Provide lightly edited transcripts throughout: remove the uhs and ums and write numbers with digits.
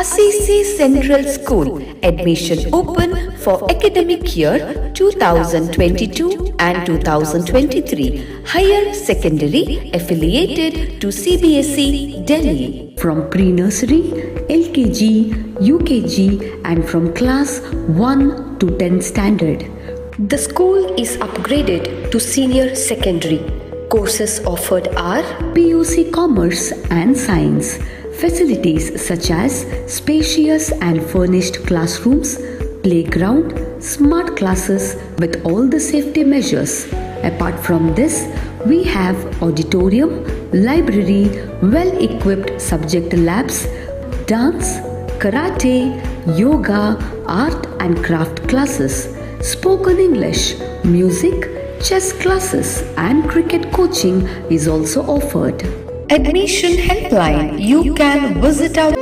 Assisi Central School. Admission open for academic year 2022 and 2023. Higher secondary affiliated to CBSE Delhi. From pre-nursery, LKG, UKG and from class 1 to 10 standard. The school is upgraded to senior secondary. Courses offered are PUC Commerce and Science. Facilities such as spacious and furnished classrooms, playground, smart classes with all the safety measures. Apart from this, we have auditorium, library, well-equipped subject labs, dance, karate, yoga, art and craft classes, spoken English, music, chess classes and cricket coaching is also offered. Admission helpline. You can visit our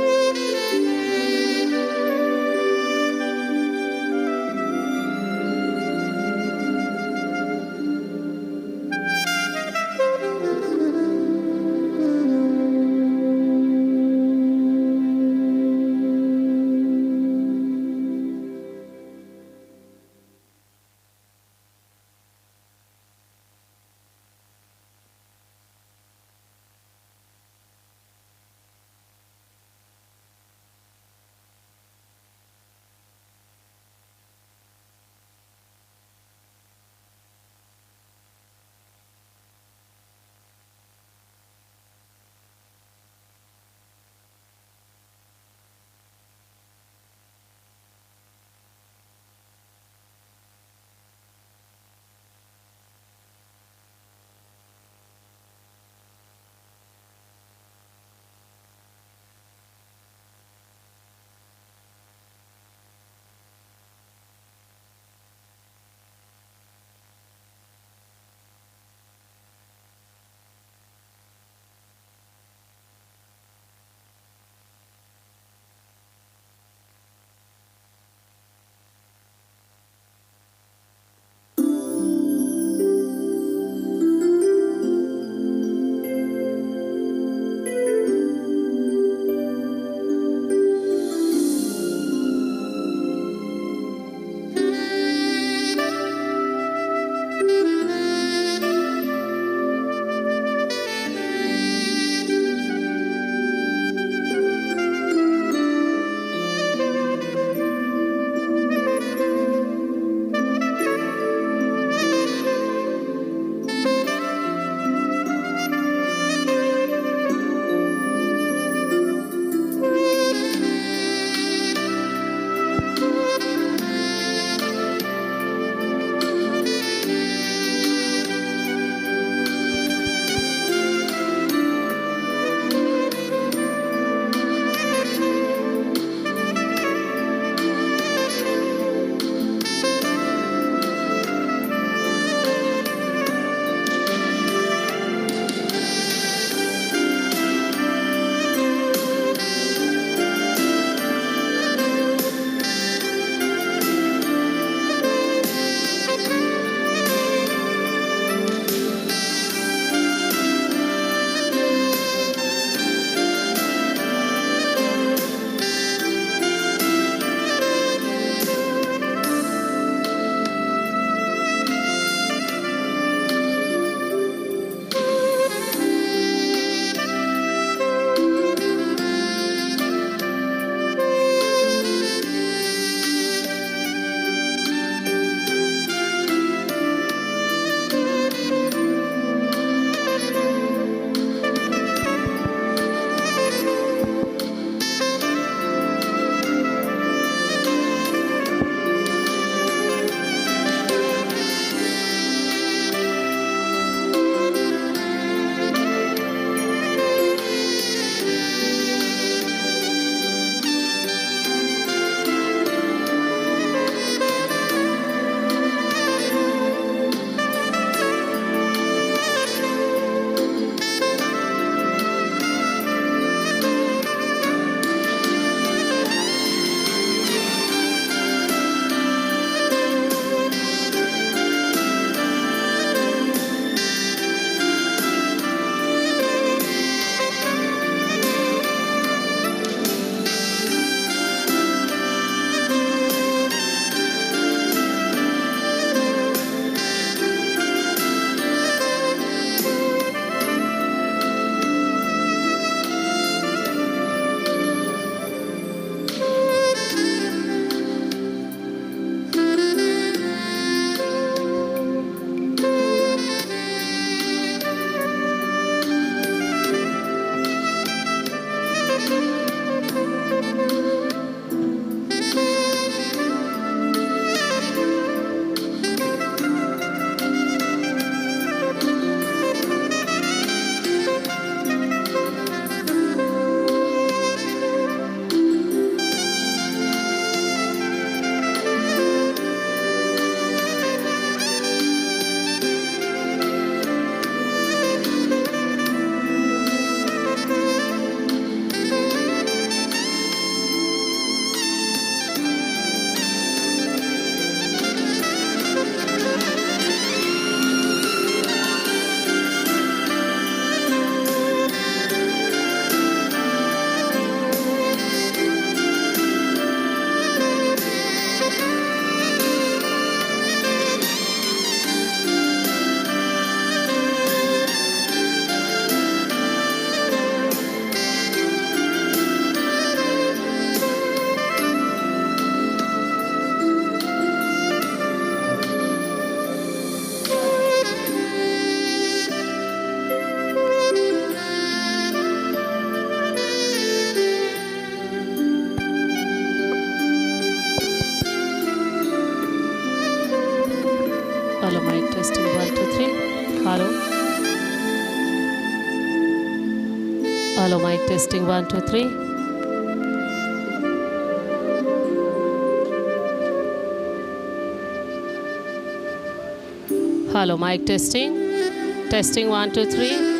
Hello. Hello, mic testing 1, 2, 3. Hello, mic testing. Testing 1, 2, 3.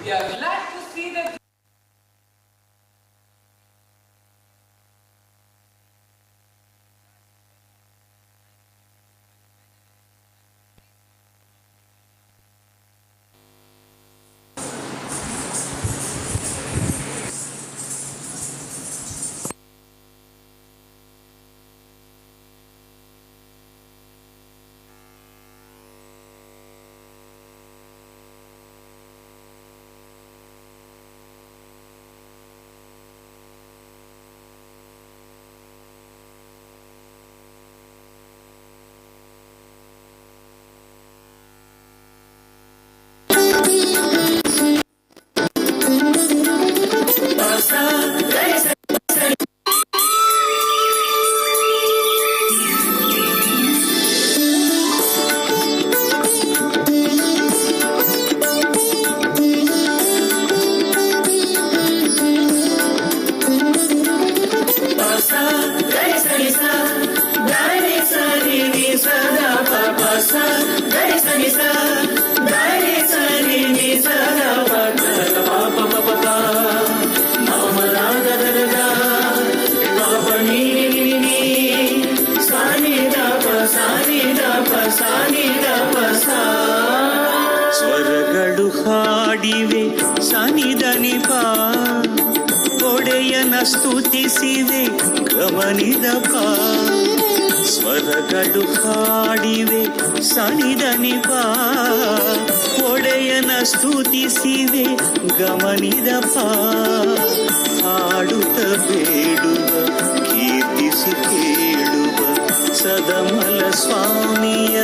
We are glad to see the ಸ್ವರಗಳು ಹಾಡಿವೆ ಸನಿದನಿ ಪಾ ಒಡೆಯನ ಸ್ತುತಿಸಿವೆ ಗಮನಿದ ಪಾ ಸ್ವರಗಳು ಹಾಡಿವೆ ಸನಿದನಿ ಪಾ ಒಡೆಯನ ಸ್ತುತಿಸಿವೆ ಗಮನಿದ ಪಾ ಹಾಡುತ್ತ ಬೇಡುವ ಕೀರ್ತಿಸಿ ಕೇಳುವ ಸದಮಲ ಸ್ವಾಮಿಯ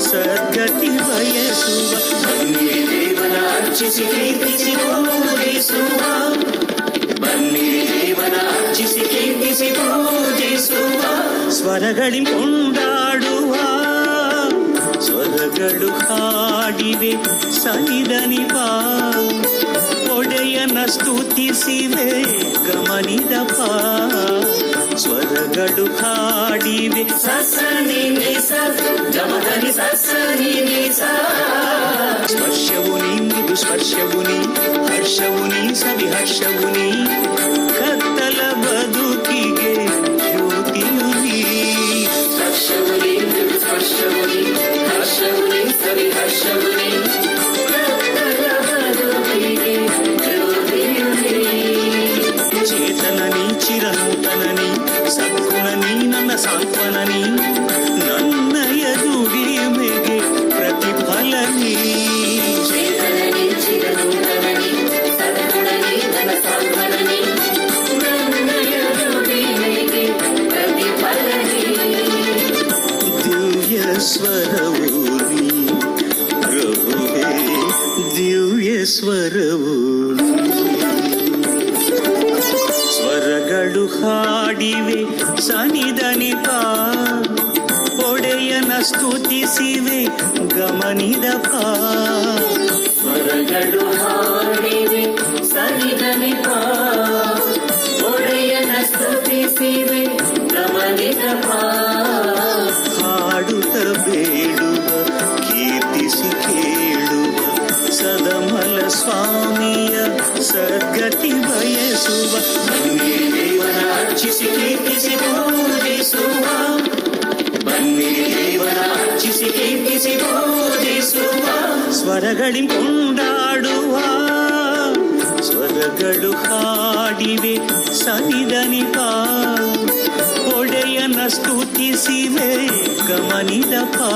ಸದ್ಗತಿ ಬಯಸುವ ಬನ್ನಿ ದೇವನ ಅರ್ಚಿಸಿ ಕೀರ್ತಿಸಿ ಪೂಜಿಸುವ ಬನ್ನಿ ದೇವನ ಅರ್ಚಿಸಿ ಕೀರ್ತಿಸಿ ಪೂಜಿಸುವ ಸ್ವರಗಳಿಂ ಕೊಂಡಾಡುವ ಸ್ವರಗಳು ಹಾಡಿವೆ ಸನಿದನಿ ಪಾ ಒಡೆಯನ ಸ್ತುತಿಸಿವೆ ಗಮನಿದ ಪಾ ಸ್ವರಗಳು ಹಾಡಿವೆ ಸಸನಿ ನಿಸ ಗಮದನಿ ಸಸನಿ ನಿಸ ಸ್ಪರ್ಶವು ನೀ ಮೃದು ಸ್ಪರ್ಶವು ನೀ ಹರ್ಷವು ನೀ ಸವಿಹರ್ಷವು ನೀ ಕತ್ತಲ ಬದುಕಿಗೆ ಜ್ಯೋತಿಯು ನೀ ಸ್ಪರ್ಶವು ನೀ ಮೃದು ಸ್ಪರ್ಶವು ನೀ ಹರ್ಷವು ನೀ ಸವಿಹರ್ಷವು ನೀ ಕತ್ತಲ ಬದುಕಿಗೆ ಜ್ಯೋತಿಯು ನೀ ಚೇತನ ನೀ ಚಿರನೂತನ ನೀ ಸದ್ಗುಣ ನೀ ನನ್ನ ಸಾಂತ್ವನ ನೀ ನನ್ನಯ ದುಡಿಮೆಗೆ ಪ್ರತಿಫಲ ನೀ ಚೇತನ ನೀ ಚಿರನೂತನ ನೀ ಸದ್ಗುಣ ನೀ ನನ್ನ ಸಾಂತ್ವನ ನೀ ನನ್ನಯ ದುಡಿಮೆಗೆ ಪ್ರತಿಫಲ ನೀ ದಿವ್ಯ ಸ್ವರವು ನೀ ಪ್ರಭುವೇ ದಿವ್ಯ ಸ್ವರವು ಸ್ವರಗಳು ಹಾಡಿವೆ ಸನಿದನಿ ಪಾ ಒಡೆಯನ ಸ್ತುತಿಸಿವೆ ಗಮನಿದ ಪಾ ಸ್ವರಗಳು ಹಾಡಿವೆ ಸನಿದನಿ ಪಾ ಒಡೆಯನ ಸ್ತುತಿಸಿವೆ ಗಮನಿದ ಪಾ ಹಾಡುತ್ತ ಬೇಡುವ ಕೀರ್ತಿಸಿ ಕೇಳುವ ಸದಮಲ ಸ್ವಾಮಿಯ ಸದ್ಗತಿ ಬಯಸುವ ಬನ್ನಿ ದೇವನ ಅರ್ಚಿಸಿ ಕೀರ್ತಿಸಿ ಪೂಜಿಸುವ ಬನ್ನಿ ದೇವನ ಅರ್ಚಿಸಿ ಕೀರ್ತಿಸಿ ಪೂಜಿಸುವ ಸ್ವರಗಳಿಂ ಕೊಂಡಾಡುವ ಸ್ವರಗಳು ಹಾಡಿವೆ ಸನಿದನಿ ಪಾ ಒಡೆಯನ ಸ್ತುತಿಸಿವೆ ಗಮನಿದ ಪಾ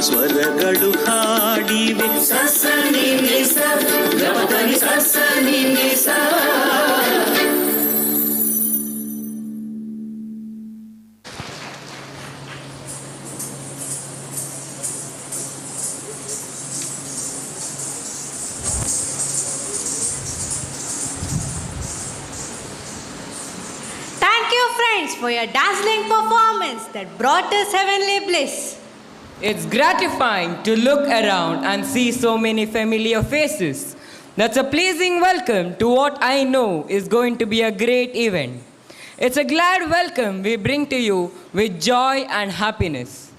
ಸ್ವರಗಳು ಹಾಡಿವೆ ಸಸನಿ ನಿಸ ಗಮದನಿ ಸಸನಿ ನಿಸ Thank you, friends, for your dazzling performance that brought us heavenly bliss. It's gratifying to look around and see so many familiar faces. That's a pleasing welcome to what I know is going to be a great event. It's a glad welcome we bring to you with joy and happiness.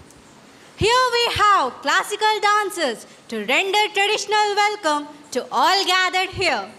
Here we have classical dancers to render traditional welcome to all gathered here.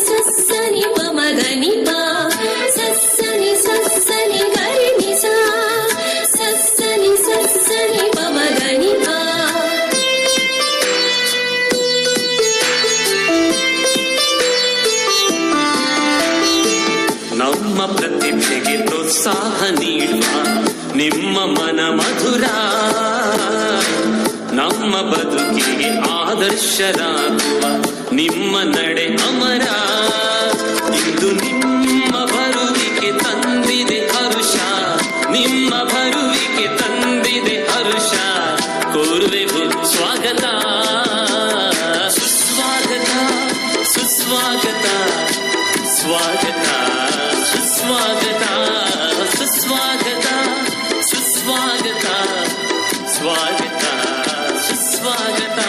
Sassani ಹರ್ಷರಾಗುವ ನಿಮ್ಮ ನಡೆ ಅಮರ. ಇಂದು ನಿಮ್ಮ ಬರುವಿಕೆ ತಂದಿದೆ ಹರುಷ, ನಿಮ್ಮ ಬರುವಿಕೆ ತಂದಿದೆ ಹರುಷ. ಕೋರುವೆವು ಸ್ವಾಗತ ಸುಸ್ವಾಗತ ಸುಸ್ವಾಗತ ಸ್ವಾಗತ ಸುಸ್ವಾಗತ ಸುಸ್ವಾಗತ ಸುಸ್ವಾಗತ ಸ್ವಾಗತ ಸುಸ್ವಾಗತ.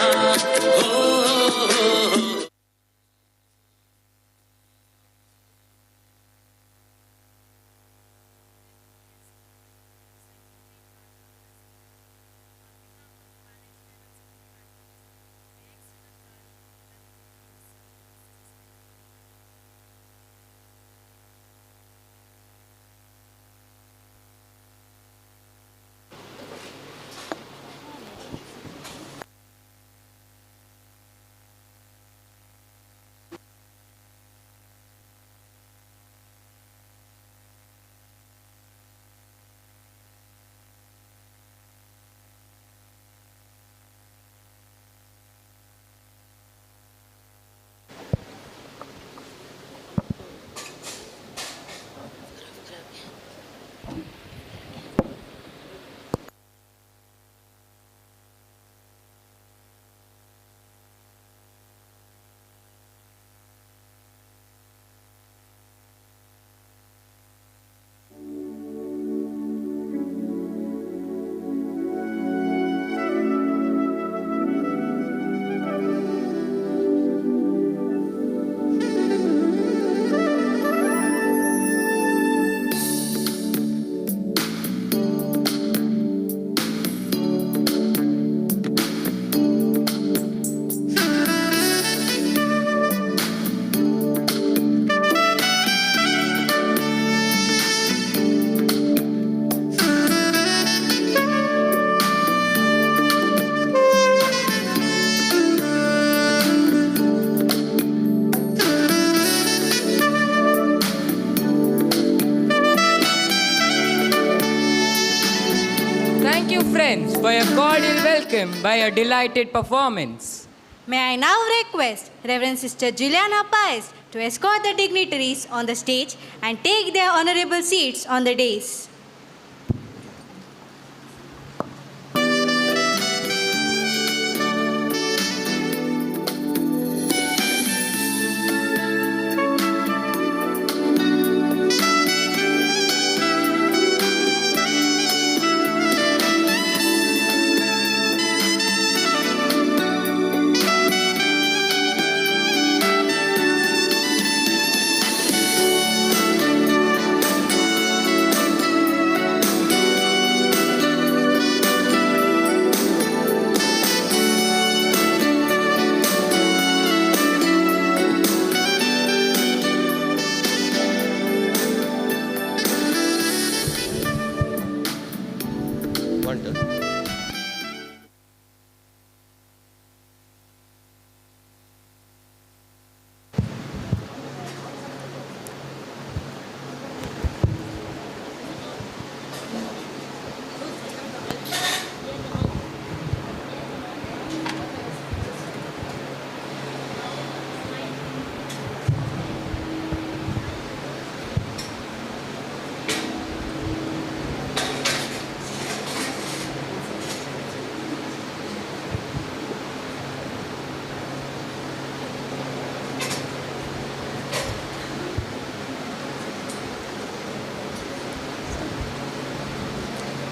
Thank you, friends, for your cordial welcome by your delighted performance. May I now request Reverend Sister Juliana Pais to escort the dignitaries on the stage and take their honorable seats on the dais.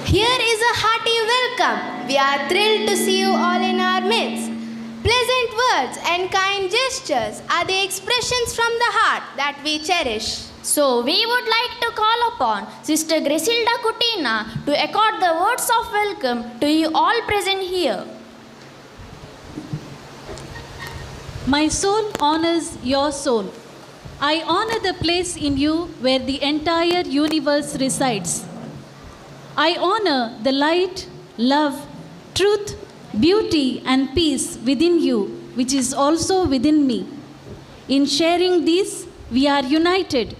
Here is a hearty welcome. We are thrilled to see you all in our midst. Pleasant words and kind gestures are the expressions from the heart that we cherish. So we would like to call upon Sister Griselda Kutina to accord the words of welcome to you all present here. My soul honors your soul. I honor the place in you where the entire universe resides. I honor the light, love, truth, beauty and peace within you, which is also within me. In sharing these, we are united.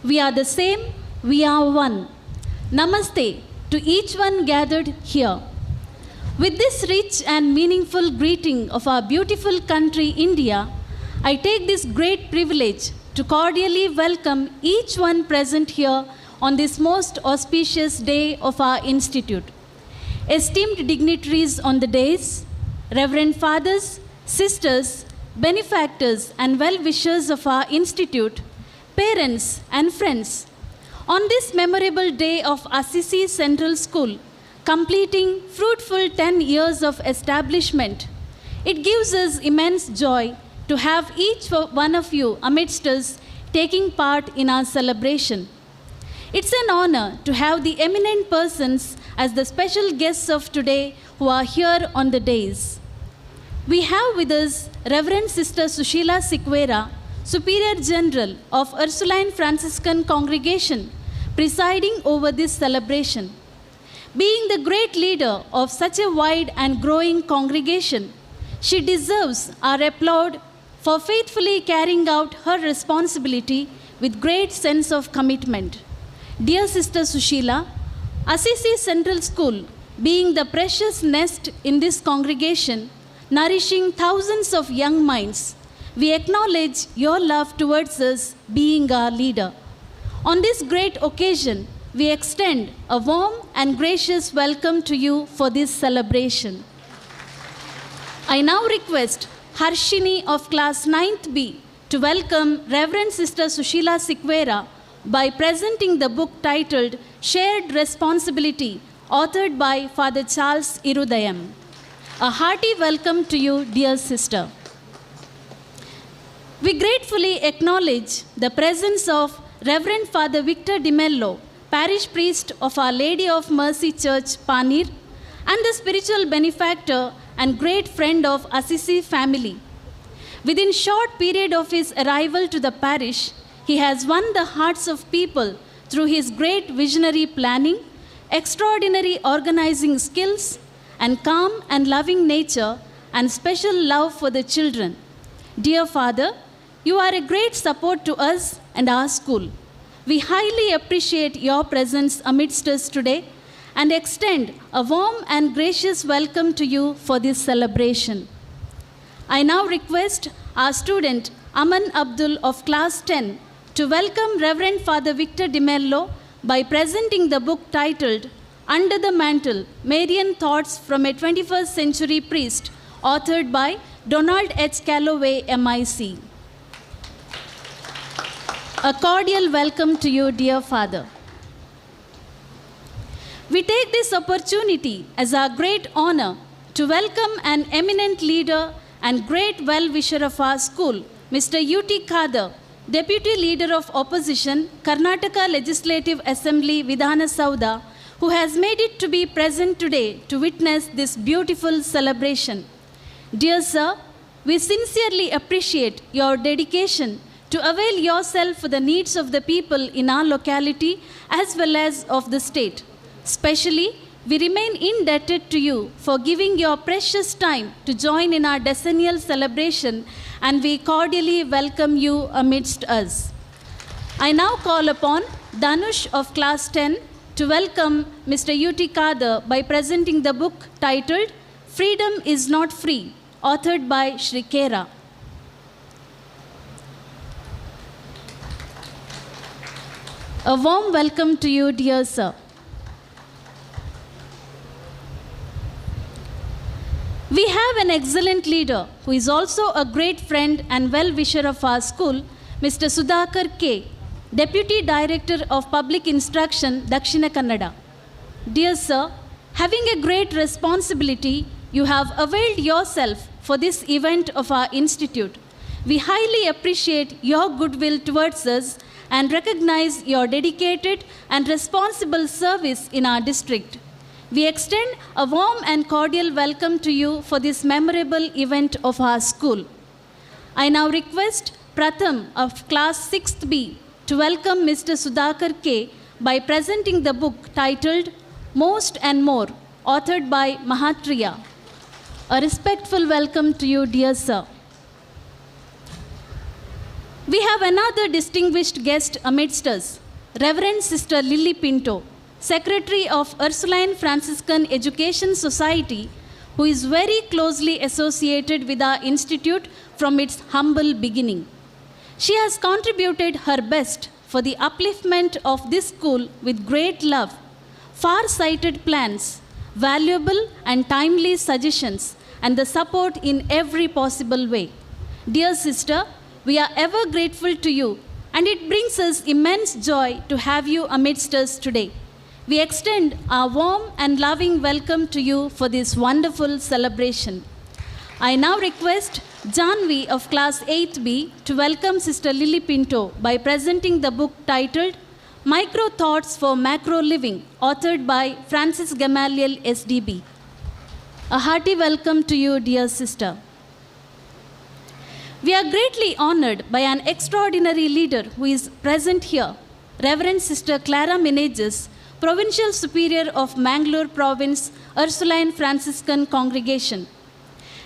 We are the same, we are one. Namaste to each one gathered here. With this rich and meaningful greeting of our beautiful country, India, I take this great privilege to cordially welcome each one present here on this most auspicious day of our institute. Esteemed dignitaries on the dais, Reverend Fathers, Sisters, benefactors and well-wishers of our institute, parents and friends, on this memorable day of Assisi Central School, completing fruitful 10 years of establishment, it gives us immense joy to have each one of you amidst us taking part in our celebration. It's an honor to have the eminent persons as the special guests of today who are here on the dais. We have with us Reverend Sister Sushila Sikwera, Superior General of Ursuline Franciscan Congregation, presiding over this celebration. Being the great leader of such a wide and growing congregation, she deserves our applaud for faithfully carrying out her responsibility with great sense of commitment. Dear Sister Sushila, Assisi Central School, being the precious nest in this congregation, nourishing thousands of young minds, we acknowledge your love towards us being our leader. On this great occasion, we extend a warm and gracious welcome to you for this celebration. I now request Harshini of class 9th B to welcome Reverend Sister Sushila Sikwera by presenting the book titled Shared Responsibility, authored by Father Charles Irudayam. A hearty welcome to you, dear sister. We gratefully acknowledge the presence of Reverend Father Victor Di Mello, parish priest of Our Lady of Mercy Church, Panir, and the spiritual benefactor and great friend of Assisi family. Within short period of his arrival to the parish, he has won the hearts of people through his great visionary planning, extraordinary organizing skills, and calm and loving nature and special love for the children. Dear Father, you are a great support to us and our school. We highly appreciate your presence amidst us today and extend a warm and gracious welcome to you for this celebration. I now request our student Aman Abdul of class 10 to welcome Reverend Father Victor Di Mello by presenting the book titled Under the Mantle, Marian Thoughts from a 21st Century Priest, authored by Donald H. Calloway, MIC. A cordial welcome to you, dear Father. We take this opportunity as our great honor to welcome an eminent leader and great well-wisher of our school, Mr. U.T. Khadar, Deputy Leader of Opposition, Karnataka Legislative Assembly, Vidhana Sauda, who has made it to be present today to witness this beautiful celebration. Dear sir, we sincerely appreciate your dedication to avail yourself for the needs of the people in our locality as well as of the state. Especially, we remain indebted to you for giving your precious time to join in our decennial celebration, and we cordially welcome you amidst us. I now call upon Danush of class 10 to welcome Mr. U.T. Khadar by presenting the book titled Freedom is Not Free, authored by Shri Kera. A warm welcome to you, dear sir. We have an excellent leader who is also a great friend and well-wisher of our school, Mr. Sudhakar K., Deputy Director of Public Instruction, Dakshina Kannada. Dear sir, having a great responsibility, you have availed yourself for this event of our institute. We highly appreciate your goodwill towards us and recognize your dedicated and responsible service in our district. We extend a warm and cordial welcome to you for this memorable event of our school. I now request Pratham of class 6th B to welcome Mr. Sudhakar K. by presenting the book titled Most and More, authored by Mahatriya. A respectful welcome to you, dear sir. We have another distinguished guest amidst us, Reverend Sister Lily Pinto, Secretary of Ursuline Franciscan Education Society, who is very closely associated with our institute from its humble beginning. She has contributed her best for the upliftment of this school with great love, far-sighted plans, valuable and timely suggestions, and the support in every possible way. Dear sister, we are ever grateful to you, and it brings us immense joy to have you amidst us today. We extend our warm and loving welcome to you for this wonderful celebration. I now request Janvi of Class 8B to welcome Sister Lily Pinto by presenting the book titled Micro Thoughts for Macro Living, authored by Francis Gamaliel, SDB. A hearty welcome to you, dear sister. We are greatly honored by an extraordinary leader who is present here, Reverend Sister Clara Meneges, Provincial Superior of Mangalore Province, Ursuline Franciscan Congregation.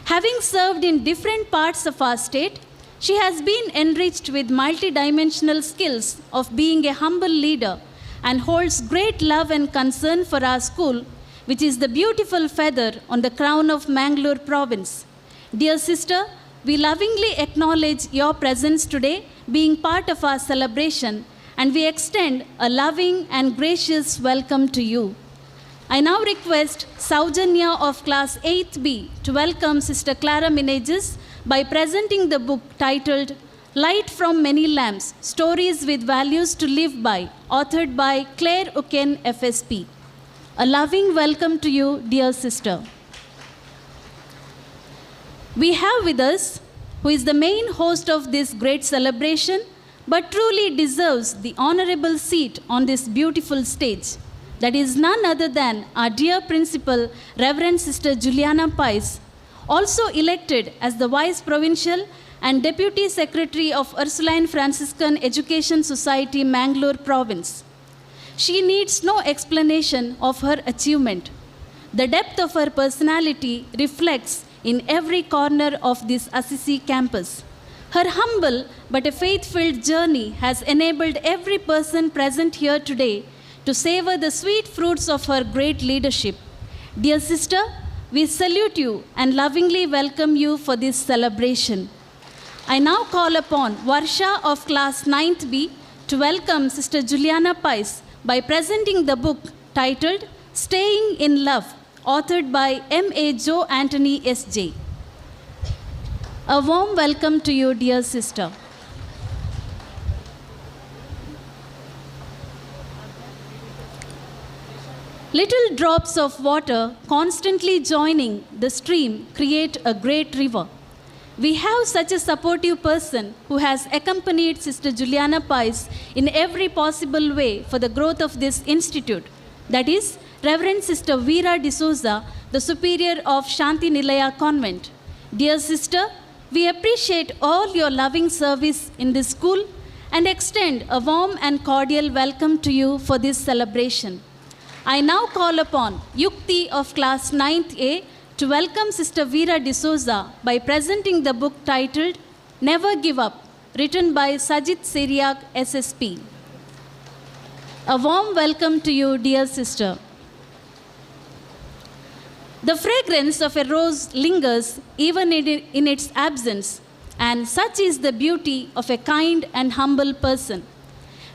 Having served in different parts of our state, she has been enriched with multidimensional skills of being a humble leader and holds great love and concern for our school, which is the beautiful feather on the crown of Mangalore Province. Dear sister, we lovingly acknowledge your presence today being part of our celebration, and we extend a loving and gracious welcome to you. I now request Saujanya of Class 8B to welcome Sister Clara Meneges by presenting the book titled Light from Many Lamps, Stories with Values to Live By, authored by Claire Uken, FSP. A loving welcome to you, dear sister. We have with us, who is the main host of this great celebration, but truly deserves the honorable seat on this beautiful stage. That is none other than our dear Principal, Reverend Sister Juliana Pais, also elected as the Vice Provincial and Deputy Secretary of Ursuline Franciscan Education Society, Mangalore Province. She needs no explanation of her achievement. The depth of her personality reflects in every corner of this Assisi campus. Her humble but a faith-filled journey has enabled every person present here today to savor the sweet fruits of her great leadership. Dear sister, we salute you and lovingly welcome you for this celebration. I now call upon Varsha of Class 9th B to welcome Sister Juliana Pais by presenting the book titled Staying in Love, authored by M.A. Joe Anthony S.J. A warm welcome to you, dear sister. Little drops of water constantly joining the stream create a great river. We have such a supportive person who has accompanied Sister Juliana Pais in every possible way for the growth of this institute. That is, Reverend Sister Veera D'Souza, the Superior of Shanti Nilaya Convent. Dear sister, we appreciate all your loving service in this school and extend a warm and cordial welcome to you for this celebration. I now call upon Yukti of Class 9th A to welcome Sister Veera D'Souza by presenting the book titled Never Give Up, written by Sajid Seriak, SSP. A warm welcome to you, dear sister. The fragrance of a rose lingers even in its absence, and such is the beauty of a kind and humble person.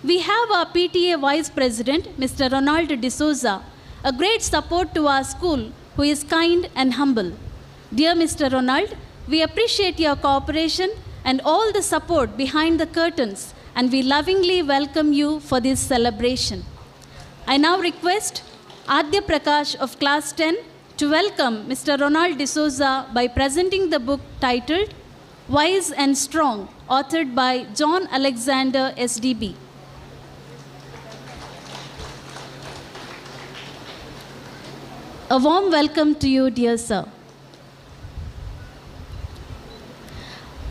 We have our PTA Vice President, Mr. Ronald D'Souza, a great support to our school, who is kind and humble. Dear Mr. Ronald, we appreciate your cooperation and all the support behind the curtains, and we lovingly welcome you for this celebration. I now request Adya Prakash of Class 10 to welcome Mr. Ronald D'Souza by presenting the book titled Wise and Strong, authored by John Alexander, SDB. A warm welcome to you, dear sir.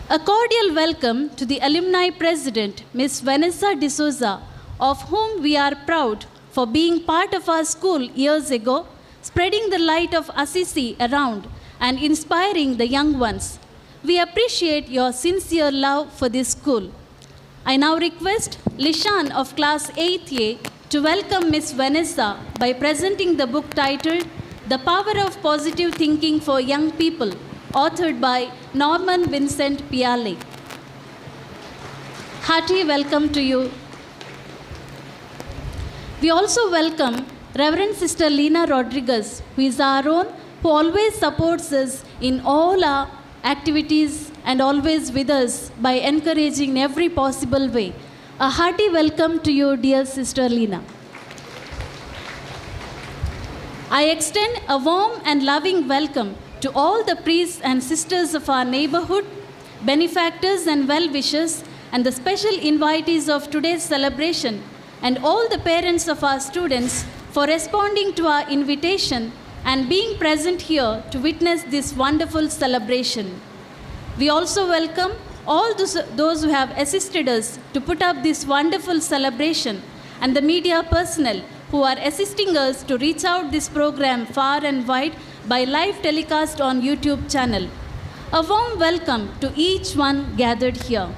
A cordial welcome to the alumni president, Ms. Vanessa D'Souza, of whom we are proud for being part of our school years ago, spreading the light of Assisi around and inspiring the young ones. We appreciate your sincere love for this school. I now request Lishan of Class 8A to welcome Ms. Vanessa by presenting the book titled The Power of Positive Thinking for Young People, authored by Norman Vincent Peale. Hearty welcome to you. We also welcome Reverend Sister Lena Rodriguez, who is our own, who always supports us in all our activities and always with us by encouraging in every possible way. A hearty welcome to you, dear Sister Lena. I extend a warm and loving welcome to all the priests and sisters of our neighborhood, benefactors and well-wishers, and the special invitees of today's celebration, and all the parents of our students for responding to our invitation and being present here to witness this wonderful celebration. We also welcome all those who have assisted us to put up this wonderful celebration, and the media personnel who are assisting us to reach out this program far and wide by live telecast on YouTube channel. A warm welcome to each one gathered here.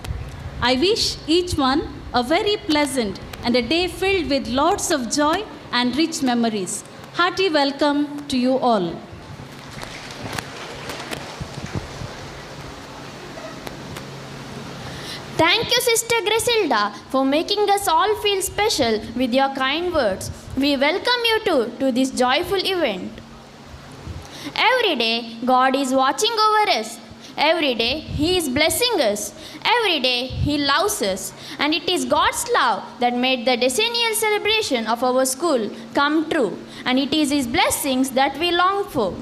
I wish each one a very pleasant and a day filled with lots of joy and rich memories. Hearty welcome to you all. Thank you, Sister Griselda, for making us all feel special with your kind words. We welcome you too to this joyful event. Every day, God is watching over us. Every day, He is blessing us. Every day, He loves us. And it is God's love that made the decennial celebration of our school come true. And it is His blessings that we long for.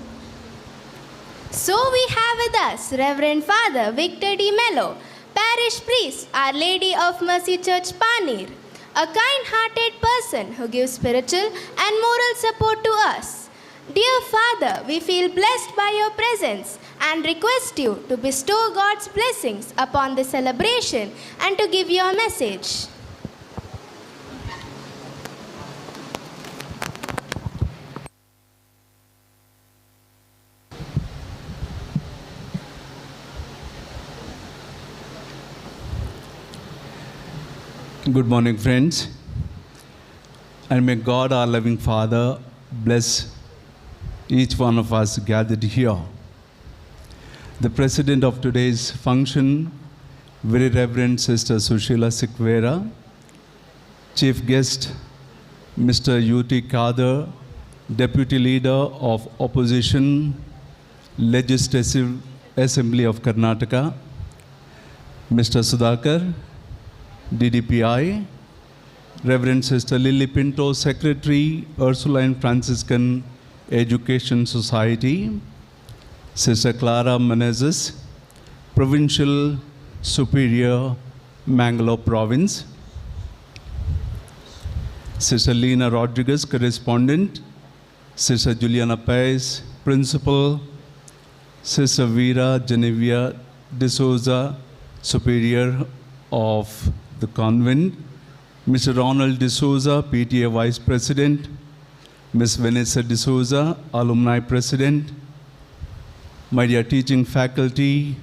So we have with us Reverend Father Victor D. Mello, Parish Priest, Our Lady of Mercy Church, Panir, a kind-hearted person who gives spiritual and moral support to us. Dear Father, we feel blessed by your presence and request you to bestow God's blessings upon the celebration and to give your message. Good morning, friends, and may God, our loving Father, bless each one of us gathered here. The president of today's function, Very Reverend Sister Sushila Sikvera, Chief Guest, Mr. U.T. Kader, Deputy Leader of Opposition, Legislative Assembly of Karnataka, Mr. Sudhakar, DDPI, Reverend Sister Lily Pinto, Secretary, Ursuline Franciscan Education Society, Sister Clara Menezes, Provincial Superior, Mangalore Province, Sister Lena Rodriguez, Correspondent, Sister Juliana Pais, Principal, Sister Vera Genevieve D'Souza, Superior of the Convent, Mr. Ronald D'Souza, PTA Vice President, Ms. Vanessa D'Souza, Alumni President, my dear teaching faculty,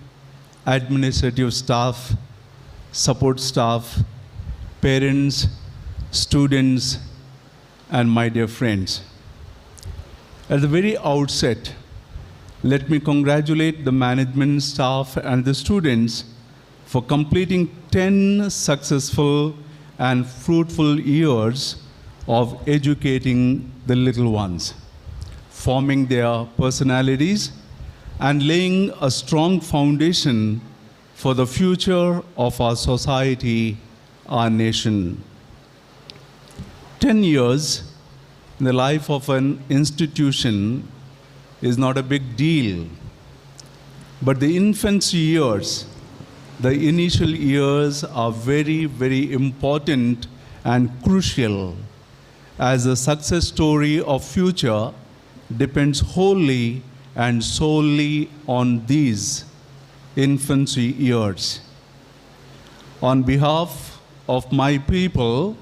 administrative staff, support staff, parents, students, and my dear friends. At the very outset, let me congratulate the management staff and the students for completing 10 successful and fruitful years of educating the little ones, forming their personalities, and laying a strong foundation for the future of our society, our nation. 10 years in the life of an institution is not a big deal, but the infancy years, the initial years are very, very important and crucial, as the success story of future depends wholly and solely on these infancy years. On behalf of my people,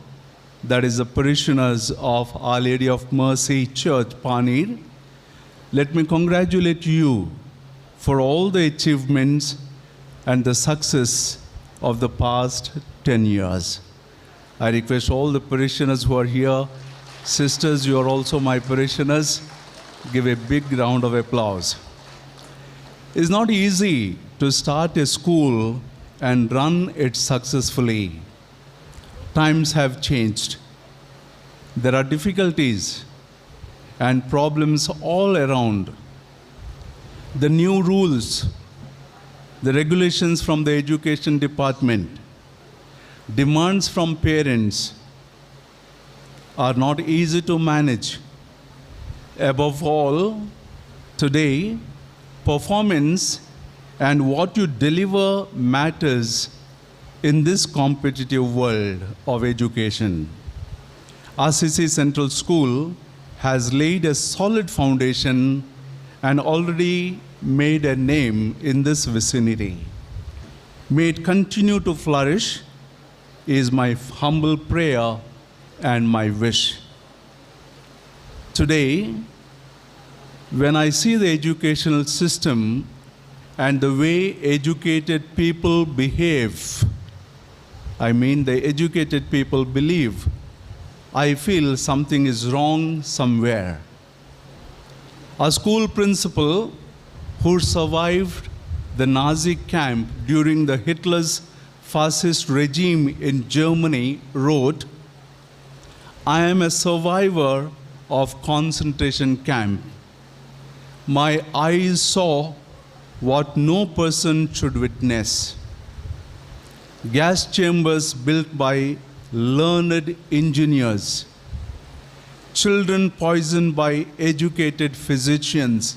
that is the parishioners of Our Lady of Mercy Church, Panir, let me congratulate you for all the achievements and the success of the past 10 years. I request all the parishioners who are here, sisters, you are also my parishioners, give a big round of applause. It's not easy to start a school and run it successfully. Times have changed. There are difficulties and problems all around. The new rules, the regulations from the education department, demands from parents are not easy to manage. Above all, today, performance and what you deliver matters in this competitive world of education. Assisi Central School has laid a solid foundation and already made a name in this vicinity. May it continue to flourish is my humble prayer and my wish. Today, when I see the educational system and the way educated people behave, I mean the educated people believe, I feel something is wrong somewhere. A school principal who survived the Nazi camp during the Hitler's fascist regime in Germany wrote, "I am a survivor of concentration camp. My eyes saw what no person should witness. Gas chambers built by learned engineers, children poisoned by educated physicians,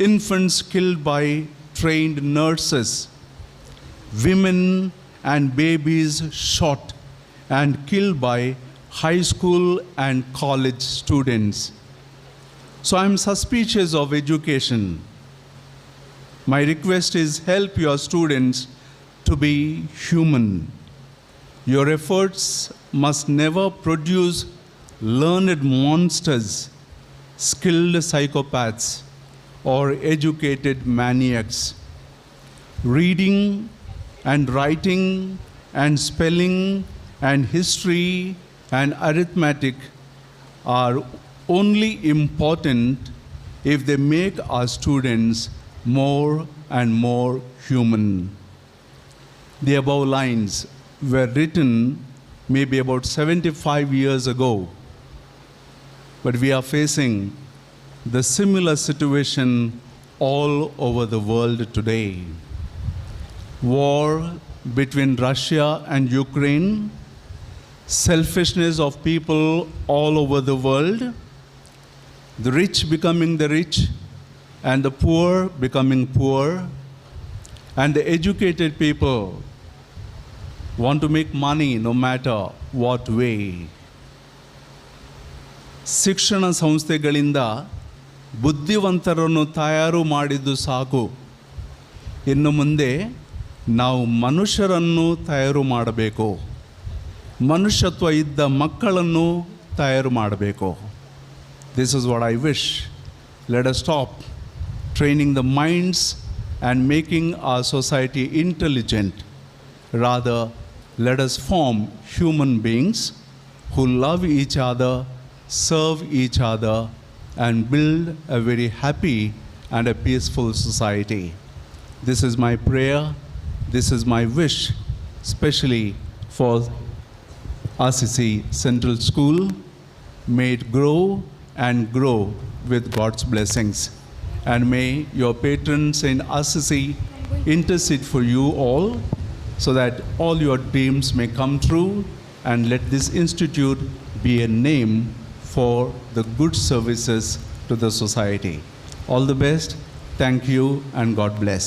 infants killed by trained nurses, women and babies shot and killed by high school and college students. So I'm suspicious of education. My request is help your students to be human. Your efforts must never produce learned monsters, skilled psychopaths, or educated maniacs. Reading and writing and spelling and history and arithmetic are only important if they make our students more and more human." The above lines were written maybe about 75 years ago, but we are facing the similar situation all over the world today. War between Russia and Ukraine, selfishness of people all over the world, the rich becoming the rich and the poor becoming poor, and the educated people want to make money no matter what way. ಶಿಕ್ಷಣ ಸಂಸ್ಥೆಗಳಿಂದ ಬುದ್ಧಿವಂತರನ್ನು ತಯಾರು ಮಾಡಿದ್ದು ಸಾಕು. ಇನ್ನು ಮುಂದೆ ನಾವು ಮನುಷ್ಯರನ್ನು ತಯಾರು ಮಾಡಬೇಕು. ಮನುಷ್ಯತ್ವ ಇದ್ದ ಮಕ್ಕಳನ್ನು ತಯಾರು ಮಾಡಬೇಕು. This is what I wish. Let us stop training the minds and making our society intelligent. Rather, let us form human beings who love each other, serve each other, and build a very happy and a peaceful society. This is my prayer, this is my wish, especially for Assisi Central School. May it grow and grow with God's blessings. And may your patron Saint Assisi intercede for you all, so that all your dreams may come true, and let this institute be a name for the good services to the society. All the best. Thank you and God bless.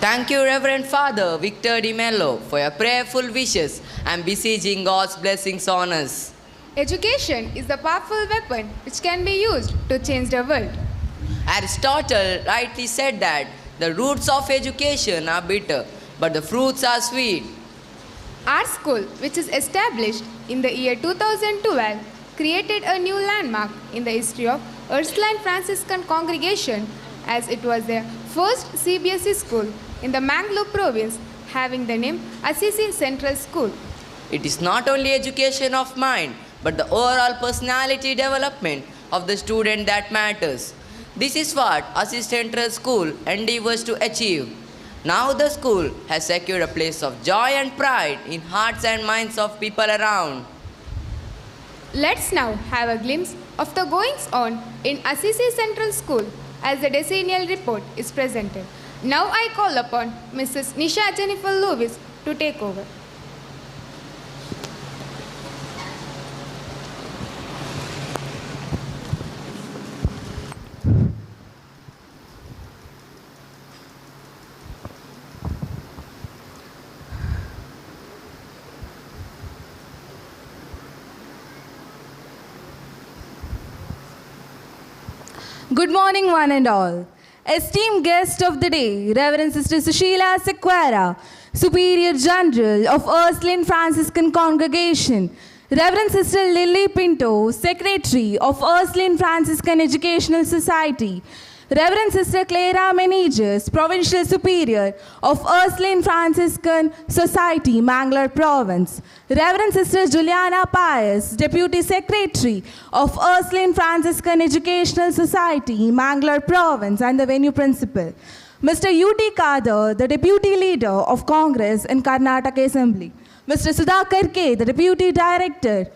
Thank you, Reverend Father Victor Di Mello, for your prayerful wishes and beseeching God's blessings on us. Education is the powerful weapon which can be used to change the world. Aristotle rightly said that the roots of education are bitter, but the fruits are sweet. Our school, which is established in the year 2012, created a new landmark in the history of Ursuline Franciscan congregation, as it was their first CBSE school in the Mangalore province, having the name Assisi Central School. It is not only education of mind, but the overall personality development of the student that matters. This is what Assisi Central School endeavors to achieve. Now the school has secured a place of joy and pride in hearts and minds of people around. Let's now have a glimpse of the goings-on in Assisi Central School as the Decennial report is presented. Now I call upon Mrs. Nisha Jennifer Lewis to take over. Good morning, one and all. Esteemed guest of the day, Reverend Sister Sushila Sequeira, Superior General of Ursuline Franciscan Congregation, Reverend Sister Lily Pinto, Secretary of Ursuline Franciscan Educational Society, Reverend Sister Clara Meneges, Provincial Superior of Ursuline Franciscan Society, Mangalore Province, Reverend Sister Juliana Pais, Deputy Secretary of Ursuline Franciscan Educational Society, Mangalore Province, and the venue principal, Mr. U.T. Kadar, the Deputy Leader of Congress in Karnataka Assembly, Mr. Sudhakar K., the Deputy Director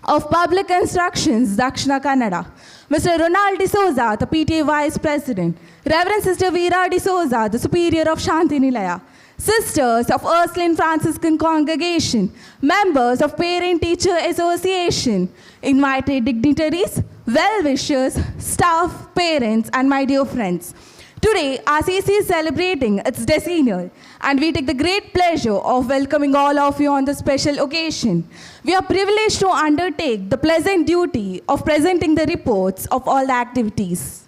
of Public Instructions, Dakshina Kannada, Mr. Ronald D'Souza, the PTA Vice President, Reverend Sister Veera D'Souza, the Superior of Shanti Nilaya, Sisters of Ursuline Franciscan Congregation, members of Parent-Teacher Association, invited dignitaries, well-wishers, staff, parents, and my dear friends. Today, Assisi is celebrating its decennial, and we take the great pleasure of welcoming all of you on this special occasion. We are privileged to undertake the pleasant duty of presenting the reports of all the activities.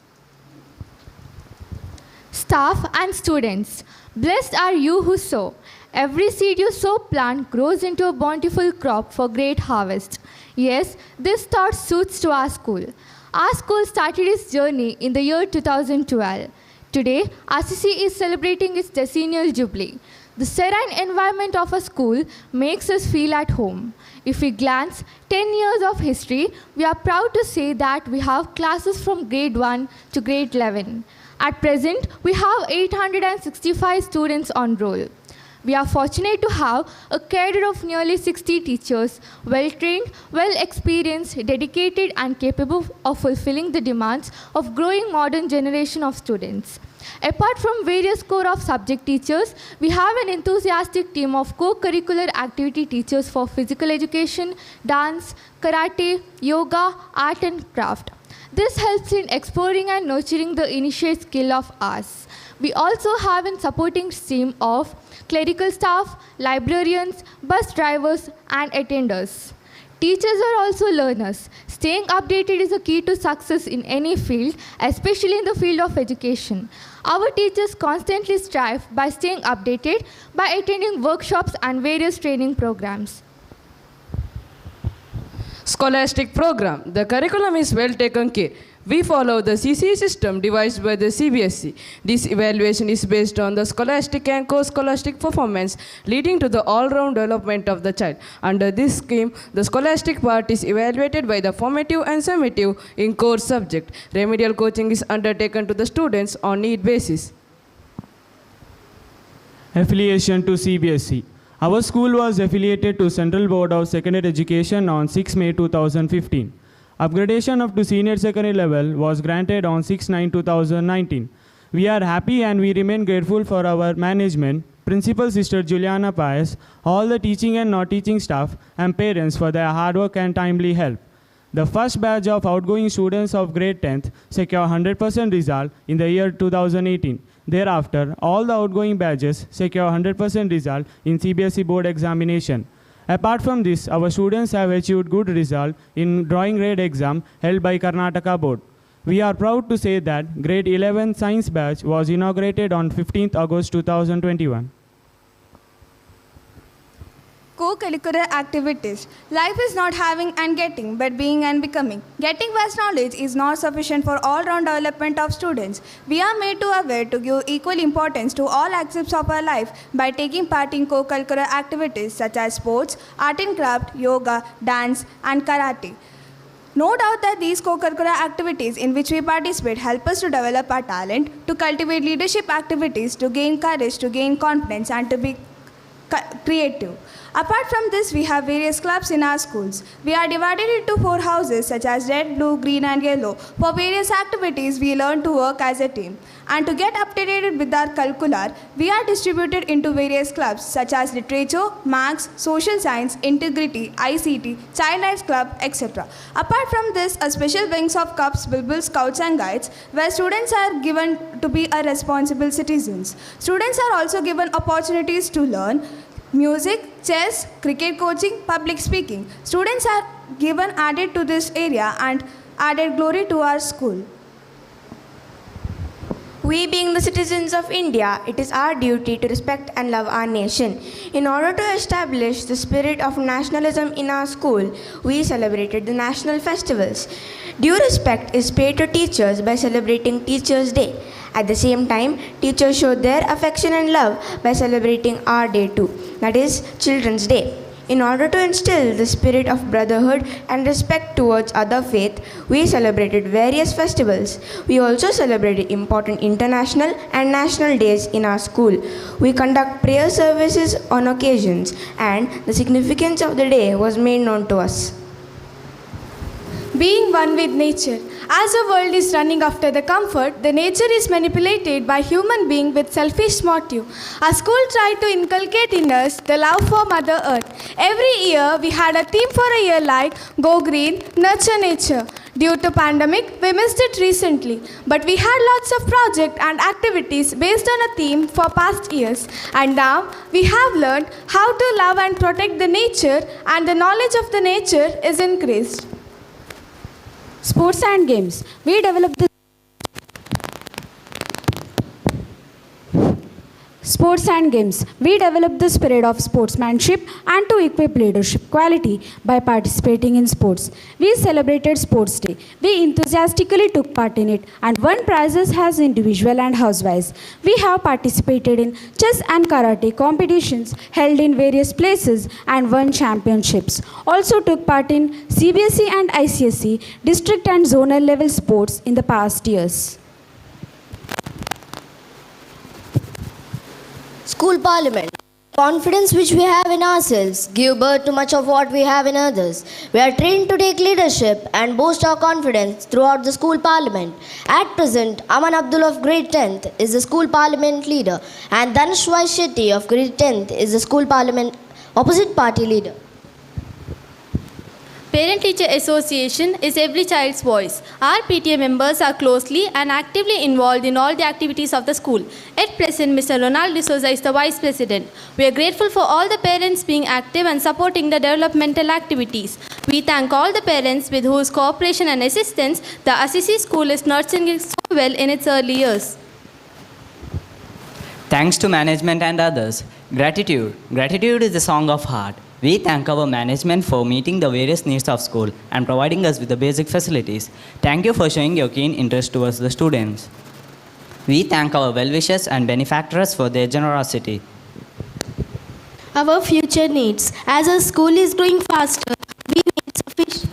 Staff and students, blessed are you who sow. Every seed you sow plant grows into a bountiful crop for great harvest. Yes, this thought suits to our school. Our school started its journey in the year 2012. Today, Assisi is celebrating its decennial jubilee. The serene environment of a school makes us feel at home. If we glance 10 years of history, we are proud to say that we have classes from grade 1 to grade 11. At present, we have 865 students on roll. We are fortunate to have a cadre of nearly 60 teachers, well-trained, well-experienced, dedicated, and capable of fulfilling the demands of growing modern generation of students. Apart from various core of subject teachers, we have an enthusiastic team of co-curricular activity teachers for physical education, dance, karate, yoga, art, and craft. This helps in exploring and nurturing the innate skill of ours. We also have a supporting team of clerical staff, librarians, bus drivers, and attenders. Teachers are also learners. Staying updated is a key to success in any field, especially in the field of education. Our teachers constantly strive by staying updated by attending workshops and various training programs. Scholastic program. The curriculum is well taken care. We follow the CC system devised by the CBSE. This evaluation is based on the scholastic and co-scholastic performance, leading to the all-round development of the child. Under this scheme, the scholastic part is evaluated by the formative and summative in core subject. Remedial coaching is undertaken to the students on need basis. Affiliation to CBSE. Our school was affiliated to Central Board of Secondary Education on 6 May 2015. Upgradation up to senior secondary level was granted on 6/9/2019. We are happy and we remain grateful for our management, Principal Sister Juliana Pais, all the teaching and non-teaching staff, and parents for their hard work and timely help. The first batch of outgoing students of grade 10th secure 100% result in the year 2018. Thereafter, all the outgoing batches secure 100% result in CBSE board examination. Apart from this, our students have achieved good result in drawing grade exam held by Karnataka board. We are proud to say that grade 11 science batch was inaugurated on 15th August 2021. co-curricular activities. Life is not having and getting, but being and becoming. Getting vast knowledge is not sufficient for all-round development of students. We are made to aware to give equal importance to all aspects of our life by taking part in co-curricular activities such as sports, art and craft, yoga, dance, and karate. No doubt that these co-curricular activities in which we participate help us to develop our talent, to cultivate leadership activities, to gain courage, to gain confidence, and to be creative. Apart from this, we have various clubs in our schools. We are divided into 4 houses such as red, blue, green, and yellow. For various activities, we learn to work as a team. And to get updated with our curricular, we are distributed into various clubs such as literature, maths, social science, integrity, ICT, child rights club, etc. Apart from this, a special wings of clubs will build scouts and guides where students are given to be a responsible citizens. Students are also given opportunities to learn music, chess, cricket coaching, public speaking. Students are given added to this area and added glory to our school. We being the citizens of India, it is our duty to respect and love our nation. In order to establish the spirit of nationalism in our school, we celebrated the national festivals. Due respect is paid to teachers by celebrating Teachers' Day. At the same time, teachers showed their affection and love by celebrating our day too, that is Children's Day. In order to instill the spirit of brotherhood and respect towards other faith, we celebrated various festivals. We also celebrated important international and national days in our school. We conduct prayer services on occasions, and the significance of the day was made known to us. Being one with nature. As the world is running after the comfort, the nature is manipulated by human beings with selfish motive. Our school tried to inculcate in us the love for Mother Earth. Every year we had a theme for a year like Go Green, Nurture Nature. Due to pandemic, we missed it recently, but we had lots of projects and activities based on a theme for past years. And now we have learned how to love and protect the nature, and the knowledge of the nature is increased. Sports and games. We develop the Sports and games. We develop the spirit of sportsmanship and to equip leadership quality by participating in sports. We celebrated Sports Day. We enthusiastically took part in it and won prizes as individual and house-wise. We have participated in chess and karate competitions held in various places and won championships. Also took part in CBSE and ICSE district and zonal level sports in the past years. School Parliament. Confidence which we have in ourselves give birth to much of what we have in others. We are trained to take leadership and boost our confidence throughout the School Parliament. At present, Aman Abdul of Grade 10th is the School Parliament leader, and Dhanush Shetty of Grade 10th is the School Parliament opposite party leader. Parent-Teacher Association is every child's voice. Our PTA members are closely and actively involved in all the activities of the school. At present, Mr. Ronald D'Souza is the Vice President. We are grateful for all the parents being active and supporting the developmental activities. We thank all the parents with whose cooperation and assistance the Assisi school is nurturing so well in its early years. Thanks to management and others. Gratitude. Gratitude is the song of heart. We thank our management for meeting the various needs of school and providing us with the basic facilities. Thank you for showing your keen interest towards the students. We thank our well-wishers and benefactors for their generosity. Our future needs. As our school is growing faster, we need sufficient.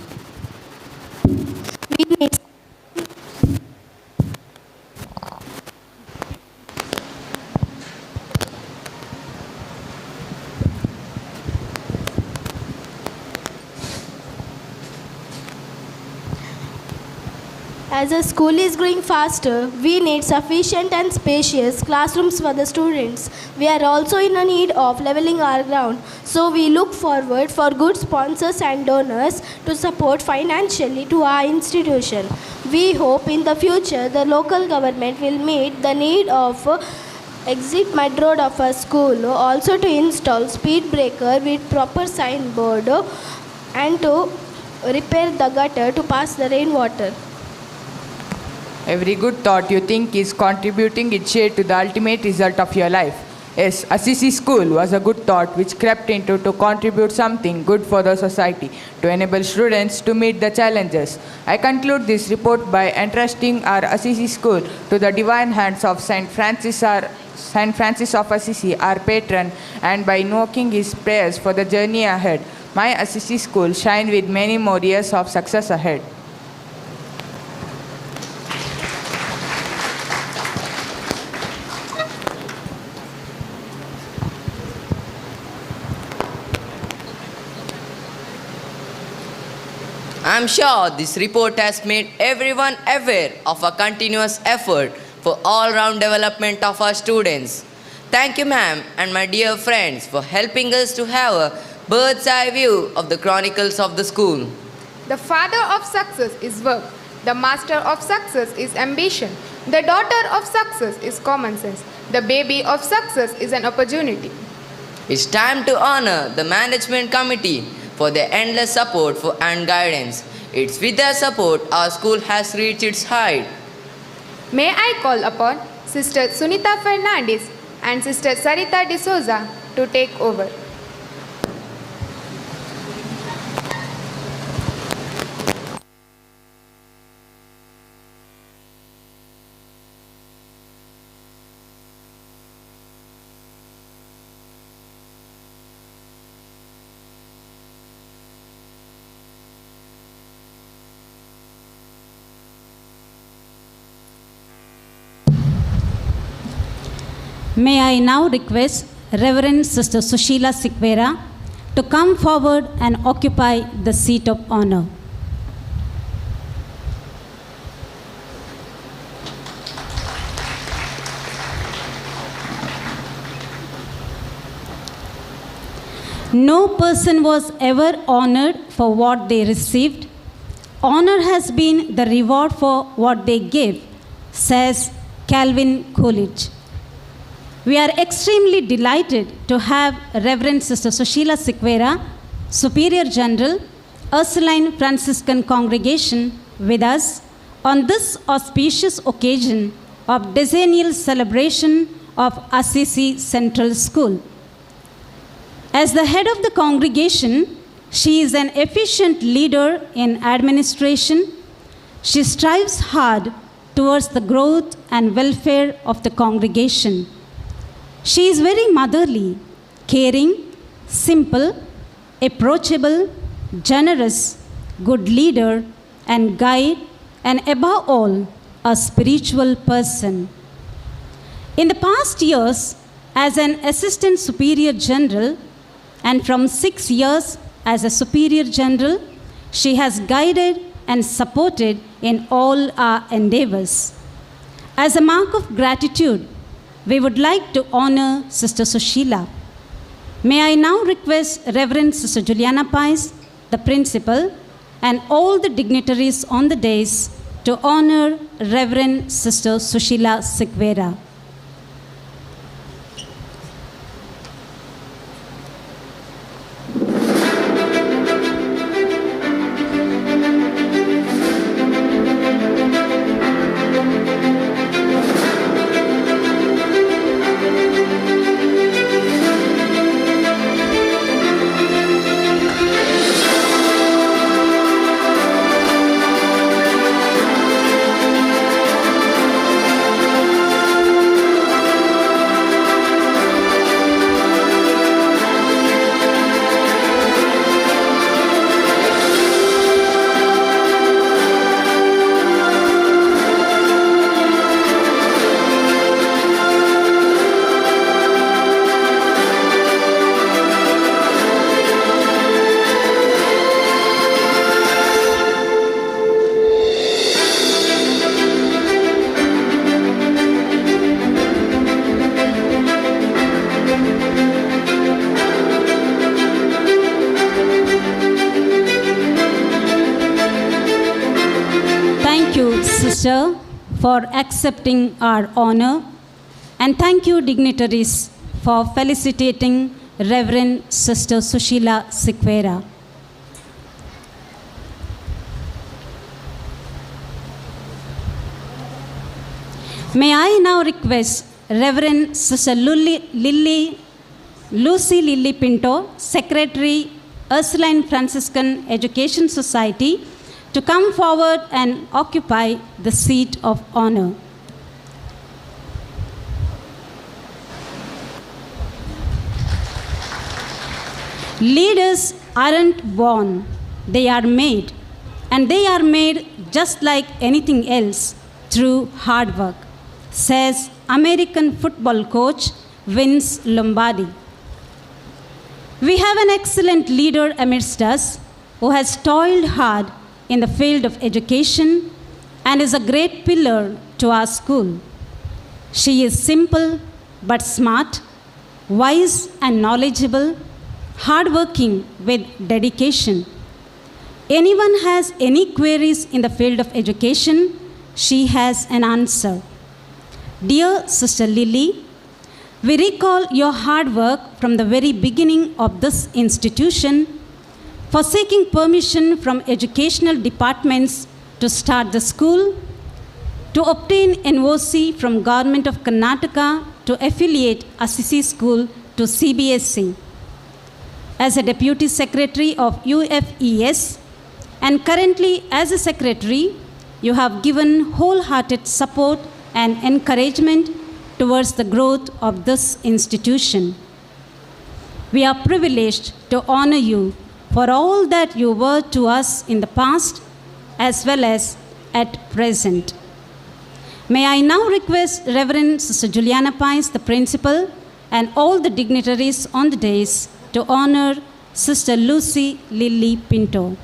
As our school is growing faster, we need sufficient and spacious classrooms for the students. We are also in a need of leveling our ground, so we look forward for good sponsors and donors to support financially to our institution. We hope in the future the local government will meet the need of exit mud road of our school, also to install speed breaker with proper signboard and to repair the gutter to pass the rainwater. Every good thought you think is contributing its share to the ultimate result of your life. Yes, Assisi school was a good thought which crept into to contribute something good for the society to enable students to meet the challenges. I conclude this report by entrusting our Assisi school to the divine hands of Saint Francis of Assisi, our patron, and by invoking his prayers for the journey ahead. My Assisi school shine with many more years of success ahead. I'm sure this report has made everyone aware of a continuous effort for all-round development of our students. Thank you, ma'am, and my dear friends for helping us to have a bird's eye view of the chronicles of the school. The father of success is work. The master of success is ambition. The daughter of success is common sense. The baby of success is an opportunity. It's time to honor the management committee for their endless support and guidance. It's with their support our school has reached its height. May I call upon Sister Sunita Fernandez and Sister Sarita D'Souza to take over. May I now request Reverend Sister Sushila Sikwera to come forward and occupy the seat of honor. No person was ever honored for what they received. Honor has been the reward for what they give, says Calvin Coolidge. We are extremely delighted to have Reverend Sister Sushila Sikwera, Superior General, Ursuline Franciscan Congregation, with us on this auspicious occasion of decennial celebration of Assisi Central School. As the head of the congregation, she is an efficient leader in administration. She strives hard towards the growth and welfare of the congregation. She is very motherly, caring, simple, approachable, generous, good leader and guide, and above all, a spiritual person. In the past years, as an Assistant Superior General, and from 6 years as a Superior General, she has guided and supported in all our endeavors. As a mark of gratitude, we would like to honor Sister Sushila. May I now request Reverend Sister Juliana Pais, the Principal, and all the dignitaries on the dais to honor Reverend Sister Sushila Sikwera. Sister, for accepting our honor, and thank you, dignitaries, for felicitating Reverend Sister Sushila Sikwera. May I now request Reverend Sister Lucy Lily Pinto, Secretary, Ursuline Franciscan Education Society, to come forward and occupy the seat of honor. Leaders aren't born, they are made. And they are made just like anything else through hard work, says American football coach Vince Lombardi. We have an excellent leader amidst us who has toiled hard in the field of education and is a great pillar to our school. She is simple but smart, wise and knowledgeable, hardworking with dedication. Anyone has any queries in the field of education, she has an answer. Dear Sister Lily, we recall your hard work from the very beginning of this institution for seeking permission from educational departments to start the school, to obtain NOC from Government of Karnataka to affiliate Assisi School to CBSE. As a Deputy Secretary of UFES and currently as a Secretary, you have given wholehearted support and encouragement towards the growth of this institution. We are privileged to honor you for all that you were to us in the past as well as at present. May I now request Reverend Sister Juliana Pais, the Principal, and all the dignitaries on the dais to honor Sister Lucy Lily Pinto.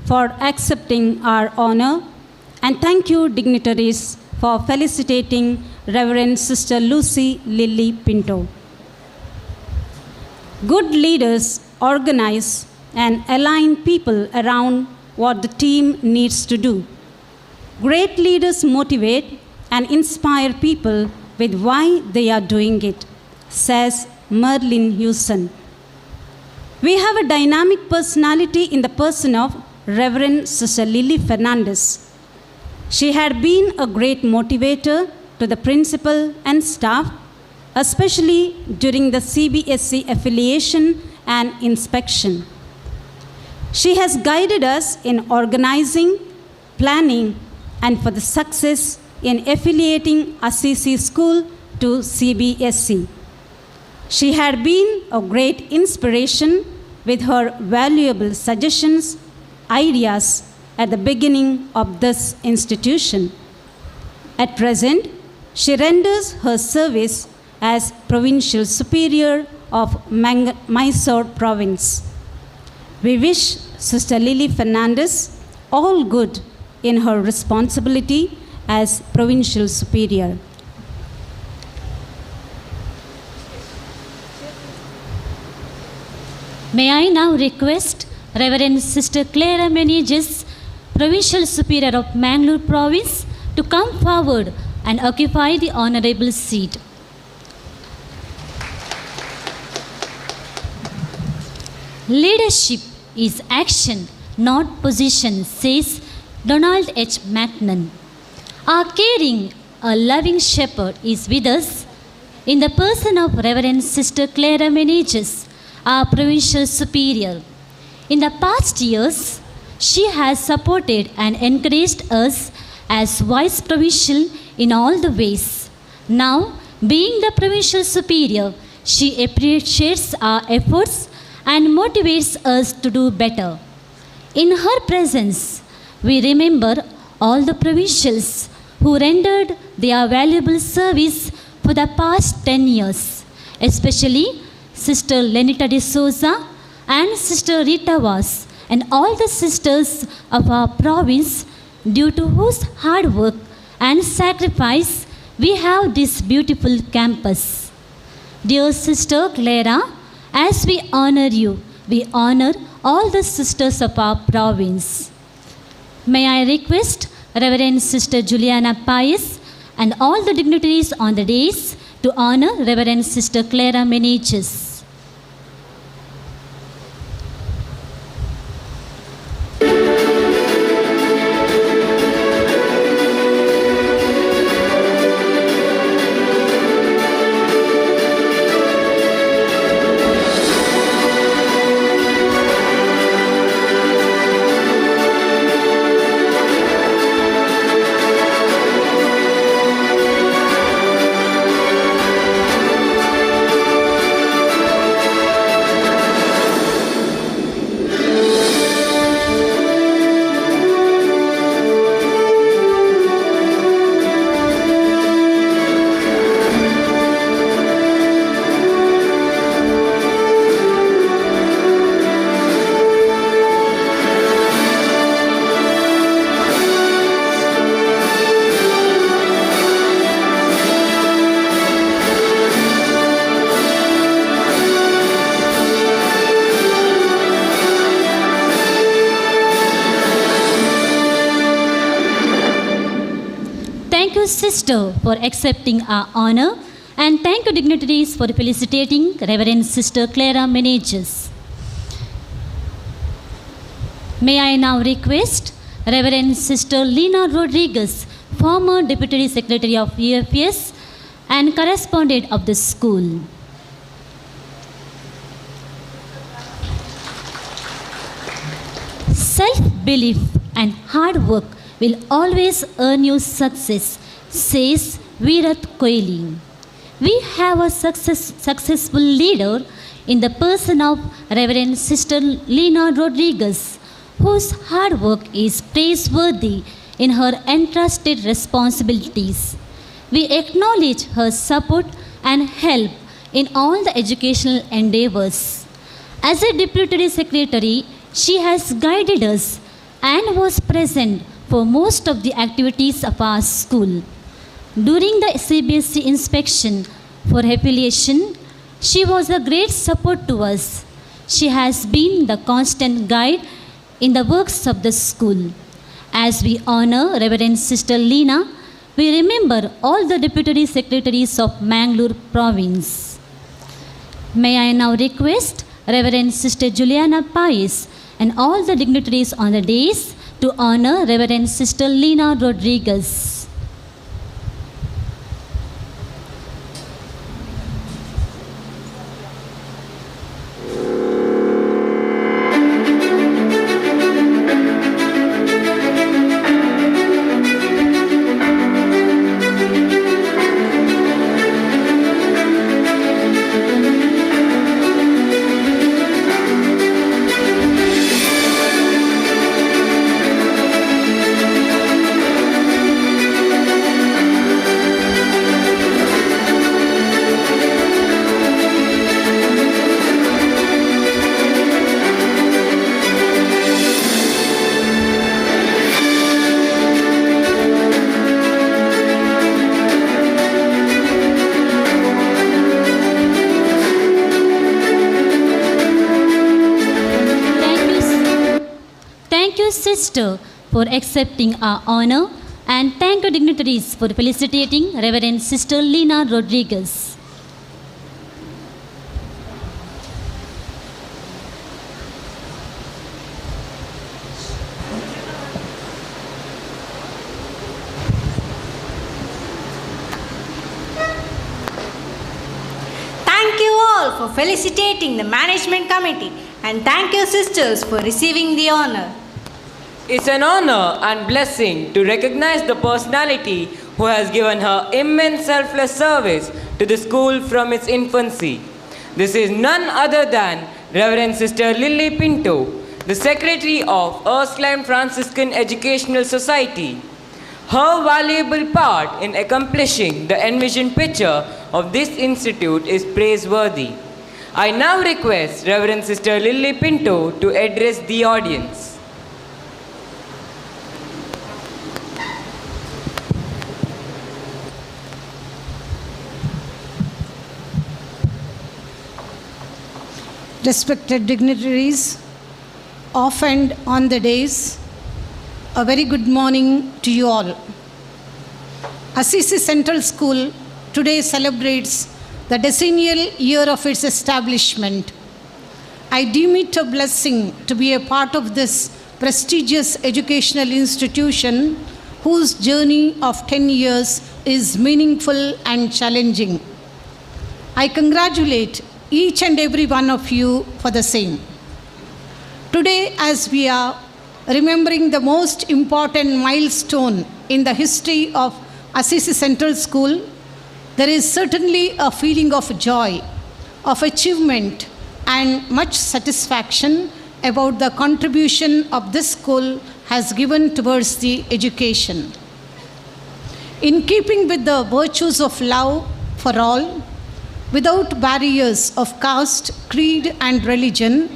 For accepting our honor, and thank you, dignitaries, for felicitating Reverend Sister Lucy Lily Pinto. Good leaders organize and align people around what the team needs to do. Great leaders motivate and inspire people with why they are doing it, says Merlin Hewson. We have a dynamic personality in the person of Reverend Sister Lily Fernandez. She had been a great motivator to the principal and staff, especially during the CBSE affiliation and inspection. She has guided us in organizing, planning, and for the success in affiliating Assisi School to CBSE. She had been a great inspiration with her valuable suggestions, ideas at the beginning of this institution. At present, she renders her service as Provincial Superior of Mysore Province. We wish Sister Lily Fernandez all good in her responsibility as Provincial Superior. May I now request Reverend Sister Clara Menezes, Provincial Superior of Mangalore Province, to come forward and occupy the honorable seat. Leadership is action, not position, says Donald H. McNunn. Our caring, a loving shepherd, is with us in the person of Reverend Sister Clara Meneges, our Provincial Superior. In the past years, she has supported and encouraged us as Vice Provincial in all the ways. Now, being the Provincial Superior, she appreciates our efforts and motivates us to do better. In her presence, we remember all the provincials who rendered their valuable service for the past 10 years, especially Sister Lenita de Souza and Sister Rita Vaz and all the sisters of our province, due to whose hard work and sacrifice we have this beautiful campus. Dear Sister Clara, as we honor you, we honor all the sisters of our province. May I request Reverend Sister Juliana Pais and all the dignitaries on the days to honor Reverend Sister Clara Meneges. Sister for accepting our honor, and thank you dignitaries for felicitating Reverend Sister Clara Meneges. May I now request Reverend Sister Lina Rodriguez, former Deputy Secretary of UFS and correspondent of the school. Self-belief and hard work will always earn you success, says Virat Kohli. We have a successful leader in the person of Reverend Sister Lina Rodriguez, whose hard work is praiseworthy in her entrusted responsibilities. We acknowledge her support and help in all the educational endeavors. As a Deputy Secretary, she has guided us and was present for most of the activities of our school. During the CBSE inspection for affiliation, she was a great support to us. She has been the constant guide in the works of the school. As we honor Reverend Sister Lina, we remember all the Deputy Secretaries of Mangalore Province. May I now request Reverend Sister Juliana Pais and all the dignitaries on the days to honor Reverend Sister Lina Rodriguez. Sister for accepting our honor, and thank you dignitaries for felicitating Reverend Sister Lina Rodriguez. all for felicitating the management committee, and thank you, sisters, for receiving the honor. It's an honor and blessing to recognize the personality who has given her immense selfless service to the school from its infancy. This is none other than Reverend Sister Lily Pinto, the Secretary of Ursuline Franciscan Educational Society. Her valuable part in accomplishing the envisioned picture of this institute is praiseworthy. I now request Reverend Sister Lily Pinto to address the audience. Respected dignitaries, off and on the days, a very good morning to you all. Assisi Central School today celebrates the decennial year of its establishment. I deem it a blessing to be a part of this prestigious educational institution whose journey of 10 years is meaningful and challenging. I congratulate each and every one of you for the same. Today, as we are remembering the most important milestone in the history of Assisi Central School, there is certainly a feeling of joy, of achievement, and much satisfaction about the contribution of this school has given towards the education. In keeping with the virtues of love for all, without barriers of caste, creed, and religion,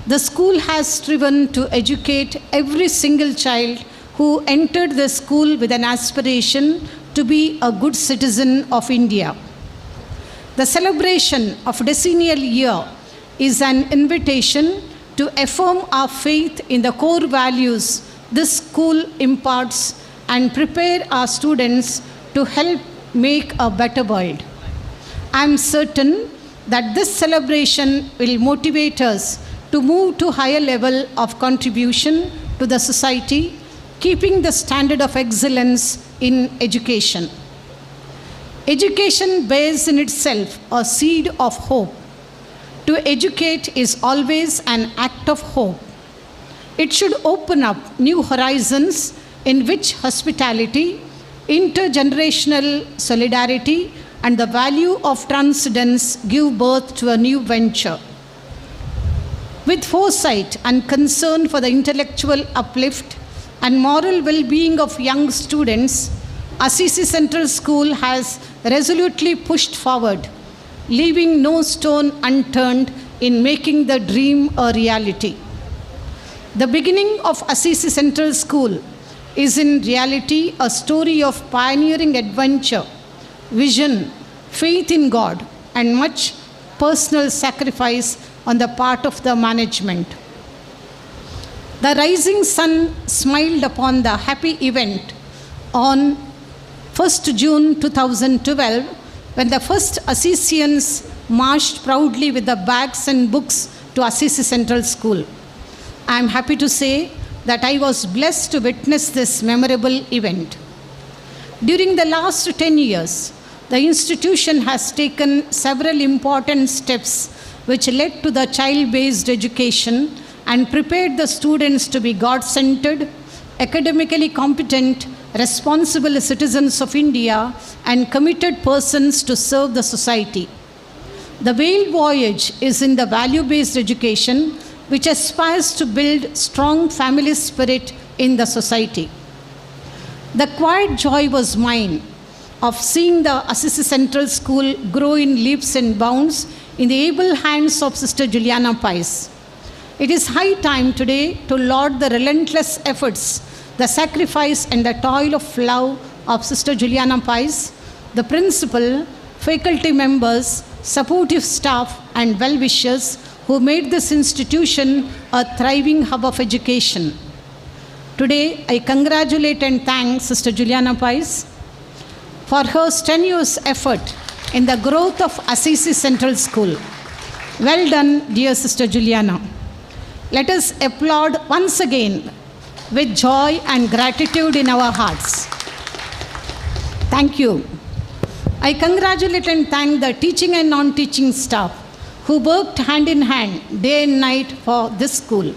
the school has striven to educate every single child who entered the school with an aspiration to be a good citizen of India. The celebration of Decennial Year is an invitation to affirm our faith in the core values this school imparts and prepare our students to help make a better world. I am certain that this celebration will motivate us to move to higher level of contribution to the society, keeping the standard of excellence in education. Education bears in itself a seed of hope. To educate is always an act of hope. It should open up new horizons in which hospitality, intergenerational solidarity, and the value of transcendence give birth to a new venture. With foresight and concern for the intellectual uplift and moral well-being of young students, Assisi Central School has resolutely pushed forward, leaving no stone unturned in making the dream a reality. The beginning of Assisi Central School is in reality a story of pioneering adventure, vision, faith in God, and much personal sacrifice on the part of the management. The rising sun smiled upon the happy event on 1st June 2012 when the first Assisians marched proudly with the bags and books to Assisi Central School. I am happy to say that I was blessed to witness this memorable event. During the last 10 years, the institution has taken several important steps which led to the child-based education and prepared the students to be God-centered, academically competent, responsible citizens of India, and committed persons to serve the society. The whale voyage is in the value-based education which aspires to build strong family spirit in the society. The quiet joy was mine of seeing the Assisi Central School grow in leaps and bounds in the able hands of Sister Juliana Pais. It is high time today to laud the relentless efforts, the sacrifice and the toil of love of Sister Juliana Pais, the principal, faculty members, supportive staff, and well-wishers who made this institution a thriving hub of education. Today, I congratulate and thank Sister Juliana Pais for her strenuous effort in the growth of Assisi Central School. Well done, dear Sister Juliana. Let us applaud once again with joy and gratitude in our hearts. Thank you. I congratulate and thank the teaching and non-teaching staff who worked hand in hand, day and night for this school.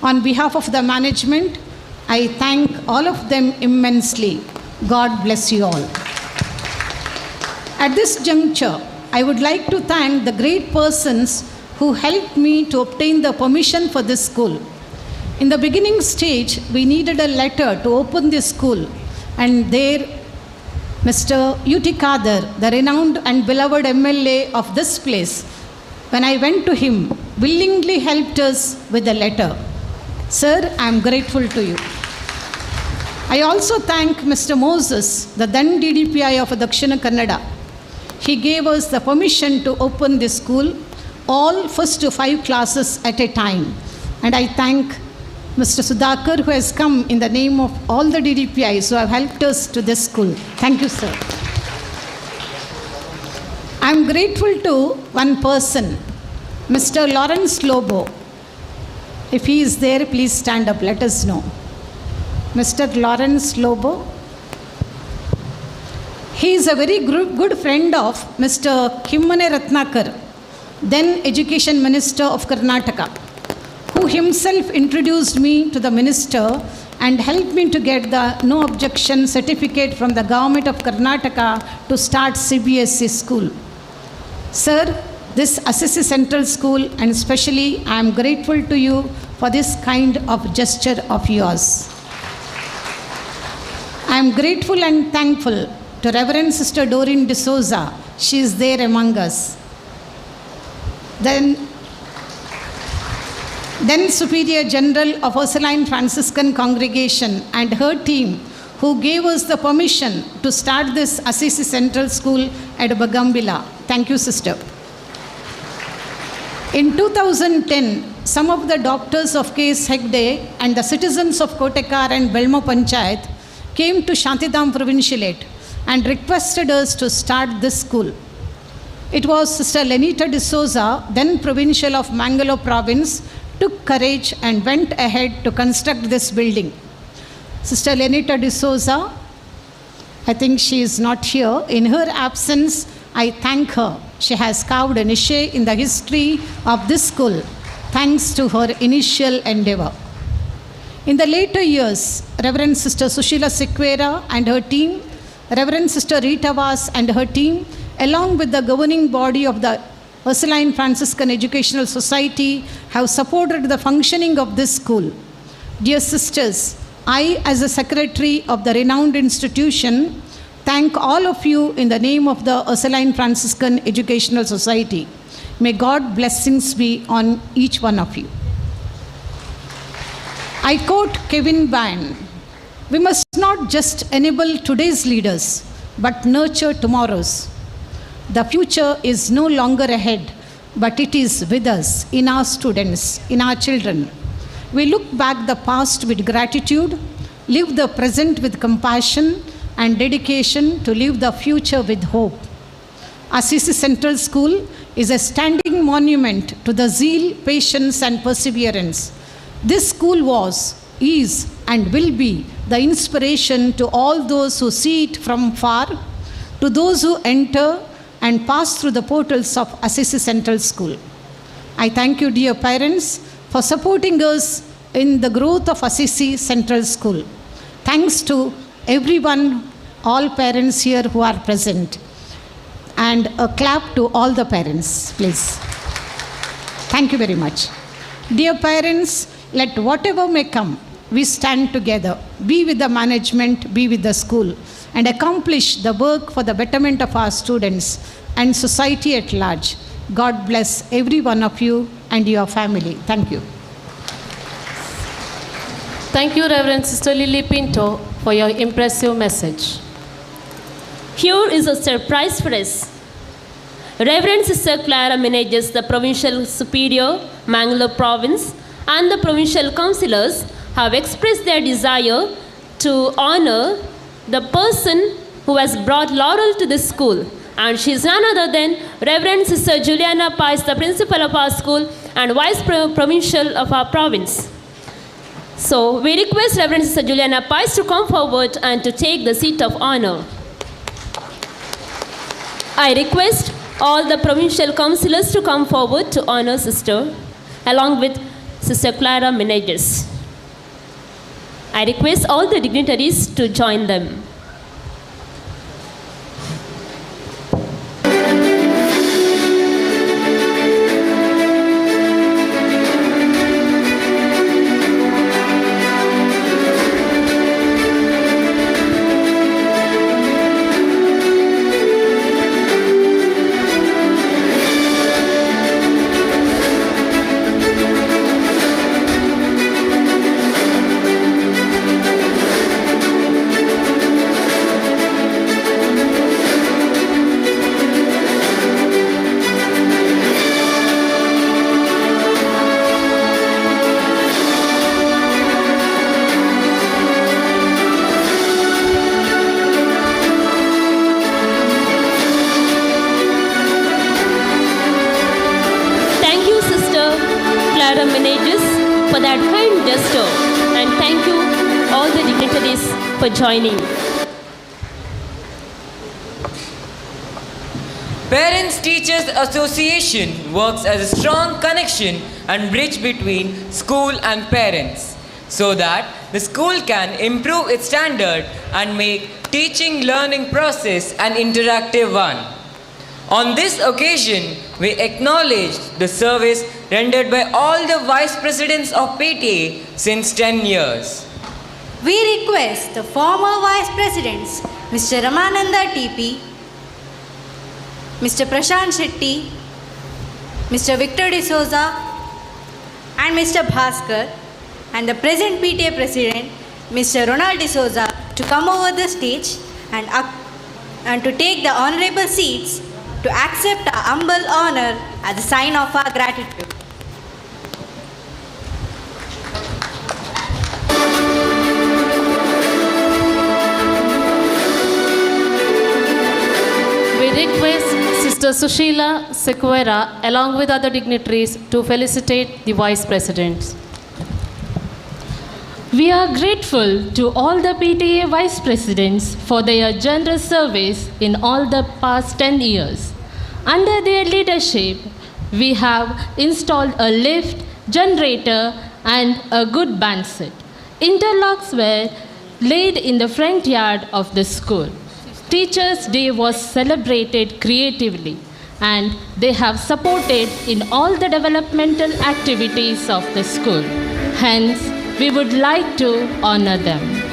On behalf of the management, I thank all of them immensely. God bless you all. At this juncture, I would like to thank the great persons who helped me to obtain the permission for this school. In the beginning stage, we needed a letter to open this school, and there Mr. U.T. Kader, the renowned and beloved MLA of this place, when I went to him, willingly helped us with the letter. Sir, I am grateful to you. I also thank Mr. Moses, the then DDPI of Dakshina Kannada. He gave us the permission to open this school, all first to 5 classes at a time. And I thank Mr. Sudhakar, who has come in the name of all the DDPIs who have helped us to this school. Thank you, sir. I am grateful to one person, Mr. Lawrence Lobo. If he is there, please stand up, let us know. Mr. Lawrence Lobo. He is a very good friend of Mr. Kimmane Ratnakar, then Education Minister of Karnataka, who himself introduced me to the minister and helped me to get the no objection certificate from the government of Karnataka to start CBSE school. Sir, this Assisi Central School, and especially I am grateful to you for this kind of gesture of yours. I am grateful and thankful to Reverend Sister Doreen D'Souza. She is there among us. Then Superior General of Ursuline Franciscan Congregation and her team, who gave us the permission to start this Assisi Central School at Bagambila. Thank you, sister. In 2010, some of the doctors of K.S. Hegde and the citizens of Kotekar and Belmo Panchayat came to Shantidam Provincialate and requested us to start this school. It was Sister Lenita D'Souza, then Provincial of Mangalore Province, took courage and went ahead to construct this building. Sister Lenita D'Souza, I think she is not here. In her absence, I thank her. She has carved a niche in the history of this school, thanks to her initial endeavor. In the later years, Reverend Sister Sushila Sequeira and her team, Reverend Sister Rita Vas and her team, along with the governing body of the Ursuline Franciscan Educational Society, have supported the functioning of this school. Dear sisters, I, as a secretary of the renowned institution, thank all of you in the name of the Ursuline Franciscan Educational Society. May God blessings be on each one of you. I quote Kevin Van, we must not just enable today's leaders, but nurture tomorrow's. The future is no longer ahead, but it is with us, in our students, in our children. We look back the past with gratitude, live the present with compassion, and dedication to live the future with hope. Assisi Central School is a standing monument to the zeal, patience, and perseverance. This school was, is, and will be the inspiration to all those who see it from far, to those who enter and pass through the portals of Assisi Central School. I thank you, dear parents, for supporting us in the growth of Assisi Central School. Thanks to everyone, all parents here who are present. And a clap to all the parents, please. Thank you very much. Dear parents, let whatever may come, we stand together, be with the management, be with the school, and accomplish the work for the betterment of our students and society at large. God bless every one of you and your family. Thank you. Thank you, Reverend Sister Lily Pinto, for your impressive message. Here is a surprise for us. Reverend Sister Clara manages the Provincial Superior, Mangalore Province, and the Provincial Councillors have expressed their desire to honor the person who has brought laurel to this school. And she is none other than Reverend Sister Juliana Pais, the principal of our school and vice provincial of our province. So we request Reverend Sister Juliana Pais to come forward and to take the seat of honor. I request all the provincial councillors to come forward to honor Sister, along with Sister Clara Meneges. I request all the dignitaries to join them. For that kind gesture, and thank you all the dignitaries for joining. Parents Teachers Association works as a strong connection and bridge between school and parents so that the school can improve its standard and make teaching learning process an interactive one. On this occasion, we acknowledge the service rendered by all the Vice Presidents of PTA since 10 years. We request the former Vice Presidents, Mr. Ramananda TP, Mr. Prashant Shetty, Mr. Victor D'Souza, and Mr. Bhaskar, and the present PTA President, Mr. Ronald D'Souza, to come over the stage and to take the honorable seats to accept our humble honor as a sign of our gratitude. We request Sister Sushila Sequeira along with other dignitaries to felicitate the Vice Presidents. We are grateful to all the PTA Vice Presidents for their generous service in all the past 10 years. Under their leadership, we have installed a lift, generator, and a good band set. Interlocks were laid in the front yard of the school. Teachers' Day was celebrated creatively, and they have supported in all the developmental activities of the school. Hence, we would like to honor them.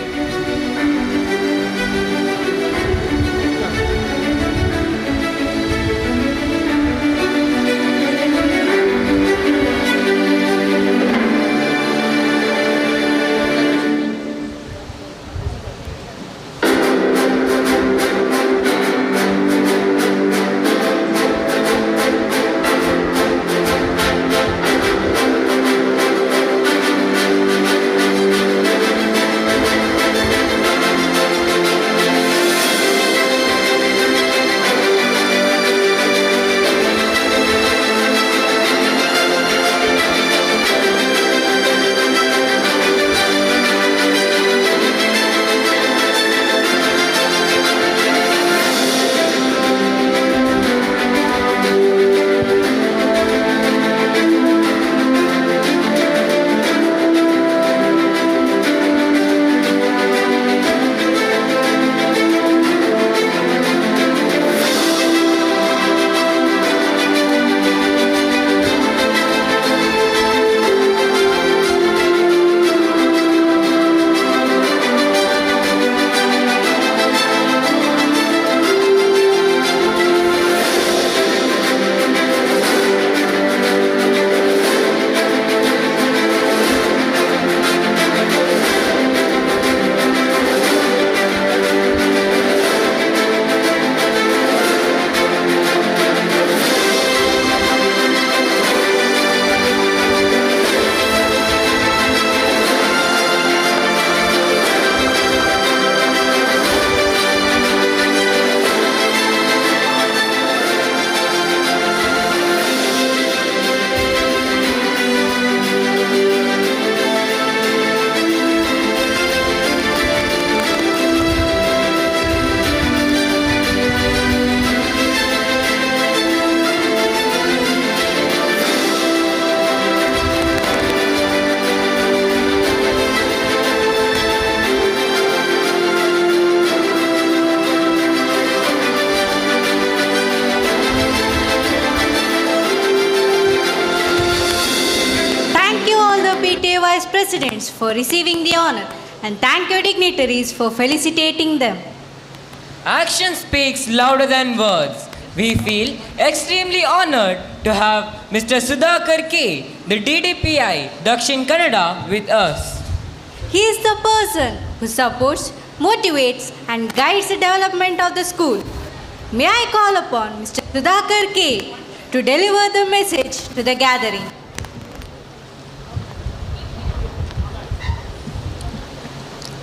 Presidents for receiving the honor, and thank your dignitaries for felicitating them. Action speaks louder than words. We feel extremely honored to have Mr. Sudhakar K, the DDPI, Dakshin Kannada, with us. He is the person who supports, motivates, and guides the development of the school. May I call upon Mr. Sudhakar K to deliver the message to the gathering.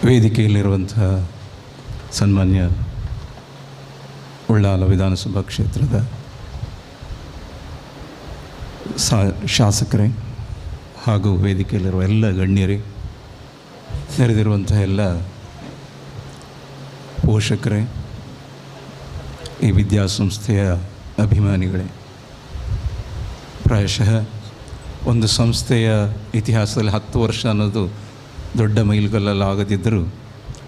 ವೇದಿಕೆಯಲ್ಲಿರುವಂತಹ ಸನ್ಮಾನ್ಯ ಉಳ್ಳಾಲ ವಿಧಾನಸಭಾ ಕ್ಷೇತ್ರದ ಶಾಸಕರೇ ಹಾಗೂ ವೇದಿಕೆಯಲ್ಲಿರುವ ಎಲ್ಲ ಗಣ್ಯರೇ, ನೆರೆದಿರುವಂತಹ ಎಲ್ಲ ಪೋಷಕರೇ, ಈ ವಿದ್ಯಾಸಂಸ್ಥೆಯ ಅಭಿಮಾನಿಗಳೇ, ಪ್ರಾಯಶಃ ಒಂದು ಸಂಸ್ಥೆಯ ಇತಿಹಾಸದಲ್ಲಿ 10 ವರ್ಷ ಅನ್ನೋದು ದೊಡ್ಡ ಮೈಲುಗಲ್ಲಾಗದಿದ್ದರೂ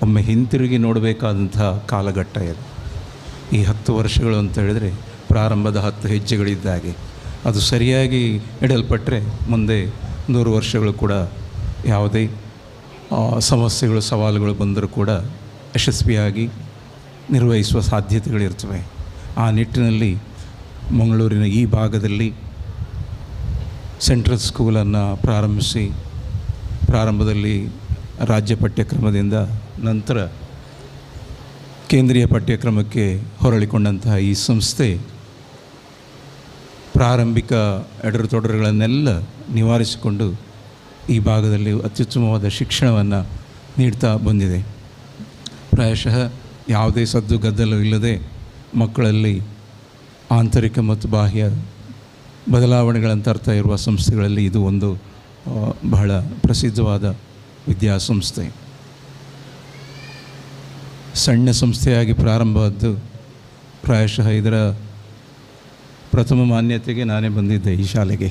ಒಮ್ಮೆ ಹಿಂತಿರುಗಿ ನೋಡಬೇಕಾದಂಥ ಕಾಲಘಟ್ಟ ಇದು. ಈ 10 ವರ್ಷಗಳು ಅಂತ ಹೇಳಿದರೆ ಪ್ರಾರಂಭದ 10 ಹೆಜ್ಜೆಗಳಿದ್ದಾಗೆ. ಅದು ಸರಿಯಾಗಿ ಇಡಲ್ಪಟ್ಟರೆ ಮುಂದೆ 100 ವರ್ಷಗಳು ಕೂಡ ಯಾವುದೇ ಸಮಸ್ಯೆಗಳು ಸವಾಲುಗಳು ಬಂದರೂ ಕೂಡ ಯಶಸ್ವಿಯಾಗಿ ನಿರ್ವಹಿಸುವ ಸಾಧ್ಯತೆಗಳಿರ್ತವೆ. ಆ ನಿಟ್ಟಿನಲ್ಲಿ ಮಂಗಳೂರಿನ ಈ ಭಾಗದಲ್ಲಿ ಸೆಂಟ್ರಲ್ ಸ್ಕೂಲನ್ನು ಪ್ರಾರಂಭಿಸಿ, ಪ್ರಾರಂಭದಲ್ಲಿ ರಾಜ್ಯ ಪಠ್ಯಕ್ರಮದಿಂದ ನಂತರ ಕೇಂದ್ರೀಯ ಪಠ್ಯಕ್ರಮಕ್ಕೆ ಹೊರಳಿಕೊಂಡಂತಹ ಈ ಸಂಸ್ಥೆ ಪ್ರಾರಂಭಿಕ ಎಡರುತೊಡರುಗಳನ್ನೆಲ್ಲ ನಿವಾರಿಸಿಕೊಂಡು ಈ ಭಾಗದಲ್ಲಿ ಅತ್ಯುತ್ತಮವಾದ ಶಿಕ್ಷಣವನ್ನು ನೀಡ್ತಾ ಬಂದಿದೆ. ಪ್ರಾಯಶಃ ಯಾವುದೇ ಸದ್ದು ಗದ್ದಲ ಇಲ್ಲದೆ ಮಕ್ಕಳಲ್ಲಿ ಆಂತರಿಕ ಮತ್ತು ಬಾಹ್ಯ ಬದಲಾವಣೆಗಳನ್ನು ತರ್ತಾ ಇರುವ ಸಂಸ್ಥೆಗಳಲ್ಲಿ ಇದು ಒಂದು ಬಹಳ ಪ್ರಸಿದ್ಧವಾದ ವಿದ್ಯಾಸಂಸ್ಥೆ. ಸಣ್ಣ ಸಂಸ್ಥೆಯಾಗಿ ಪ್ರಾರಂಭವಾದ್ದು ಪ್ರಾಯಶಃ ಇದರ ಪ್ರಥಮ ಮಾನ್ಯತೆಗೆ ನಾನೇ ಬಂದಿದ್ದೆ ಈ ಶಾಲೆಗೆ.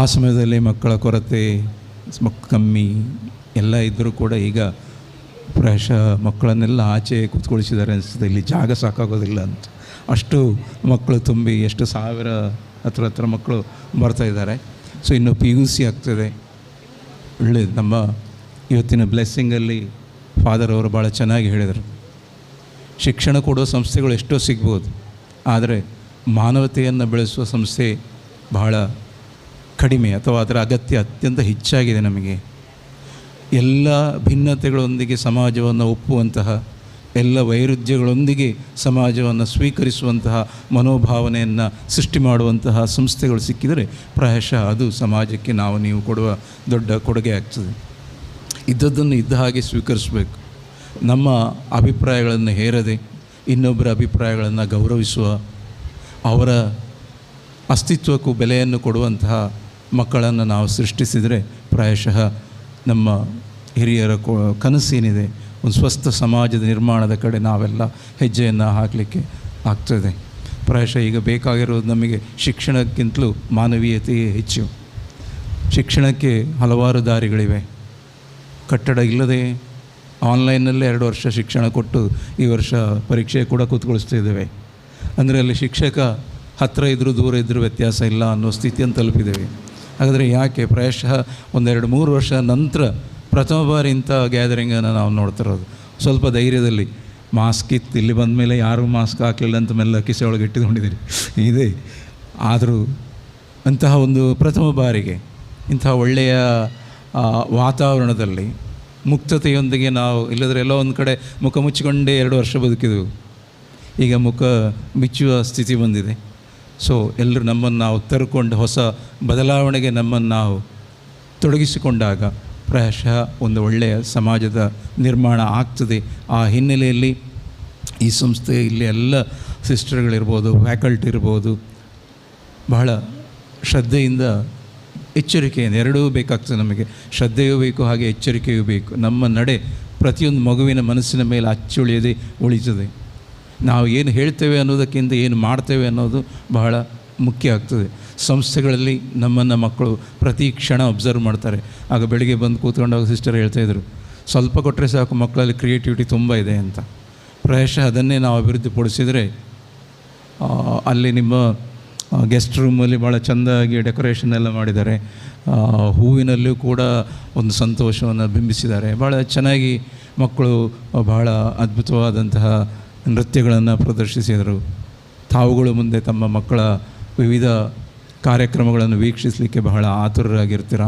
ಆ ಸಮಯದಲ್ಲಿ ಮಕ್ಕಳ ಕೊರತೆ ಕಮ್ಮಿ ಎಲ್ಲ ಇದ್ದರೂ ಕೂಡ ಈಗ ಪ್ರಾಯಶಃ ಮಕ್ಕಳನ್ನೆಲ್ಲ ಆಚೆ ಕೂತ್ಕೊಳಿಸಿದ್ದಾರೆ ಅನಿಸ್ತದೆ. ಇಲ್ಲಿ ಜಾಗ ಸಾಕಾಗೋದಿಲ್ಲ ಅಂತ, ಅಷ್ಟು ಮಕ್ಕಳು ತುಂಬಿ ಎಷ್ಟು 1000 ಹತ್ರ ಮಕ್ಕಳು ಬರ್ತಾಯಿದ್ದಾರೆ. ಸೊ ಇನ್ನು PUC ಆಗ್ತದೆ. ಒಳ್ಳೆಯದು. ನಮ್ಮ ಇವತ್ತಿನ ಬ್ಲೆಸ್ಸಿಂಗಲ್ಲಿ ಫಾದರ್ ಅವರು ಭಾಳ ಚೆನ್ನಾಗಿ ಹೇಳಿದರು, ಶಿಕ್ಷಣ ಕೊಡುವ ಸಂಸ್ಥೆಗಳು ಎಷ್ಟೋ ಸಿಗ್ಬೋದು, ಆದರೆ ಮಾನವತೆಯನ್ನು ಬೆಳೆಸುವ ಸಂಸ್ಥೆ ಬಹಳ ಕಡಿಮೆ ಅಥವಾ ಅದರ ಅಗತ್ಯ ಅತ್ಯಂತ ಹೆಚ್ಚಾಗಿದೆ ನಮಗೆ. ಎಲ್ಲ ಭಿನ್ನತೆಗಳೊಂದಿಗೆ ಸಮಾಜವನ್ನು ಒಪ್ಪುವಂತಹ, ಎಲ್ಲ ವೈರುಧ್ಯಗಳೊಂದಿಗೆ ಸಮಾಜವನ್ನು ಸ್ವೀಕರಿಸುವಂತಹ ಮನೋಭಾವನೆಯನ್ನು ಸೃಷ್ಟಿ ಮಾಡುವಂತಹ ಸಂಸ್ಥೆಗಳು ಸಿಕ್ಕಿದರೆ ಪ್ರಾಯಶಃ ಅದು ಸಮಾಜಕ್ಕೆ ನೀವು ಕೊಡುವ ದೊಡ್ಡ ಕೊಡುಗೆ ಆಗ್ತದೆ. ಇದ್ದದ್ದನ್ನು ಇದ್ದ ಹಾಗೆ ಸ್ವೀಕರಿಸಬೇಕು. ನಮ್ಮ ಅಭಿಪ್ರಾಯಗಳನ್ನು ಹೇರದೆ ಇನ್ನೊಬ್ಬರ ಅಭಿಪ್ರಾಯಗಳನ್ನು ಗೌರವಿಸುವ, ಅವರ ಅಸ್ತಿತ್ವಕ್ಕೂ ಬೆಲೆಯನ್ನು ಕೊಡುವಂತಹ ಮಕ್ಕಳನ್ನು ನಾವು ಸೃಷ್ಟಿಸಿದರೆ ಪ್ರಾಯಶಃ ನಮ್ಮ ಹಿರಿಯರ ಕನಸೇನಿದೆ ಒಂದು ಸ್ವಸ್ಥ ಸಮಾಜದ ನಿರ್ಮಾಣದ ಕಡೆ ನಾವೆಲ್ಲ ಹೆಜ್ಜೆಯನ್ನು ಹಾಕಲಿಕ್ಕೆ ಆಗ್ತದೆ. ಪ್ರಾಯಶಃ ಈಗ ಬೇಕಾಗಿರೋದು ನಮಗೆ ಶಿಕ್ಷಣಕ್ಕಿಂತಲೂ ಮಾನವೀಯತೆಯೇ ಹೆಚ್ಚು. ಶಿಕ್ಷಣಕ್ಕೆ ಹಲವಾರು ದಾರಿಗಳಿವೆ. ಕಟ್ಟಡ ಇಲ್ಲದೆ ಆನ್ಲೈನ್ನಲ್ಲೇ 2 ವರ್ಷ ಶಿಕ್ಷಣ ಕೊಟ್ಟು ಈ ವರ್ಷ ಪರೀಕ್ಷೆ ಕೂಡ ಕೂತ್ಕೊಳಿಸ್ತಿದ್ದೇವೆ. ಅಂದರೆ ಅಲ್ಲಿ ಶಿಕ್ಷಕ ಹತ್ತಿರ ಇದ್ದರೂ ದೂರ ಇದ್ದರೂ ವ್ಯತ್ಯಾಸ ಇಲ್ಲ ಅನ್ನೋ ಸ್ಥಿತಿಯನ್ನು ತಲುಪಿದ್ದೇವೆ. ಹಾಗಾದರೆ ಯಾಕೆ ಪ್ರಾಯಶಃ 1-2-3 ವರ್ಷ ನಂತರ ಪ್ರಥಮ ಬಾರಿ ಇಂಥ ಗ್ಯಾದರಿಂಗನ್ನು ನಾವು ನೋಡ್ತಿರೋದು. ಸ್ವಲ್ಪ ಧೈರ್ಯದಲ್ಲಿ ಮಾಸ್ಕ್ ಇತ್ತು, ಇಲ್ಲಿ ಬಂದ ಮೇಲೆ ಯಾರೂ ಮಾಸ್ಕ್ ಹಾಕಲಿಲ್ಲ ಅಂತ ಮೆಲ್ಲ ಕಿಸೆ ಒಳಗೆ ಇಟ್ಟುಕೊಂಡಿದ್ದೀರಿ ಇದೆ. ಆದರೂ ಅಂತಹ ಒಂದು ಪ್ರಥಮ ಬಾರಿಗೆ ಇಂಥ ಒಳ್ಳೆಯ ವಾತಾವರಣದಲ್ಲಿ ಮುಕ್ತತೆಯೊಂದಿಗೆ ನಾವು, ಇಲ್ಲದ್ರೆ ಎಲ್ಲೋ ಒಂದು ಕಡೆ ಮುಖ ಮುಚ್ಚಿಕೊಂಡೇ 2 ವರ್ಷ ಬದುಕಿದೆವು. ಈಗ ಮುಖ ಮುಚ್ಚುವ ಸ್ಥಿತಿ ಬಂದಿದೆ. ಸೊ ಎಲ್ಲರೂ ನಮ್ಮನ್ನು ನಾವು ತರ್ಕೊಂಡು ಹೊಸ ಬದಲಾವಣೆಗೆ ನಮ್ಮನ್ನು ನಾವು ತೊಡಗಿಸಿಕೊಂಡಾಗ ಪ್ರಾಯಶಃ ಒಂದು ಒಳ್ಳೆಯ ಸಮಾಜದ ನಿರ್ಮಾಣ ಆಗ್ತದೆ. ಆ ಹಿನ್ನೆಲೆಯಲ್ಲಿ ಈ ಸಂಸ್ಥೆ, ಇಲ್ಲಿ ಎಲ್ಲ ಸಿಸ್ಟರ್ಗಳಿರ್ಬೋದು, ಫ್ಯಾಕಲ್ಟಿ ಇರ್ಬೋದು, ಬಹಳ ಶ್ರದ್ಧೆಯಿಂದ ಎಚ್ಚರಿಕೆಯಿಂದ ಎರಡೂ ಬೇಕಾಗ್ತದೆ ನಮಗೆ. ಶ್ರದ್ಧೆಯೂ ಬೇಕು, ಹಾಗೆ ಎಚ್ಚರಿಕೆಯೂ ಬೇಕು. ನಮ್ಮ ನಡೆ ಪ್ರತಿಯೊಂದು ಮಗುವಿನ ಮನಸ್ಸಿನ ಮೇಲೆ ಅಚ್ಚುಳಿಯದೆ ಉಳಿತದೆ. ನಾವು ಏನು ಹೇಳ್ತೇವೆ ಅನ್ನೋದಕ್ಕಿಂತ ಏನು ಮಾಡ್ತೇವೆ ಅನ್ನೋದು ಬಹಳ ಮುಖ್ಯ ಆಗ್ತದೆ. ಸಂಸ್ಥೆಗಳಲ್ಲಿ ನಮ್ಮನ್ನು ಮಕ್ಕಳು ಪ್ರತಿ ಕ್ಷಣ ಅಬ್ಸರ್ವ್ ಮಾಡ್ತಾರೆ. ಆಗ ಬೆಳಿಗ್ಗೆ ಬಂದು ಕೂತ್ಕೊಂಡಾಗ ಸಿಸ್ಟರ್ ಹೇಳ್ತಾಯಿದ್ರು, ಸ್ವಲ್ಪ ಕೊಟ್ಟರೆ ಸಾಕು, ಮಕ್ಕಳಲ್ಲಿ ಕ್ರಿಯೇಟಿವಿಟಿ ತುಂಬ ಇದೆ ಅಂತ. ಪ್ರಾಯಶಃ ಅದನ್ನೇ ನಾವು ಅಭಿವೃದ್ಧಿಪಡಿಸಿದರೆ ಅಲ್ಲಿ ನಿಮ್ಮ ಗೆಸ್ಟ್ ರೂಮಲ್ಲಿ ಭಾಳ ಚೆಂದಾಗಿ ಡೆಕೋರೇಷನ್ ಎಲ್ಲ ಮಾಡಿದ್ದಾರೆ. ಹೂವಿನಲ್ಲೂ ಕೂಡ ಒಂದು ಸಂತೋಷವನ್ನು ಬಿಂಬಿಸಿದ್ದಾರೆ. ಭಾಳ ಚೆನ್ನಾಗಿ ಮಕ್ಕಳು ಬಹಳ ಅದ್ಭುತವಾದಂತಹ ನೃತ್ಯಗಳನ್ನು ಪ್ರದರ್ಶಿಸಿದರು. ತಾವುಗಳು ಮುಂದೆ ತಮ್ಮ ಮಕ್ಕಳ ವಿವಿಧ ಕಾರ್ಯಕ್ರಮಗಳನ್ನು ವೀಕ್ಷಿಸಲಿಕ್ಕೆ ಬಹಳ ಆತುರರಾಗಿರ್ತೀರ.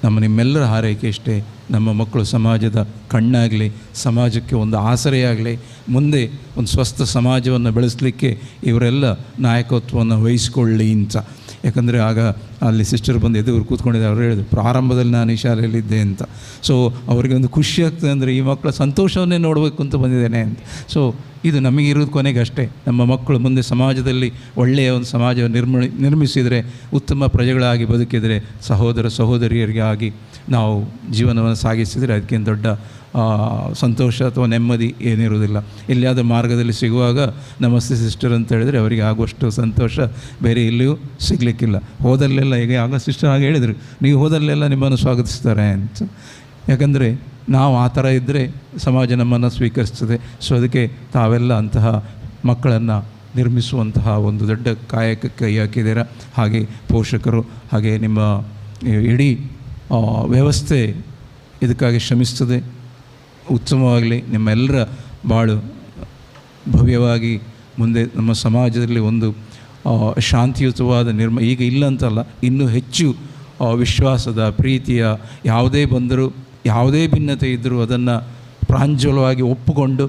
ನಿಮ್ಮೆಲ್ಲರ ಹಾರೈಕೆ ಇಷ್ಟೇ, ನಮ್ಮ ಮಕ್ಕಳು ಸಮಾಜದ ಕಣ್ಣಾಗಲಿ, ಸಮಾಜಕ್ಕೆ ಒಂದು ಆಸರೆಯಾಗಲಿ, ಮುಂದೆ ಒಂದು ಸ್ವಸ್ಥ ಸಮಾಜವನ್ನು ಬೆಳೆಸಲಿಕ್ಕೆ ಇವರೆಲ್ಲ ನಾಯಕತ್ವವನ್ನು ವಹಿಸ್ಕೊಳ್ಳಿ ಅಂತ. ಯಾಕಂದರೆ ಆಗ ಅಲ್ಲಿ ಸಿಸ್ಟರ್ ಬಂದು ಎದುರು ಕೂತ್ಕೊಂಡಿದ್ದೆ, ಅವ್ರು ಹೇಳಿದ್ರು ಪ್ರಾರಂಭದಲ್ಲಿ ನಾನು ಈ ಶಾಲೆಯಲ್ಲಿದ್ದೆ ಅಂತ. ಸೊ ಅವರಿಗೆ ಒಂದು ಖುಷಿ ಆಗ್ತದೆ, ಅಂದರೆ ಈ ಮಕ್ಕಳ ಸಂತೋಷವನ್ನೇ ನೋಡಬೇಕು ಅಂತ ಬಂದಿದ್ದೇನೆ ಅಂತ. ಸೊ ಇದು ನಮಗಿರೋದು ಕೊನೆಗೆ ಅಷ್ಟೇ, ನಮ್ಮ ಮಕ್ಕಳು ಮುಂದೆ ಸಮಾಜದಲ್ಲಿ ಒಳ್ಳೆಯ ಒಂದು ಸಮಾಜವನ್ನು ನಿರ್ಮಿಸಿದರೆ, ಉತ್ತಮ ಪ್ರಜೆಗಳಾಗಿ ಬದುಕಿದರೆ, ಸಹೋದರ ಸಹೋದರಿಯರಿಗಾಗಿ ನಾವು ಜೀವನವನ್ನು ಸಾಗಿಸಿದರೆ ಅದಕ್ಕಿಂತ ದೊಡ್ಡ ಸಂತೋಷ ಅಥವಾ ನೆಮ್ಮದಿ ಏನಿರುವುದಿಲ್ಲ. ಎಲ್ಲಿಯಾದರೂ ಮಾರ್ಗದಲ್ಲಿ ಸಿಗುವಾಗ ನಮಸ್ತೆ ಸಿಸ್ಟರ್ ಅಂತ ಹೇಳಿದರೆ ಅವರಿಗೆ ಆಗುವಷ್ಟು ಸಂತೋಷ ಬೇರೆ ಎಲ್ಲಿಯೂ ಸಿಗಲಿಕ್ಕಿಲ್ಲ. ಹೋದಲ್ಲೆಲ್ಲ ಈಗ ಆಗ ಸಿಸ್ಟರ್ ಹಾಗೆ ಹೇಳಿದರು, ನೀವು ಹೋದಲ್ಲೆಲ್ಲ ನಿಮ್ಮನ್ನು ಸ್ವಾಗತಿಸ್ತಾರೆ ಅಂತ. ಯಾಕಂದರೆ ನಾವು ಆ ಥರ ಇದ್ದರೆ ಸಮಾಜ ನಮ್ಮನ್ನು ಸ್ವೀಕರಿಸ್ತದೆ. ಸೊ ಅದಕ್ಕೆ ತಾವೆಲ್ಲ ಅಂತಹ ಮಕ್ಕಳನ್ನು ನಿರ್ಮಿಸುವಂತಹ ಒಂದು ದೊಡ್ಡ ಕಾಯಕಕ್ಕೆ ಕೈ ಹಾಕಿದ್ದೀರ. ಹಾಗೆ ಪೋಷಕರು, ಹಾಗೆ ನಿಮ್ಮ ಇಡೀ ವ್ಯವಸ್ಥೆ ಇದಕ್ಕಾಗಿ ಶ್ರಮಿಸ್ತದೆ. ಉತ್ತಮವಾಗಲಿ, ನಿಮ್ಮೆಲ್ಲರ ಬಾಳು ಭವ್ಯವಾಗಿ ಮುಂದೆ ನಮ್ಮ ಸಮಾಜದಲ್ಲಿ ಒಂದು ಶಾಂತಿಯುತವಾದ ಈಗ ಇಲ್ಲ ಅಂತಲ್ಲ, ಇನ್ನೂ ಹೆಚ್ಚು ವಿಶ್ವಾಸದ, ಪ್ರೀತಿಯ, ಯಾವುದೇ ಬಂದರೂ ಯಾವುದೇ ಭಿನ್ನತೆ ಇದ್ದರೂ ಅದನ್ನು ಪ್ರಾಂಜಲವಾಗಿ ಒಪ್ಪಿಕೊಂಡು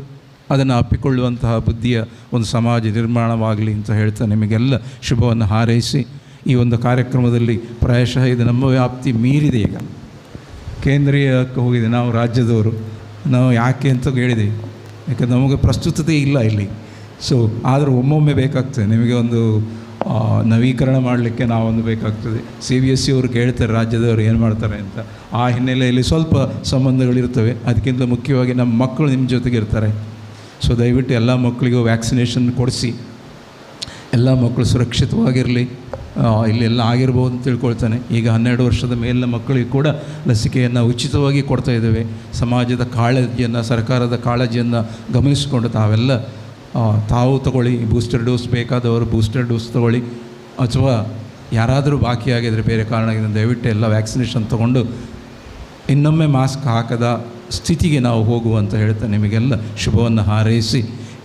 ಅದನ್ನು ಅಪ್ಪಿಕೊಳ್ಳುವಂತಹ ಬುದ್ಧಿಯ ಒಂದು ಸಮಾಜ ನಿರ್ಮಾಣವಾಗಲಿ ಅಂತ ಹೇಳ್ತಾ ನಿಮಗೆಲ್ಲ ಶುಭವನ್ನು ಹಾರೈಸಿ, ಈ ಒಂದು ಕಾರ್ಯಕ್ರಮದಲ್ಲಿ ಪ್ರಾಯಶಃ ಇದು ನಮ್ಮ ವ್ಯಾಪ್ತಿ ಮೀರಿದೆ. ಈಗ ಕೇಂದ್ರೀಯಕ್ಕೆ ಹೋಗಿದೆ, ನಾವು ರಾಜ್ಯದವರು, ನಾವು ಯಾಕೆ ಅಂತ ಹೇಳಿದೆ, ಯಾಕಂದರೆ ನಮಗೆ ಪ್ರಸ್ತುತತೆ ಇಲ್ಲ ಇಲ್ಲಿ. ಸೊ ಆದರೂ ಒಮ್ಮೊಮ್ಮೆ ಬೇಕಾಗ್ತದೆ, ನಿಮಗೆ ಒಂದು ನವೀಕರಣ ಮಾಡಲಿಕ್ಕೆ ನಾವೊಂದು ಬೇಕಾಗ್ತದೆ. CBSE ಅವರು ಕೇಳ್ತಾರೆ ರಾಜ್ಯದವರು ಏನು ಮಾಡ್ತಾರೆ ಅಂತ. ಆ ಹಿನ್ನೆಲೆಯಲ್ಲಿ ಸ್ವಲ್ಪ ಸಂಬಂಧಗಳಿರ್ತವೆ. ಅದಕ್ಕಿಂತ ಮುಖ್ಯವಾಗಿ ನಮ್ಮ ಮಕ್ಕಳು ನಿಮ್ಮ ಜೊತೆಗೆ ಇರ್ತಾರೆ. ಸೊ ದಯವಿಟ್ಟು ಎಲ್ಲ ಮಕ್ಕಳಿಗೂ ವ್ಯಾಕ್ಸಿನೇಷನ್ ಕೊಡಿಸಿ, ಎಲ್ಲ ಮಕ್ಕಳು ಸುರಕ್ಷಿತವಾಗಿರಲಿ. ಇಲ್ಲೆಲ್ಲ ಆಗಿರ್ಬೋದು ಅಂತ ತಿಳ್ಕೊಳ್ತಾನೆ. ಈಗ 12 ವರ್ಷದ ಮೇಲಿನ ಮಕ್ಕಳಿಗೆ ಕೂಡ ಲಸಿಕೆಯನ್ನು ಉಚಿತವಾಗಿ ಕೊಡ್ತಾ ಇದ್ದೇವೆ. ಸಮಾಜದ ಕಾಳಜಿಯನ್ನು, ಸರ್ಕಾರದ ಕಾಳಜಿಯನ್ನು ಗಮನಿಸಿಕೊಂಡು ತಾವೆಲ್ಲ ತಾವು ತಗೊಳ್ಳಿ. ಬೂಸ್ಟರ್ ಡೋಸ್ ಬೇಕಾದವರು ಬೂಸ್ಟರ್ ಡೋಸ್ ತಗೊಳ್ಳಿ, ಅಥವಾ ಯಾರಾದರೂ ಬಾಕಿಯಾಗಿದ್ದರೆ ಬೇರೆ ಕಾರಣದಿಂದ ದಯವಿಟ್ಟು ಎಲ್ಲ ವ್ಯಾಕ್ಸಿನೇಷನ್ ತೊಗೊಂಡು ಇನ್ನೊಮ್ಮೆ ಮಾಸ್ಕ್ ಹಾಕದ ಸ್ಥಿತಿಗೆ ನಾವು ಹೋಗುವಂತ ಹೇಳ್ತಾ ನಿಮಗೆಲ್ಲ ಶುಭವನ್ನು ಹಾರೈಸಿ,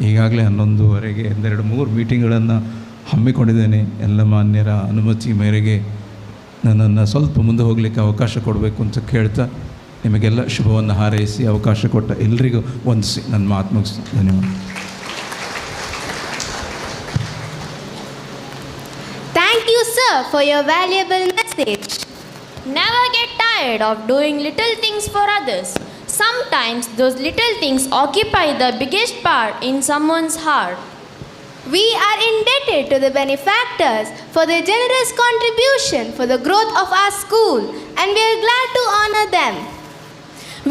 ಈಗಾಗಲೇ 11:15 2-3 ಮೀಟಿಂಗ್ಗಳನ್ನು ಹಮ್ಮಿಕೊಂಡಿದ್ದೇನೆ. ಎಲ್ಲ ಮಾನ್ಯರ ಅನುಮತಿ ಮೇರೆಗೆ ನನ್ನನ್ನು ಸ್ವಲ್ಪ ಮುಂದೆ ಹೋಗಲಿಕ್ಕೆ ಅವಕಾಶ ಕೊಡಬೇಕು ಅಂತ ಕೇಳ್ತಾ ನಿಮಗೆಲ್ಲ ಶುಭವನ್ನು ಹಾರೈಸಿ ಅವಕಾಶ ಕೊಟ್ಟ ಎಲ್ರಿಗೂ ವಂದಿಸಿ ನನ್ನ ಮಾತು ಮುಗಿಸ್ತೀನಿ. ಧನ್ಯವಾದ. Thank you, sir, for your valuable message. Never get tired of doing little things for others. Sometimes those little things occupy the biggest part in someone's heart. We are indebted to the benefactors for their generous contribution for the growth of our school, and we are glad to honor them.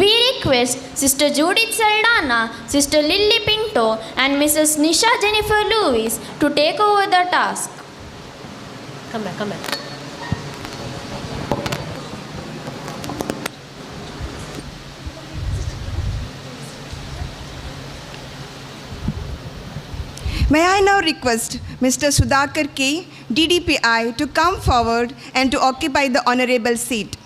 We request Sister Judith Saldana, Sister Lily Pinto, and Mrs. Nisha Jennifer Lewis to take over the task. Come back. May I now request Mr. Sudhakar K, DDPI, to come forward and to occupy the honorable seat.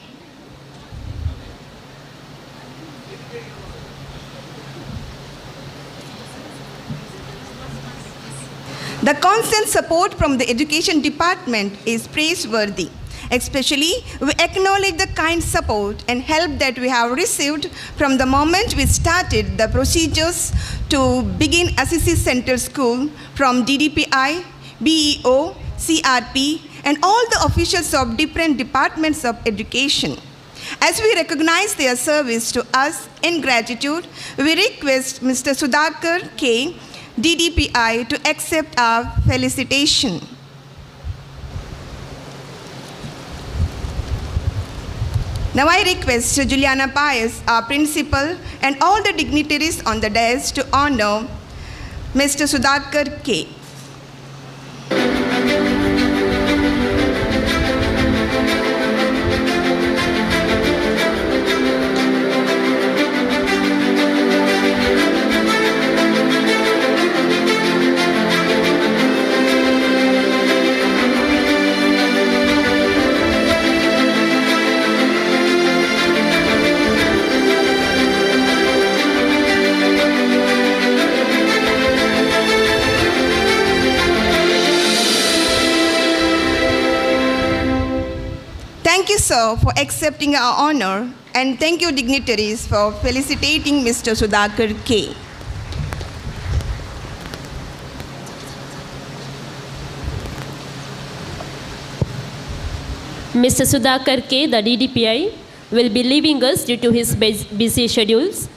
The constant support from the Education Department is praiseworthy. Especially, we acknowledge the kind support and help that we have received from the moment we started the procedures to begin Assisi Center School from DDPI, BEO, CRP, and all the officials of different departments of education. As we recognize their service to us in gratitude, we request Mr. Sudhakar K, DDPI, to accept our felicitation. Now I request Juliana Pais, our principal, and all the dignitaries on the dais to honor Mr. Sudhakar K. sir, for accepting our honor, and thank you, dignitaries, for felicitating Mr. Sudhakar K. Mr. Sudhakar K, the DDPI, will be leaving us due to his busy schedules.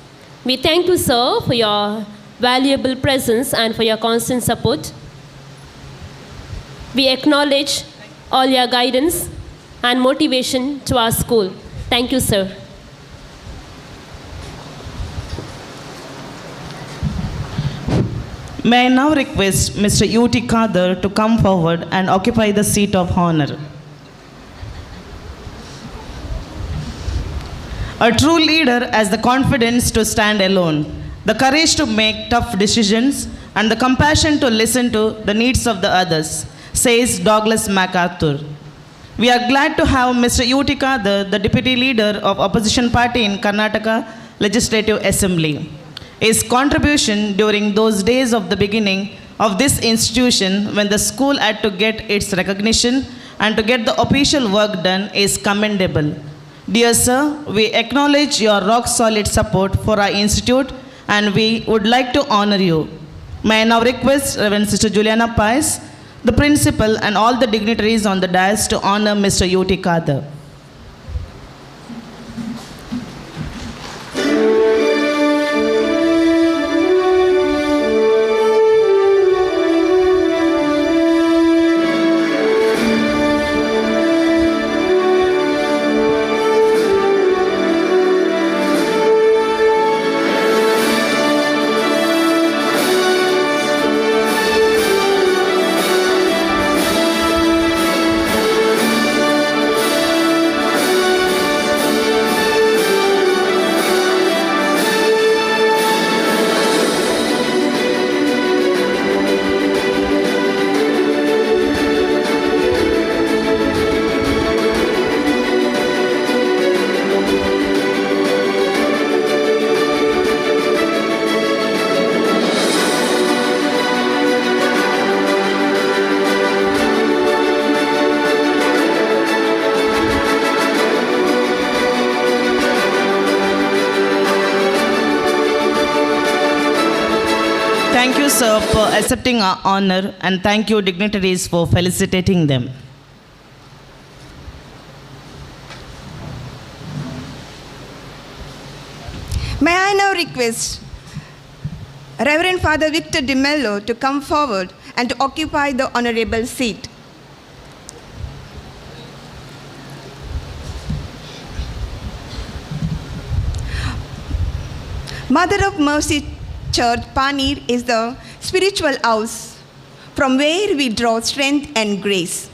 We thank you, sir, for your valuable presence and for your constant support. We acknowledge all your guidance and motivation to our school. Thank you, sir. May I now request Mr. U.T. Kadir to come forward and occupy the seat of honor. A true leader has the confidence to stand alone, the courage to make tough decisions, and the compassion to listen to the needs of the others, says Douglas MacArthur. We are glad to have Mr. U.T. Kadir, the Deputy Leader of Opposition Party in Karnataka Legislative Assembly. His contribution during those days of the beginning of this institution, when the school had to get its recognition and to get the official work done, is commendable. Dear sir, we acknowledge your rock-solid support for our institute and we would like to honor you. May I now request Reverend Sister Juliana Pais, the principal and all the dignitaries on the dais to honor Mr. U.T. Kadir. Thank you, sir, for accepting our honor, and thank you, dignitaries, for felicitating them. May I now request Reverend Father Victor De Mello to come forward and to occupy the honorable seat. Mother of Mercy Church, Panir, is the spiritual house from where we draw strength and grace.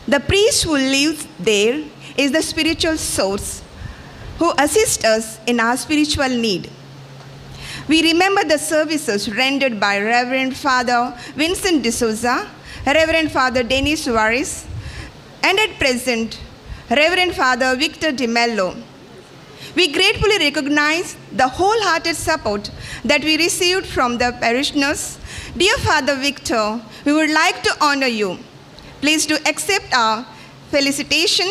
The priest who lives there is the spiritual source who assists us in our spiritual need. We remember the services rendered by Reverend Father Vincent D'Souza, Reverend Father Denis Suarez, and at present, Reverend Father Victor De Mello. We gratefully recognize the wholehearted support that we received from the parishioners. Dear Father Victor, we would like to honor you. Please do accept our felicitation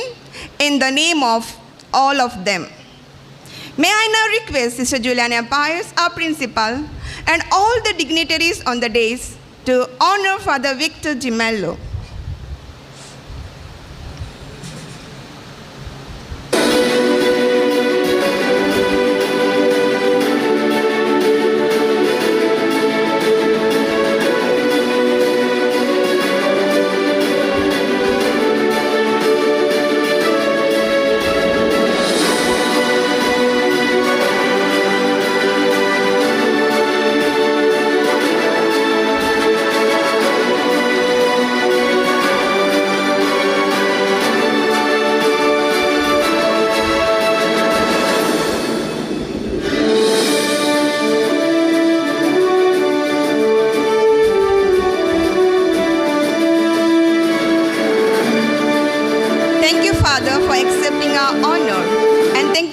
in the name of all of them. May I now request Sister Juliana Pais, our principal, and all the dignitaries on the dais to honor Father Victor De Mello.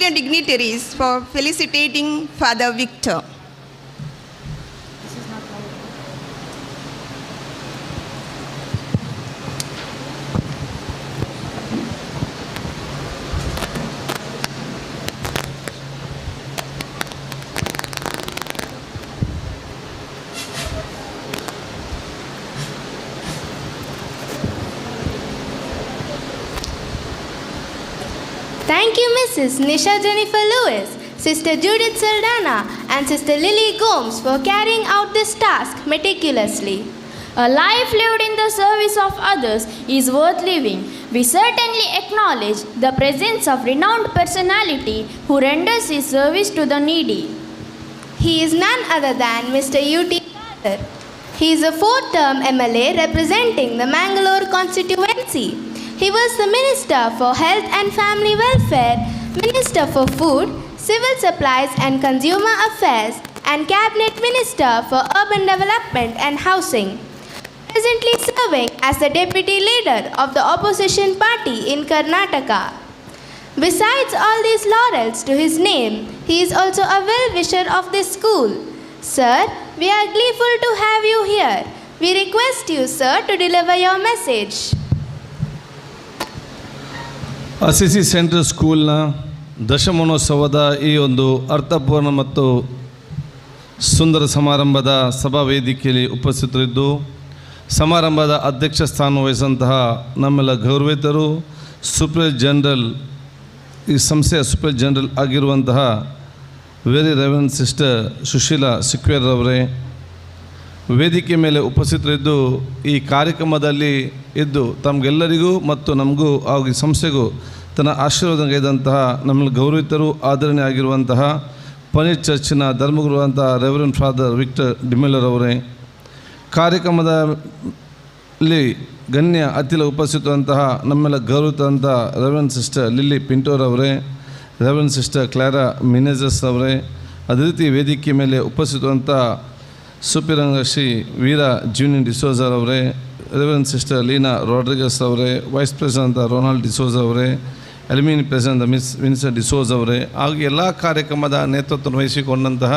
Dignitaries for felicitating Father Victor. you Mrs. Nisha Jennifer Lewis, Sister Judith Saldana, and Sister Lily Gomes for carrying out this task meticulously. A life lived in the service of others is worth living. We certainly acknowledge the presence of renowned personality who renders his service to the needy. He is none other than Mr. U.T. Carter. He is a fourth-term MLA representing the Mangalore constituency. He was the Minister for Health and Family Welfare, Minister for Food, Civil Supplies and Consumer Affairs, and Cabinet Minister for Urban Development and Housing. Presently serving as the Deputy Leader of the Opposition Party in Karnataka. Besides all these laurels to his name, he is also a well-wisher of this school. Sir, we are gleeful to have you here. We request you, sir, to deliver your message. Assisi Central ಸ್ಕೂಲ್ನ ದಶಮಾನೋತ್ಸವದ ಈ ಒಂದು ಅರ್ಥಪೂರ್ಣ ಮತ್ತು ಸುಂದರ ಸಮಾರಂಭದ ಸಭಾ ವೇದಿಕೆಯಲ್ಲಿ ಉಪಸ್ಥಿತರಿದ್ದು ಸಮಾರಂಭದ ಅಧ್ಯಕ್ಷ ಸ್ಥಾನ ವಹಿಸಿದಂತಹ ನಮ್ಮೆಲ್ಲ ಗೌರವಿತರು ಸೂಪರ್ ಜನರಲ್ ಈ ಸಂಸ್ಥೆಯ ಸೂಪರ್ ಜನರಲ್ ಆಗಿರುವಂತಹ ವೆರಿ ರೆವರೆಂಡ್ ಸಿಸ್ಟರ್ ಸುಶೀಲಾ ಸಿಕ್ವೇರ್ರವರೇ, ವೇದಿಕೆ ಮೇಲೆ ಉಪಸ್ಥಿತರಿದ್ದು ಈ ಕಾರ್ಯಕ್ರಮದಲ್ಲಿ ಇದ್ದು ತಮಗೆಲ್ಲರಿಗೂ ಮತ್ತು ನಮಗೂ ಹಾಗೂ ಈ ಸಂಸ್ಥೆಗೂ ತನ್ನ ಆಶೀರ್ವಾದಗೈದಂತಹ ನಮ್ಮಲ್ಲಿ ಗೌರವಿತರು ಆದರಣೆ ಆಗಿರುವಂತಹ ಪನೀರ್ ಚರ್ಚಿನ ಧರ್ಮಗುರುವಂತಹ ರೆವರೆಂಡ್ ಫಾದರ್ ವಿಕ್ಟರ್ ಡಿಮೆಲ್ಲರವರೇ, ಕಾರ್ಯಕ್ರಮದಲ್ಲಿ ಗಣ್ಯ ಅತಿಥಿ ಉಪಸ್ಥಿತವಂತಹ ನಮ್ಮೆಲ್ಲ ಗೌರವಿತಂಥ ರೆವರೆಂಡ್ ಸಿಸ್ಟರ್ ಲಿಲ್ಲಿ ಪಿಂಟೋರವರೇ, ರೆವರೆಂಡ್ ಸಿಸ್ಟರ್ ಕ್ಲಾರಾ ಮಿನೇಜಸ್ ಅವರೇ, ಅದೇ ರೀತಿ ವೇದಿಕೆ ಮೇಲೆ ಉಪಸ್ಥಿತವಂಥ ಸುಪಿರಂಗ ಶ್ರೀ ವೀರ ಜೂನಿಯರ್ ಡಿಸೋಜರ್ ಅವರೇ, ರೆವರೆಂಡ್ ಸಿಸ್ಟರ್ ಲೀನಾ ರಾಡ್ರಿಗಸ್ ಅವರೇ, ವೈಸ್ ಪ್ರೆಸಿಡೆಂಟ್ ರೊನಾಲ್ಡ್ ಡಿಸೋಜ್ ಅವರೇ, alumni president miss Vincent D'Souza ಅವರೇ, ಹಾಗೂ ಎಲ್ಲ ಕಾರ್ಯಕ್ರಮದ ನೇತೃತ್ವ ವಹಿಸಿಕೊಂಡಂತಹ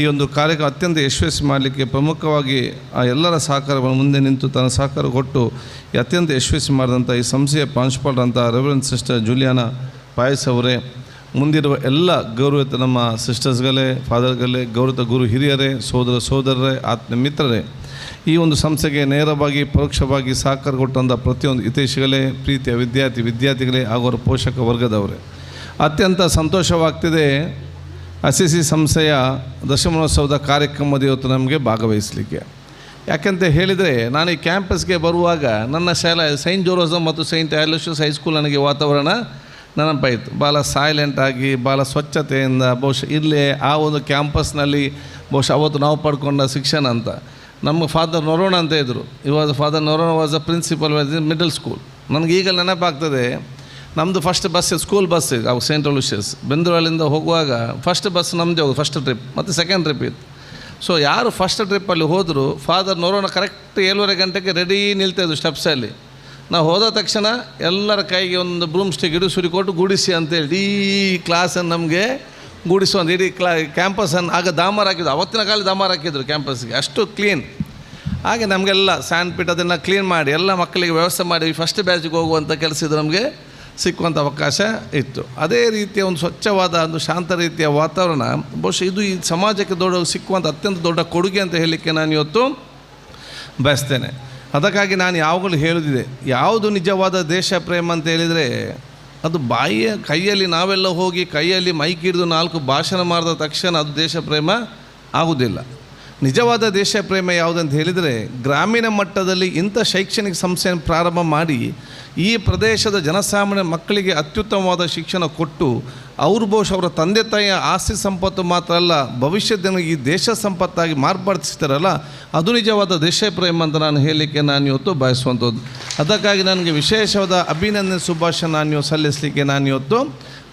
ಈ ಒಂದು ಕಾರ್ಯಕ್ರಮ ಅತ್ಯಂತ ಯಶಸ್ವಿ ಮಾಡಲಿಕ್ಕೆ ಪ್ರಮುಖವಾಗಿ ಆ ಎಲ್ಲರ ಸಹಕಾರವನ್ನು ಮುಂದೆ ನಿಂತು ತನ್ನ ಸಹಕಾರ ಕೊಟ್ಟು ಅತ್ಯಂತ ಯಶಸ್ವಿ ಮಾಡಿದಂಥ ಈ ಸಂಸ್ಥೆಯ ಪ್ರಾಂಶುಪಾಲರಂಥ ರೆವರೆಂಡ್ ಸಿಸ್ಟರ್ ಜುಲಿಯಾನಾ ಪಾಯ್ಸ್ ಅವರೇ, ಮುಂದಿರುವ ಎಲ್ಲ ಗೌರವಿತ ನಮ್ಮ ಸಿಸ್ಟರ್ಸ್ಗಳೇ, ಫಾದರ್ಗಳೇ, ಗೌರವಿತ ಗುರು ಹಿರಿಯರೇ, ಸೋದರರೇ, ಆತ್ಮೀಯ ಮಿತ್ರರೇ, ಈ ಒಂದು ಸಂಸ್ಥೆಗೆ ನೇರವಾಗಿ ಪರೋಕ್ಷವಾಗಿ ಸಹಕಾರ ಕೊಟ್ಟಂಥ ಪ್ರತಿಯೊಂದು ಹಿತೈಷಿಗಳೇ, ಪ್ರೀತಿಯ ವಿದ್ಯಾರ್ಥಿಗಳೇ ಹಾಗೂ ಅವರ ಪೋಷಕ ವರ್ಗದವರೇ, ಅತ್ಯಂತ ಸಂತೋಷವಾಗ್ತಿದೆ ಅಸಿಸಿ ಸಂಸ್ಥೆಯ ದಶಮಾನೋತ್ಸವದ ಕಾರ್ಯಕ್ರಮದ ಇವತ್ತು ನಮಗೆ ಭಾಗವಹಿಸಲಿಕ್ಕೆ. ಯಾಕೆಂತ ಹೇಳಿದರೆ ನಾನು ಈ ಕ್ಯಾಂಪಸ್ಗೆ ಬರುವಾಗ ನನ್ನ ಶಾಲೆ ಸೈಂಟ್ ಜೋರೋಸಮ್ ಮತ್ತು ಸೈಂಟ್ ಆಲೋಷಿಯಸ್ ಹೈಸ್ಕೂಲ್ ನನಗೆ ವಾತಾವರಣ ನೆನಪಾಯಿತು. ಭಾಳ ಸೈಲೆಂಟಾಗಿ ಭಾಳ ಸ್ವಚ್ಛತೆಯಿಂದ ಬಹುಶಃ ಇಲ್ಲೇ ಆ ಒಂದು ಕ್ಯಾಂಪಸ್ನಲ್ಲಿ ಬಹುಶಃ ಅವತ್ತು ನಾವು ಪಡ್ಕೊಂಡ ಶಿಕ್ಷಣ ಅಂತ. ನಮ್ಮ ಫಾದರ್ ನೊರೋಣ ಅಂತ ಇದ್ದರು. Father Noronha was a principal middle school. ನನಗೆ ಈಗ ನೆನಪಾಗ್ತದೆ, ನಮ್ಮದು ಫಸ್ಟ್ ಬಸ್ ಸ್ಕೂಲ್ ಬಸ್ ಅವು ಸೈಂಟ್ ಅಲೋಷಿಯಸ್ ಬೆಂದೂರಲ್ಲಿಂದ ಹೋಗುವಾಗ ಫಸ್ಟ್ ಬಸ್ ನಮ್ಮದೇ ಹೋಗೋದು, ಫಸ್ಟ್ ಟ್ರಿಪ್ ಮತ್ತು ಸೆಕೆಂಡ್ ಟ್ರಿಪ್ ಇತ್ತು. ಸೊ ಯಾರು ಫಸ್ಟ್ ಟ್ರಿಪ್ಪಲ್ಲಿ ಹೋದರೂ ಫಾದರ್ ನೊರೋಣ ಕರೆಕ್ಟ್ 7:30 ಗಂಟೆಗೆ ರೆಡಿ ನಿಲ್ತಾಯಿದ್ರು ಸ್ಟೆಪ್ಸಲ್ಲಿ. ನಾವು ಹೋದ ತಕ್ಷಣ ಎಲ್ಲರ ಕೈಗೆ ಒಂದು ಬ್ರೂಮ್ ಸ್ಟಿಕ್ ಇಡು ಸುರಿ ಕೊಟ್ಟು ಗುಡಿಸಿ ಅಂತೇಳಿ ಇಡೀ ಕ್ಲಾಸನ್ನು ನಮಗೆ ಗುಡಿಸುವಂಥ ಇಡೀ ಕ್ಯಾಂಪಸನ್ನು ಆಗ ದಾಮಾರ್ ಹಾಕಿದ್ರು. ಅವತ್ತಿನ ಕಾಲ ದಾಮಾರ್ ಹಾಕಿದ್ರು ಕ್ಯಾಂಪಸ್ಗೆ, ಅಷ್ಟು ಕ್ಲೀನ್. ಹಾಗೆ ನಮಗೆಲ್ಲ ಸ್ಯಾಂಡ್ ಪಿಟ್ ಅದನ್ನು ಕ್ಲೀನ್ ಮಾಡಿ ಎಲ್ಲ ಮಕ್ಕಳಿಗೆ ವ್ಯವಸ್ಥೆ ಮಾಡಿ ಫಸ್ಟ್ ಬ್ಯಾಚಿಗೆ ಹೋಗುವಂಥ ಕೆಲಸ ಇದು ನಮಗೆ ಸಿಕ್ಕುವಂಥ ಅವಕಾಶ ಇತ್ತು. ಅದೇ ರೀತಿಯ ಒಂದು ಸ್ವಚ್ಛವಾದ ಒಂದು ಶಾಂತ ರೀತಿಯ ವಾತಾವರಣ ಬಹುಶಃ ಇದು ಈ ಸಮಾಜಕ್ಕೆ ಸಿಕ್ಕುವಂಥ ಅತ್ಯಂತ ದೊಡ್ಡ ಕೊಡುಗೆ ಅಂತ ಹೇಳಲಿಕ್ಕೆ ನಾನು ಇವತ್ತು ಬಯಸ್ತೇನೆ. ಅದಕ್ಕಾಗಿ ನಾನು ಯಾವಾಗಲೂ ಹೇಳುತ್ತಿದ್ದೆ, ಯಾವುದು ನಿಜವಾದ ದೇಶ ಪ್ರೇಮ ಅಂತ ಹೇಳಿದರೆ ಅದು ಬಾಯಿಯ ಕೈಯಲ್ಲಿ ನಾವೆಲ್ಲ ಹೋಗಿ ಕೈಯಲ್ಲಿ ಮೈಕ್ ಹಿಡಿದು 4 ಭಾಷಣ ಮಾಡಿದ ತಕ್ಷಣ ಅದು ದೇಶ ಪ್ರೇಮ ಆಗುವುದಿಲ್ಲ. ನಿಜವಾದ ದೇಶ ಪ್ರೇಮ ಯಾವುದಂತ ಹೇಳಿದರೆ ಗ್ರಾಮೀಣ ಮಟ್ಟದಲ್ಲಿ ಇಂಥ ಶೈಕ್ಷಣಿಕ ಸಂಸ್ಥೆಯನ್ನು ಪ್ರಾರಂಭ ಮಾಡಿ ಈ ಪ್ರದೇಶದ ಜನಸಾಮಾನ್ಯ ಮಕ್ಕಳಿಗೆ ಅತ್ಯುತ್ತಮವಾದ ಶಿಕ್ಷಣ ಕೊಟ್ಟು ಅವರು ಬಹುಶಃ ಅವರ ತಂದೆ ತಾಯಿಯ ಆಸ್ತಿ ಸಂಪತ್ತು ಮಾತ್ರ ಅಲ್ಲ ಭವಿಷ್ಯದ ಈ ದೇಶ ಸಂಪತ್ತಾಗಿ ಮಾರ್ಪಡಿಸ್ತಾರಲ್ಲ, ಅದು ನಿಜವಾದ ದೇಶ ಪ್ರೇಮ ಅಂತ ನಾನು ಹೇಳಲಿಕ್ಕೆ ನಾನು ಇವತ್ತು ಬಯಸುವಂಥದ್ದು. ಅದಕ್ಕಾಗಿ ನನಗೆ ವಿಶೇಷವಾದ ಅಭಿನಂದನೆ ಶುಭಾಶಯ ನಾನು ಸಲ್ಲಿಸಲಿಕ್ಕೆ ನಾನು ಇವತ್ತು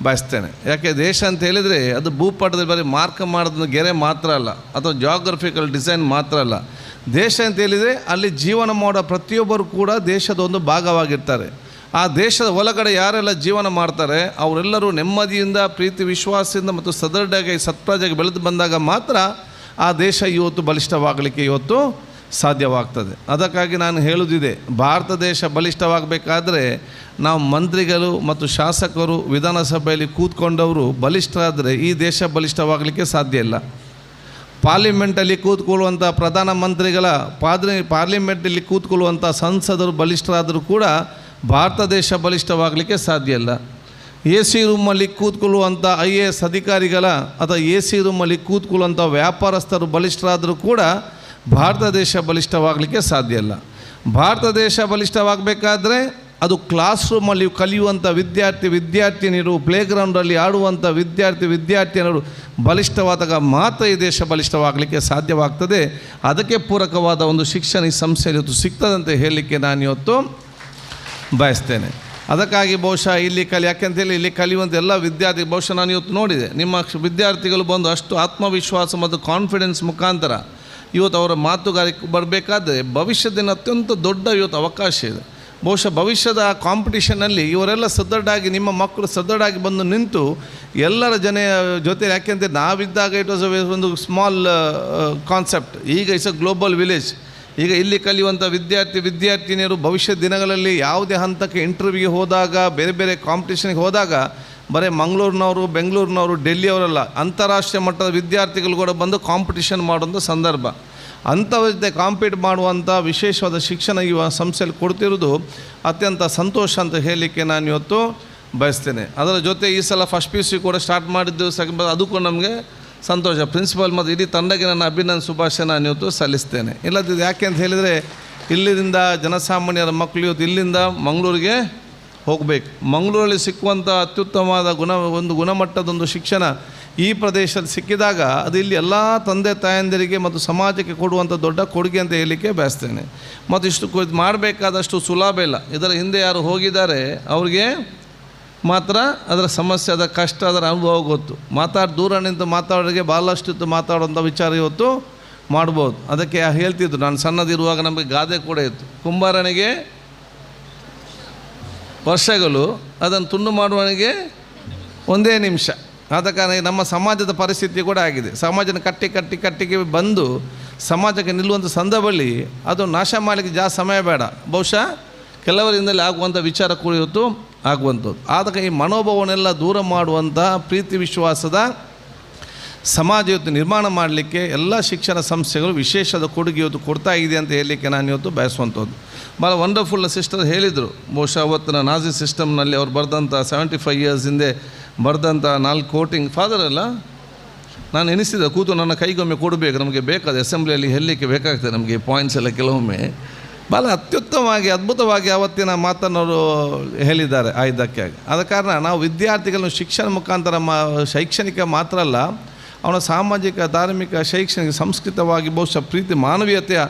ಬಯಸ್ತೇನೆ. ಯಾಕೆ ದೇಶ ಅಂತ ಹೇಳಿದರೆ ಅದು ಭೂಪಟದಲ್ಲಿ ಬರೀ ಮಾರ್ಕ್ ಮಾಡೋದನ್ನು ಗೆರೆ ಮಾತ್ರ ಅಲ್ಲ, ಅಥವಾ ಜಾಗ್ರಫಿಕಲ್ ಡಿಸೈನ್ ಮಾತ್ರ ಅಲ್ಲ. ದೇಶ ಅಂತ ಹೇಳಿದರೆ ಅಲ್ಲಿ ಜೀವನ ಮಾಡೋ ಪ್ರತಿಯೊಬ್ಬರು ಕೂಡ ದೇಶದ ಒಂದು ಭಾಗವಾಗಿರ್ತಾರೆ. ಆ ದೇಶದ ಒಳಗಡೆ ಯಾರೆಲ್ಲ ಜೀವನ ಮಾಡ್ತಾರೆ ಅವರೆಲ್ಲರೂ ನೆಮ್ಮದಿಯಿಂದ, ಪ್ರೀತಿ ವಿಶ್ವಾಸದಿಂದ ಮತ್ತು ಸದೃಢವಾಗಿ ಸತ್ಪ್ರಜೆಗೆ ಬೆಳೆದು ಬಂದಾಗ ಮಾತ್ರ ಆ ದೇಶ ಇವತ್ತು ಬಲಿಷ್ಠವಾಗಲಿಕ್ಕೆ ಇವತ್ತು ಸಾಧ್ಯವಾಗ್ತದೆ. ಅದಕ್ಕಾಗಿ ನಾನು ಹೇಳುವುದಿದೆ, ಭಾರತ ದೇಶ ಬಲಿಷ್ಠವಾಗಬೇಕಾದ್ರೆ ನಾವು ಮಂತ್ರಿಗಳು ಮತ್ತು ಶಾಸಕರು ವಿಧಾನಸಭೆಯಲ್ಲಿ ಕೂತ್ಕೊಂಡವರು ಬಲಿಷ್ಠರಾದರೆ ಈ ದೇಶ ಬಲಿಷ್ಠವಾಗಲಿಕ್ಕೆ ಸಾಧ್ಯ ಇಲ್ಲ. ಪಾರ್ಲಿಮೆಂಟಲ್ಲಿ ಕೂತ್ಕೊಳ್ಳುವಂಥ ಪ್ರಧಾನಮಂತ್ರಿಗಳ ಪಾರ್ಲಿಮೆಂಟಲ್ಲಿ ಕೂತ್ಕೊಳ್ಳುವಂಥ ಸಂಸದರು ಬಲಿಷ್ಠರಾದರೂ ಕೂಡ ಭಾರತ ದೇಶ ಬಲಿಷ್ಠವಾಗಲಿಕ್ಕೆ ಸಾಧ್ಯ ಇಲ್ಲ. ಎ ಸಿ ರೂಮಲ್ಲಿ ಕೂತ್ಕೊಳ್ಳುವಂಥ IAS ಅಧಿಕಾರಿಗಳ ಅಥವಾ ಎ ಸಿ ರೂಮಲ್ಲಿ ಕೂತ್ಕೊಳ್ಳುವಂಥ ವ್ಯಾಪಾರಸ್ಥರು ಬಲಿಷ್ಠರಾದರೂ ಕೂಡ ಭಾರತ ದೇಶ ಬಲಿಷ್ಠವಾಗಲಿಕ್ಕೆ ಸಾಧ್ಯ ಇಲ್ಲ. ಭಾರತ ದೇಶ ಬಲಿಷ್ಠವಾಗಬೇಕಾದ್ರೆ ಅದು ಕ್ಲಾಸ್ ರೂಮಲ್ಲಿ ಕಲಿಯುವಂಥ ವಿದ್ಯಾರ್ಥಿನಿಯರು, ಪ್ಲೇಗ್ರೌಂಡಲ್ಲಿ ಆಡುವಂಥ ವಿದ್ಯಾರ್ಥಿನಿಯರು ಬಲಿಷ್ಠವಾದಾಗ ಮಾತ್ರ ಈ ದೇಶ ಬಲಿಷ್ಠವಾಗಲಿಕ್ಕೆ ಸಾಧ್ಯವಾಗ್ತದೆ. ಅದಕ್ಕೆ ಪೂರಕವಾದ ಒಂದು ಶಿಕ್ಷಣ ಈ ಸಂಸ್ಥೆಯಲ್ಲಿ ಇವತ್ತು ಸಿಗ್ತದಂತ ಹೇಳಲಿಕ್ಕೆ ನಾನು ಇವತ್ತು ಬಯಸ್ತೇನೆ. ಅದಕ್ಕಾಗಿ ಬಹುಶಃ ಯಾಕೆಂತೇಳಿ ಇಲ್ಲಿ ಕಲಿಯುವಂಥ ಎಲ್ಲ ವಿದ್ಯಾರ್ಥಿ ಬಹುಶಃ ನಾನು ಇವತ್ತು ನೋಡಿದೆ, ನಿಮ್ಮ ವಿದ್ಯಾರ್ಥಿಗಳು ಬಂದು ಅಷ್ಟು ಆತ್ಮವಿಶ್ವಾಸ ಮತ್ತು ಕಾನ್ಫಿಡೆನ್ಸ್ ಮುಖಾಂತರ ಇವತ್ತು ಅವರ ಮಾತುಗಾರಿಕೆ ಬರಬೇಕಾದ್ರೆ ಭವಿಷ್ಯದಿಂದ ಅತ್ಯಂತ ದೊಡ್ಡ ಇವತ್ತು ಅವಕಾಶ ಇದೆ. ಬಹುಶಃ ಭವಿಷ್ಯದ ಕಾಂಪಿಟಿಷನಲ್ಲಿ ಇವರೆಲ್ಲ ಸದೃಢಾಗಿ, ನಿಮ್ಮ ಮಕ್ಕಳು ಸದೃಢಾಗಿ ಬಂದು ನಿಂತು ಎಲ್ಲರ ಜೊತೆ, ಯಾಕೆಂದರೆ ನಾವಿದ್ದಾಗ ಇಟ್ ವಾಸ್ ಒಂದು ಸ್ಮಾಲ್ ಕಾನ್ಸೆಪ್ಟ್, ಈಗ ಇಟ್ಸ್ ಅ ಗ್ಲೋಬಲ್ ವಿಲೇಜ್. ಈಗ ಇಲ್ಲಿ ಕಲಿಯುವಂಥ ವಿದ್ಯಾರ್ಥಿನಿಯರು ಭವಿಷ್ಯದ ದಿನಗಳಲ್ಲಿ ಯಾವುದೇ ಹಂತಕ್ಕೆ ಇಂಟರ್ವ್ಯೂಗೆ ಹೋದಾಗ, ಬೇರೆ ಬೇರೆ ಕಾಂಪಿಟೇಷನ್ಗೆ ಹೋದಾಗ ಬರೀ ಮಂಗಳೂರಿನವರು, ಬೆಂಗಳೂರಿನವರು, ಡೆಲ್ಲಿಯವರಲ್ಲ, ಅಂತಾರಾಷ್ಟ್ರೀಯ ಮಟ್ಟದ ವಿದ್ಯಾರ್ಥಿಗಳು ಕೂಡ ಬಂದು ಕಾಂಪಿಟೇಷನ್ ಮಾಡುವಂಥ ಸಂದರ್ಭ. ಅಂಥವ್ರ ಜೊತೆ ಕಾಂಪೀಟ್ ಮಾಡುವಂಥ ವಿಶೇಷವಾದ ಶಿಕ್ಷಣ ಈ ಸಂಸ್ಥೆಯಲ್ಲಿ ಕೊಡ್ತಿರೋದು ಅತ್ಯಂತ ಸಂತೋಷ ಅಂತ ಹೇಳಲಿಕ್ಕೆ ನಾನು ಇವತ್ತು ಬಯಸ್ತೇನೆ. ಅದರ ಜೊತೆ ಈ ಸಲ ಫಸ್ಟ್ PUC ಕೂಡ ಸ್ಟಾರ್ಟ್ ಮಾಡಿದ್ದು ಅದು ಕೂಡ ನಮಗೆ ಸಂತೋಷ. ಪ್ರಿನ್ಸಿಪಾಲ್ ಮತ್ತು ಇಡೀ ತಂಡಕ್ಕೆ ನನ್ನ ಅಭಿನಂದನೆ ಶುಭಾಶಯ ನಾನು ಇವತ್ತು ಸಲ್ಲಿಸ್ತೇನೆ. ಇಲ್ಲದಿದ್ದು ಯಾಕೆ ಅಂತ ಹೇಳಿದರೆ, ಇಲ್ಲಿಂದ ಜನಸಾಮಾನ್ಯರ ಮಕ್ಕಳು ಇವತ್ತು ಇಲ್ಲಿಂದ ಮಂಗಳೂರಿಗೆ ಹೋಗಬೇಕು. ಮಂಗಳೂರಲ್ಲಿ ಸಿಕ್ಕುವಂಥ ಅತ್ಯುತ್ತಮವಾದ ಗುಣಮಟ್ಟದೊಂದು ಶಿಕ್ಷಣ ಈ ಪ್ರದೇಶದಲ್ಲಿ ಸಿಕ್ಕಿದಾಗ ಅದು ಇಲ್ಲಿ ಎಲ್ಲ ತಂದೆ ತಾಯಂದಿರಿಗೆ ಮತ್ತು ಸಮಾಜಕ್ಕೆ ಕೊಡುವಂಥ ದೊಡ್ಡ ಕೊಡುಗೆ ಅಂತ ಹೇಳಲಿಕ್ಕೆ ಬಯಸ್ತೇನೆ. ಮತ್ತು ಇಷ್ಟು ಮಾಡಬೇಕಾದಷ್ಟು ಸುಲಭ ಇಲ್ಲ. ಇದರ ಹಿಂದೆ ಯಾರು ಹೋಗಿದ್ದಾರೆ ಅವ್ರಿಗೆ ಮಾತ್ರ ಅದರ ಸಮಸ್ಯೆ, ಅದರ ಕಷ್ಟ, ಅದರ ಅನುಭವ ಗೊತ್ತು. ದೂರ ನಿಂತು ಮಾತಾಡೋರಿಗೆ ಭಾಳಷ್ಟು ಮಾತಾಡುವಂಥ ವಿಚಾರ ಇವತ್ತು ಮಾಡ್ಬೋದು. ಅದಕ್ಕೆ ಹೇಳ್ತಿದ್ರು, ನಾನು ಸಣ್ಣದಿರುವಾಗ ನಮಗೆ ಗಾದೆ ಕೂಡ ಇತ್ತು, ಕುಂಬಾರನಿಗೆ ವರ್ಷಗಳು, ಅದನ್ನು ತುಂಡು ಮಾಡುವವನಿಗೆ ಒಂದೇ ನಿಮಿಷ. ಆದ ಕಾರಣ ನಮ್ಮ ಸಮಾಜದ ಪರಿಸ್ಥಿತಿ ಕೂಡ ಆಗಿದೆ. ಸಮಾಜನ ಕಟ್ಟಿಗೆ ಬಂದು ಸಮಾಜಕ್ಕೆ ನಿಲ್ಲುವಂಥ ಸಂದರ್ಭದಲ್ಲಿ ಅದು ನಾಶ ಮಾಡಲಿಕ್ಕೆ ಜಾಸ್ತಿ ಸಮಯ ಬೇಡ, ಬಹುಶಃ ಕೆಲವರಿಂದಲೇ ಆಗುವಂಥ ವಿಚಾರ ಕೂಡ ಇವತ್ತು ಆಗುವಂಥದ್ದು. ಆದಾಗ ಈ ಮನೋಭಾವನೆಲ್ಲ ದೂರ ಮಾಡುವಂಥ ಪ್ರೀತಿ ವಿಶ್ವಾಸದ ಸಮಾಜ ಇವತ್ತು ನಿರ್ಮಾಣ ಮಾಡಲಿಕ್ಕೆ ಎಲ್ಲ ಶಿಕ್ಷಣ ಸಂಸ್ಥೆಗಳು ವಿಶೇಷದ ಕೊಡುಗೆ ಇವತ್ತು ಕೊಡ್ತಾ ಇದೆ ಅಂತ ಹೇಳಲಿಕ್ಕೆ ನಾನು ಇವತ್ತು ಬಯಸುವಂಥದ್ದು. ಭಾಳ ವಂಡರ್ಫುಲ್ ಸಿಸ್ಟರ್ ಹೇಳಿದರು. ಬಹುಶಃ ಅವತ್ತಿನ ನಾಜಿ ಸಿಸ್ಟಮ್ನಲ್ಲಿ ಅವ್ರು ಬರೆದಂಥ 75 years ಹಿಂದೆ ಬರೆದಂಥ 4 ಕೋಟಿಂಗ್ ಫಾದರ್ ಅಲ್ಲ, ನಾನು ಎನಿಸಿದೆ ಕೂತು ನನ್ನ ಕೈಗೊಮ್ಮೆ ಕೊಡಬೇಕು, ನಮಗೆ ಬೇಕಾದ ಅಸೆಂಬ್ಲಿಯಲ್ಲಿ ಹೇಳಲಿಕ್ಕೆ ಬೇಕಾಗ್ತದೆ ನಮಗೆ ಪಾಯಿಂಟ್ಸ್ ಎಲ್ಲ ಕೆಲವೊಮ್ಮೆ. ಭಾಳ ಅತ್ಯುತ್ತಮವಾಗಿ ಅದ್ಭುತವಾಗಿ ಆವತ್ತಿನ ಮಾತನ್ನವರು ಹೇಳಿದ್ದಾರೆ ಆ ಇದಕ್ಕಾಗಿ. ಆದ ಕಾರಣ ನಾವು ವಿದ್ಯಾರ್ಥಿಗಳನ್ನು ಶಿಕ್ಷಣ ಮುಖಾಂತರ ಶೈಕ್ಷಣಿಕ ಮಾತ್ರ ಅಲ್ಲ, ಅವನ ಸಾಮಾಜಿಕ, ಧಾರ್ಮಿಕ, ಶೈಕ್ಷಣಿಕ, ಸಂಸ್ಕೃತವಾಗಿ ಬಹುಶಃ ಪ್ರೀತಿ, ಮಾನವೀಯತೆಯ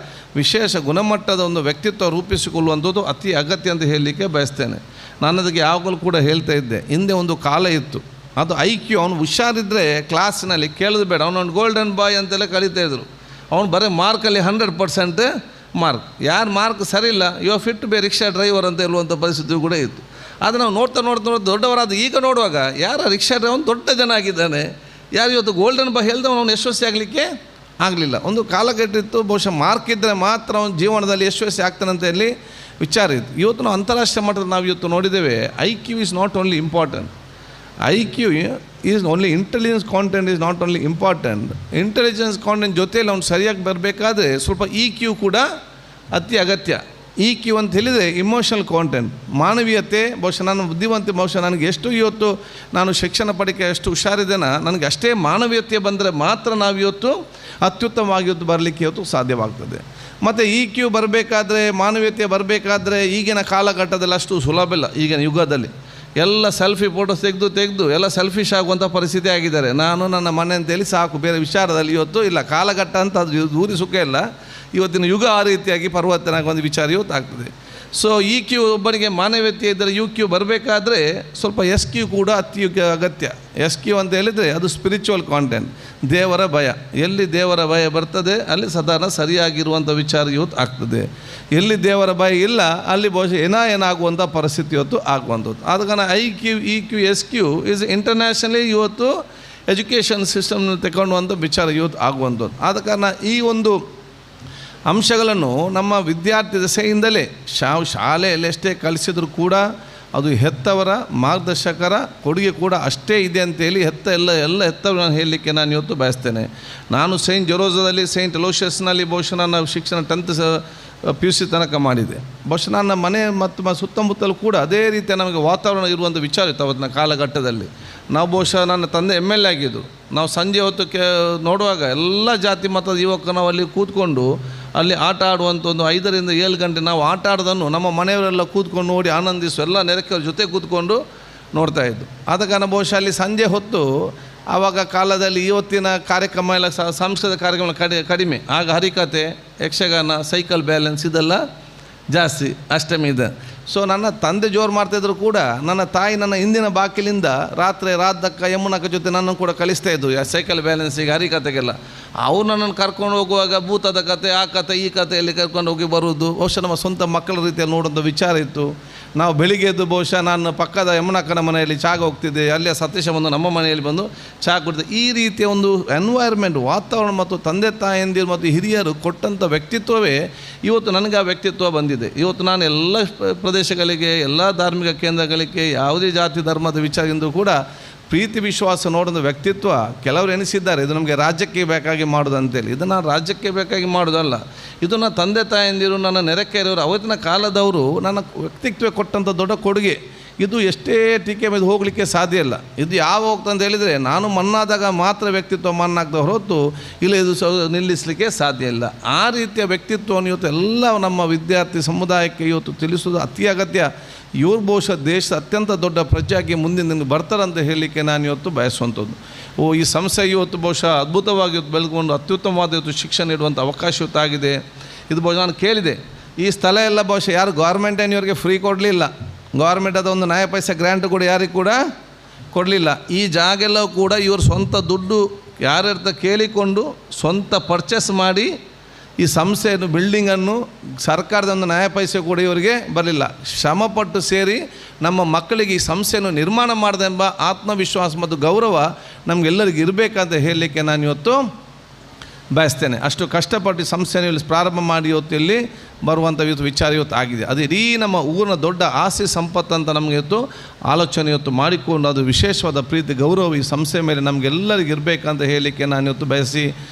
ವಿಶೇಷ ಗುಣಮಟ್ಟದ ಒಂದು ವ್ಯಕ್ತಿತ್ವ ರೂಪಿಸಿಕೊಳ್ಳುವಂಥದ್ದು ಅತಿ ಅಗತ್ಯ ಅಂತ ಹೇಳಲಿಕ್ಕೆ ಬಯಸ್ತೇನೆ. ನಾನು ಅದಕ್ಕೆ ಯಾವಾಗಲೂ ಕೂಡ ಹೇಳ್ತಾ ಇದ್ದೆ, ಹಿಂದೆ ಒಂದು ಕಾಲ ಇತ್ತು, ಅದು IQ. ಅವನು ಹುಷಾರಿದ್ದರೆ ಕ್ಲಾಸ್ನಲ್ಲಿ ಕೇಳೋದು ಬೇಡ, ಅವನೊಂದು ಗೋಲ್ಡನ್ ಬಾಯ್ ಅಂತೆಲ್ಲ ಕಲಿತಾಯಿದ್ರು. ಅವನು ಬರೀ ಮಾರ್ಕಲ್ಲಿ 100% ಮಾರ್ಕ್. ಯಾರು ಮಾರ್ಕ್ ಸರಿ ಇಲ್ಲ, you are fit to be rickshaw driver ಅಂತ ಹೇಳುವಂಥ ಪರಿಸ್ಥಿತಿ ಕೂಡ ಇತ್ತು. ಆದರೆ ನಾವು ನೋಡ್ತಾ ದೊಡ್ಡವರಾದ ಈಗ ನೋಡುವಾಗ ಯಾರು ರಿಕ್ಷಾ ಡ್ರೈವರ್ ದೊಡ್ಡ ಜನ ಆಗಿದ್ದಾನೆ, ಯಾರು ಇವತ್ತು ಗೋಲ್ಡನ್ ಬಾಯ್ ಹೇಳ್ದವನು ಅವನು ಯಶಸ್ವಿ ಆಗಲಿಕ್ಕೆ ಆಗಲಿಲ್ಲ. ಒಂದು ಕಾಲಘಟ್ಟಿತ್ತು, ಬಹುಶಃ ಮಾರ್ಕ್ ಇದ್ದರೆ ಮಾತ್ರ ಅವನ ಜೀವನದಲ್ಲಿ ಯಶಸ್ವಿ ಆಗ್ತಾನಂತ ಹೇಳಿ ವಿಚಾರ ಇತ್ತು. ಇವತ್ತು ನಾವು ಅಂತಾರಾಷ್ಟ್ರೀಯ ಮಟ್ಟದ ನಾವು ಇವತ್ತು ನೋಡಿದ್ದೇವೆ, IQ is not only important, IQ is only intelligence content is not only important. Intelligence content ಜೊತೆಯಲ್ಲಿ ಅವ್ನು ಸರಿಯಾಗಿ ಬರಬೇಕಾದ್ರೆ ಸ್ವಲ್ಪ EQ ಕೂಡ ಅತಿ ಅಗತ್ಯ. EQ ಅಂತ ಹೇಳಿದರೆ ಇಮೋಷನಲ್ ಕಾಂಟೆಂಟ್, ಮಾನವೀಯತೆ. ಬಹುಶಃ ನಾನು ಬುದ್ಧಿವಂತ, ಬಹುಶಃ ನನಗೆ ಎಷ್ಟು ಇವತ್ತು ನಾನು ಶಿಕ್ಷಣ ಪಡಿಕೆ ಎಷ್ಟು ಹುಷಾರಿದ್ದೇನೆ, ನನಗೆ ಅಷ್ಟೇ ಮಾನವೀಯತೆ ಬಂದರೆ ಮಾತ್ರ ನಾವು ಇವತ್ತು ಅತ್ಯುತ್ತಮವಾಗಿ ಇವತ್ತು ಬರಲಿಕ್ಕೆ ಇವತ್ತು ಸಾಧ್ಯವಾಗ್ತದೆ. ಮತ್ತು EQ ಬರಬೇಕಾದ್ರೆ, ಮಾನವೀಯತೆ ಬರಬೇಕಾದ್ರೆ ಈಗಿನ ಕಾಲಘಟ್ಟದಲ್ಲಿ ಅಷ್ಟು ಸುಲಭ ಇಲ್ಲ. ಈಗಿನ ಯುಗದಲ್ಲಿ ಎಲ್ಲ ಸೆಲ್ಫಿ ಫೋಟೋಸ್ ತೆಗೆದು ಎಲ್ಲ ಸೆಲ್ಫಿಶ್ ಆಗುವಂಥ ಪರಿಸ್ಥಿತಿ ಆಗಿದ್ದಾರೆ. ನಾನು ನನ್ನ ಮನೆ ಅಂತೇಳಿ ಸಾಕು, ಬೇರೆ ವಿಚಾರದಲ್ಲಿ ಇವತ್ತು ಇಲ್ಲ. ಕಾಲಘಟ್ಟ ಅಂತ ಅದು ದೂರಿ ಸುಖ ಇಲ್ಲ. ಇವತ್ತಿನ ಯುಗ ಆ ರೀತಿಯಾಗಿ ಪರಿವರ್ತನೆ ಆಗುವಂಥ ವಿಚಾರ ಇವತ್ತು ಆಗ್ತದೆ. ಸೊ EQ ಒಬ್ಬನಿಗೆ ಮಾನವೀಯತೆ ಇದ್ದರೆ UQ ಬರಬೇಕಾದ್ರೆ ಸ್ವಲ್ಪ SQ ಕೂಡ ಅತಿ ಅಗತ್ಯ. SQ ಅಂತ ಹೇಳಿದರೆ ಅದು ಸ್ಪಿರಿಚುವಲ್ ಕಾಂಟೆಂಟ್, ದೇವರ ಭಯ. ಎಲ್ಲಿ ದೇವರ ಭಯ ಬರ್ತದೆ ಅಲ್ಲಿ ಸಾಧಾರಣ ಸರಿಯಾಗಿರುವಂಥ ವಿಚಾರ ಇವತ್ತು ಆಗ್ತದೆ. ಎಲ್ಲಿ ದೇವರ ಭಯ ಇಲ್ಲ ಅಲ್ಲಿ ಬಹುಶಃ ಏನಾಗುವಂಥ ಪರಿಸ್ಥಿತಿ ಇವತ್ತು ಆಗುವಂಥದ್ದು. ಆದ ಕಾರಣ IQ, EQ, SQ is internationally ಇವತ್ತು ಎಜುಕೇಷನ್ ಸಿಸ್ಟಮ್ನಲ್ಲಿ ತಗೊಳ್ಳುವಂಥ ವಿಚಾರ ಇವತ್ತು ಆಗುವಂಥದ್ದು. ಆದ ಕಾರಣ ಈ ಒಂದು ಅಂಶಗಳನ್ನು ನಮ್ಮ ವಿದ್ಯಾರ್ಥಿ ದಶೆಯಿಂದಲೇ ಶಾಲೆಯಲ್ಲಿ ಎಷ್ಟೇ ಕಲಿಸಿದ್ರು ಕೂಡ ಅದು ಹೆತ್ತವರ ಮಾರ್ಗದರ್ಶಕರ ಕೊಡುಗೆ ಕೂಡ ಅಷ್ಟೇ ಇದೆ ಅಂತೇಳಿ ಎಲ್ಲ ಹೆತ್ತವರು ನಾನು ಹೇಳಲಿಕ್ಕೆ ನಾನು ಇವತ್ತು ಬಯಸ್ತೇನೆ. ನಾನು ಸೈಂಟ್ ಜೆರೋಸದಲ್ಲಿ ಸೈಂಟ್ ಅಲೋಷಿಯಸ್ನಲ್ಲಿ ಬಹುಶಃ ನನ್ನ ಶಿಕ್ಷಣ 10th PUC ತನಕ ಮಾಡಿದೆ. ಬಹುಶಃ ನನ್ನ ಮನೆ ಮತ್ತು ಸುತ್ತಮುತ್ತಲೂ ಕೂಡ ಅದೇ ರೀತಿಯ ನಮಗೆ ವಾತಾವರಣ ಇರುವಂಥ ವಿಚಾರ ಇತ್ತು ಅವತ್ತಿನ ಕಾಲಘಟ್ಟದಲ್ಲಿ. ನಾವು ಬಹುಶಃ ನನ್ನ ತಂದೆ MLA ಆಗಿದ್ದರು. ನಾವು ಸಂಜೆ ಹೊತ್ತು ನೋಡುವಾಗ ಎಲ್ಲ ಜಾತಿ ಮತದ ಯುವಕರು ನಾವು ಅಲ್ಲಿ ಕೂತ್ಕೊಂಡು ಅಲ್ಲಿ ಆಟ ಆಡುವಂಥ ಒಂದು 5 ರಿಂದ 7 ಗಂಟೆ ನಾವು ಆಟ ಆಡೋದನ್ನು ನಮ್ಮ ಮನೆಯವರೆಲ್ಲ ಕೂತ್ಕೊಂಡು ನೋಡಿ ಆನಂದಿಸು ಎಲ್ಲ ನೆರೆಕೆಯವ್ರ ಜೊತೆ ಕೂತ್ಕೊಂಡು ನೋಡ್ತಾಯಿದ್ದು. ಆದ ಕಾರಣ ಬಹುಶಃ ಅಲ್ಲಿ ಸಂಜೆ ಹೊತ್ತು ಆವಾಗ ಕಾಲದಲ್ಲಿ ಇವತ್ತಿನ ಕಾರ್ಯಕ್ರಮ ಎಲ್ಲ ಸಾಂಸ್ಕೃತಿಕ ಕಾರ್ಯಕ್ರಮ ಕಡಿಮೆ. ಆಗ ಹರಿಕತೆ, ಯಕ್ಷಗಾನ, ಸೈಕಲ್ ಬ್ಯಾಲೆನ್ಸ್ ಇದೆಲ್ಲ ಜಾಸ್ತಿ ಅಷ್ಟಮಿ ಇದೆ. ಸೊ ನನ್ನ ತಂದೆ ಜೋರು ಮಾಡ್ತಾಯಿದ್ರು ಕೂಡ ನನ್ನ ತಾಯಿ ನನ್ನ ಹಿಂದಿನ ಬಾಕಿಲಿಂದ ರಾಧಕ್ಕ ಯಮುನಕ್ಕ ಜೊತೆ ನನ್ನನ್ನು ಕೂಡ ಕಲಿಸ್ತಾಯಿದ್ರು ಸೈಕಲ್ ಬ್ಯಾಲೆನ್ಸಿಗೆ, ಹರಿಕತೆಗೆಲ್ಲ. ಅವ್ರು ನನ್ನನ್ನು ಕರ್ಕೊಂಡು ಹೋಗುವಾಗ ಭೂತದ ಕತೆ, ಆ ಕತೆ, ಈ ಕಥೆಯಲ್ಲಿ ಕರ್ಕೊಂಡು ಹೋಗಿ ಬರುವುದು ಬಹುಶಃ ನಮ್ಮ ಸ್ವಂತ ಮಕ್ಕಳ ರೀತಿಯಲ್ಲಿ ನೋಡೋಂಥ ವಿಚಾರ ಇತ್ತು. ನಾವು ಬೆಳಿಗ್ಗೆ ಎದ್ದು ಬಹುಶಃ ನಾನು ಪಕ್ಕದ ಯಮುನಕ್ಕನ ಮನೆಯಲ್ಲಿ ಚಾಗ ಹೋಗ್ತಿದ್ದೆ, ಅಲ್ಲಿಯ ಸತೀಶ ಬಂದು ನಮ್ಮ ಮನೆಯಲ್ಲಿ ಬಂದು ಚಹಾ ಕುಡಿದೆ. ಈ ರೀತಿಯ ಒಂದು ಎನ್ವೈರ್ಮೆಂಟ್, ವಾತಾವರಣ ಮತ್ತು ತಂದೆ ತಾಯಂದಿರು ಮತ್ತು ಹಿರಿಯರು ಕೊಟ್ಟಂಥ ವ್ಯಕ್ತಿತ್ವವೇ ಇವತ್ತು ನನಗೆ ಆ ವ್ಯಕ್ತಿತ್ವ ಬಂದಿದೆ. ಇವತ್ತು ನಾನು ಎಲ್ಲ ಪ್ರದೇಶಗಳಿಗೆ, ಎಲ್ಲ ಧಾರ್ಮಿಕ ಕೇಂದ್ರಗಳಿಗೆ, ಯಾವುದೇ ಜಾತಿ ಧರ್ಮದ ವಿಚಾರದಿಂದ ಕೂಡ ಪ್ರೀತಿ ವಿಶ್ವಾಸ ನೋಡೋದು ವ್ಯಕ್ತಿತ್ವ. ಕೆಲವರು ಎನಿಸಿದ್ದಾರೆ ಇದು ನಮಗೆ ರಾಜ್ಯಕ್ಕೆ ಬೇಕಾಗಿ ಮಾಡೋದು ಅಂತೇಳಿ. ಇದು ನಾನು ರಾಜ್ಯಕ್ಕೆ ಬೇಕಾಗಿ ಮಾಡೋದಲ್ಲ, ಇದು ನನ್ನ ತಂದೆ ತಾಯಂದಿರು, ನನ್ನ ನೆರೆಕೆರೆಯವರು, ಅವತ್ತಿನ ಕಾಲದವರು ನನ್ನ ವ್ಯಕ್ತಿತ್ವ ಕೊಟ್ಟಂಥ ದೊಡ್ಡ ಕೊಡುಗೆ. ಇದು ಎಷ್ಟೇ ಟೀಕೆ ಮೇಲೆ ಹೋಗಲಿಕ್ಕೆ ಸಾಧ್ಯ ಇಲ್ಲ. ಇದು ಯಾವ ಹೋಗ್ತಂತ ಹೇಳಿದರೆ ನಾನು ಮಣ್ಣಾದಾಗ ಮಾತ್ರ ವ್ಯಕ್ತಿತ್ವ ಮಣ್ಣಾಗ್ದ ಹೊರತು ಇಲ್ಲ ಇದು ನಿಲ್ಲಿಸಲಿಕ್ಕೆ ಸಾಧ್ಯ ಇಲ್ಲ. ಆ ರೀತಿಯ ವ್ಯಕ್ತಿತ್ವವನ್ನು ಇವತ್ತು ಎಲ್ಲ ನಮ್ಮ ವಿದ್ಯಾರ್ಥಿ ಸಮುದಾಯಕ್ಕೆ ಇವತ್ತು ತಿಳಿಸೋದು ಅತಿ ಅಗತ್ಯ. ಇವ್ರು ಬಹುಶಃ ದೇಶದ ಅತ್ಯಂತ ದೊಡ್ಡ ಪ್ರಜೆಯಾಗಿ ಮುಂದಿನ ದಿನ ಬರ್ತಾರಂತ ಹೇಳಲಿಕ್ಕೆ ನಾನು ಇವತ್ತು ಬಯಸುವಂಥದ್ದು. ಈ ಸಂಸ್ಥೆ ಇವತ್ತು ಬಹುಶಃ ಅದ್ಭುತವಾಗಿ ಬೆಳೆದುಕೊಂಡು ಅತ್ಯುತ್ತಮವಾದ ಇವತ್ತು ಶಿಕ್ಷಣ ನೀಡುವಂಥ ಅವಕಾಶ ಇವತ್ತಾಗಿದೆ. ಇದು ಬಹುಶಃ ನಾನು ಕೇಳಿದೆ, ಈ ಸ್ಥಳ ಎಲ್ಲ ಬಹುಶಃ ಯಾರು ಗೌರ್ಮೆಂಟ್ ಇವರಿಗೆ ಫ್ರೀ ಕೊಡಲಿಲ್ಲ. ಗೌರ್ಮೆಂಟ್ ಅದ ಒಂದು ನ್ಯಾಯ ಪೈಸೆ ಗ್ರ್ಯಾಂಟ್ ಕೂಡ ಯಾರಿಗೆ ಕೂಡ ಕೊಡಲಿಲ್ಲ. ಈ ಜಾಗ ಎಲ್ಲವೂ ಕೂಡ ಇವರು ಸ್ವಂತ ದುಡ್ಡು ಯಾರ್ಯಾರ ಕೇಳಿಕೊಂಡು ಸ್ವಂತ ಪರ್ಚೇಸ್ ಮಾಡಿ ಈ ಸಂಸ್ಥೆಯನ್ನು, ಬಿಲ್ಡಿಂಗನ್ನು, ಸರ್ಕಾರದ ಒಂದು ನ್ಯಾಯ ಪೈಸೆ ಕೂಡ ಇವರಿಗೆ ಬರಲಿಲ್ಲ. ಶ್ರಮಪಟ್ಟು ಸೇರಿ ನಮ್ಮ ಮಕ್ಕಳಿಗೆ ಈ ಸಂಸ್ಥೆಯನ್ನು ನಿರ್ಮಾಣ ಮಾಡಿದೆಂಬ ಆತ್ಮವಿಶ್ವಾಸ ಮತ್ತು ಗೌರವ ನಮಗೆಲ್ಲರಿಗೂ ಇರಬೇಕಂತ ಹೇಳಲಿಕ್ಕೆ ನಾನು ಇವತ್ತು ಬಯಸ್ತೇನೆ. ಅಷ್ಟು ಕಷ್ಟಪಟ್ಟು ಸಂಸ್ಥೆಯನ್ನು ಇಲ್ಲಿ ಪ್ರಾರಂಭ ಮಾಡಿ ಇವತ್ತು ಇಲ್ಲಿ ಬರುವಂಥ ಇವತ್ತು ವಿಚಾರ ಇವತ್ತು ಆಗಿದೆ. ಅದು ಇಡೀ ನಮ್ಮ ಊರಿನ ದೊಡ್ಡ ಆಸ್ತಿ ಸಂಪತ್ತು ಅಂತ ನಮಗೆ ಇವತ್ತು ಆಲೋಚನೆ ಇವತ್ತು ಮಾಡಿಕೊಂಡು ಅದು ವಿಶೇಷವಾದ ಪ್ರೀತಿ ಗೌರವ ಈ ಸಂಸ್ಥೆ ಮೇಲೆ ನಮಗೆಲ್ಲರಿಗೂ ಇರಬೇಕಂತ ಹೇಳಲಿಕ್ಕೆ ನಾನು ಇವತ್ತು ಬಯಸಿ,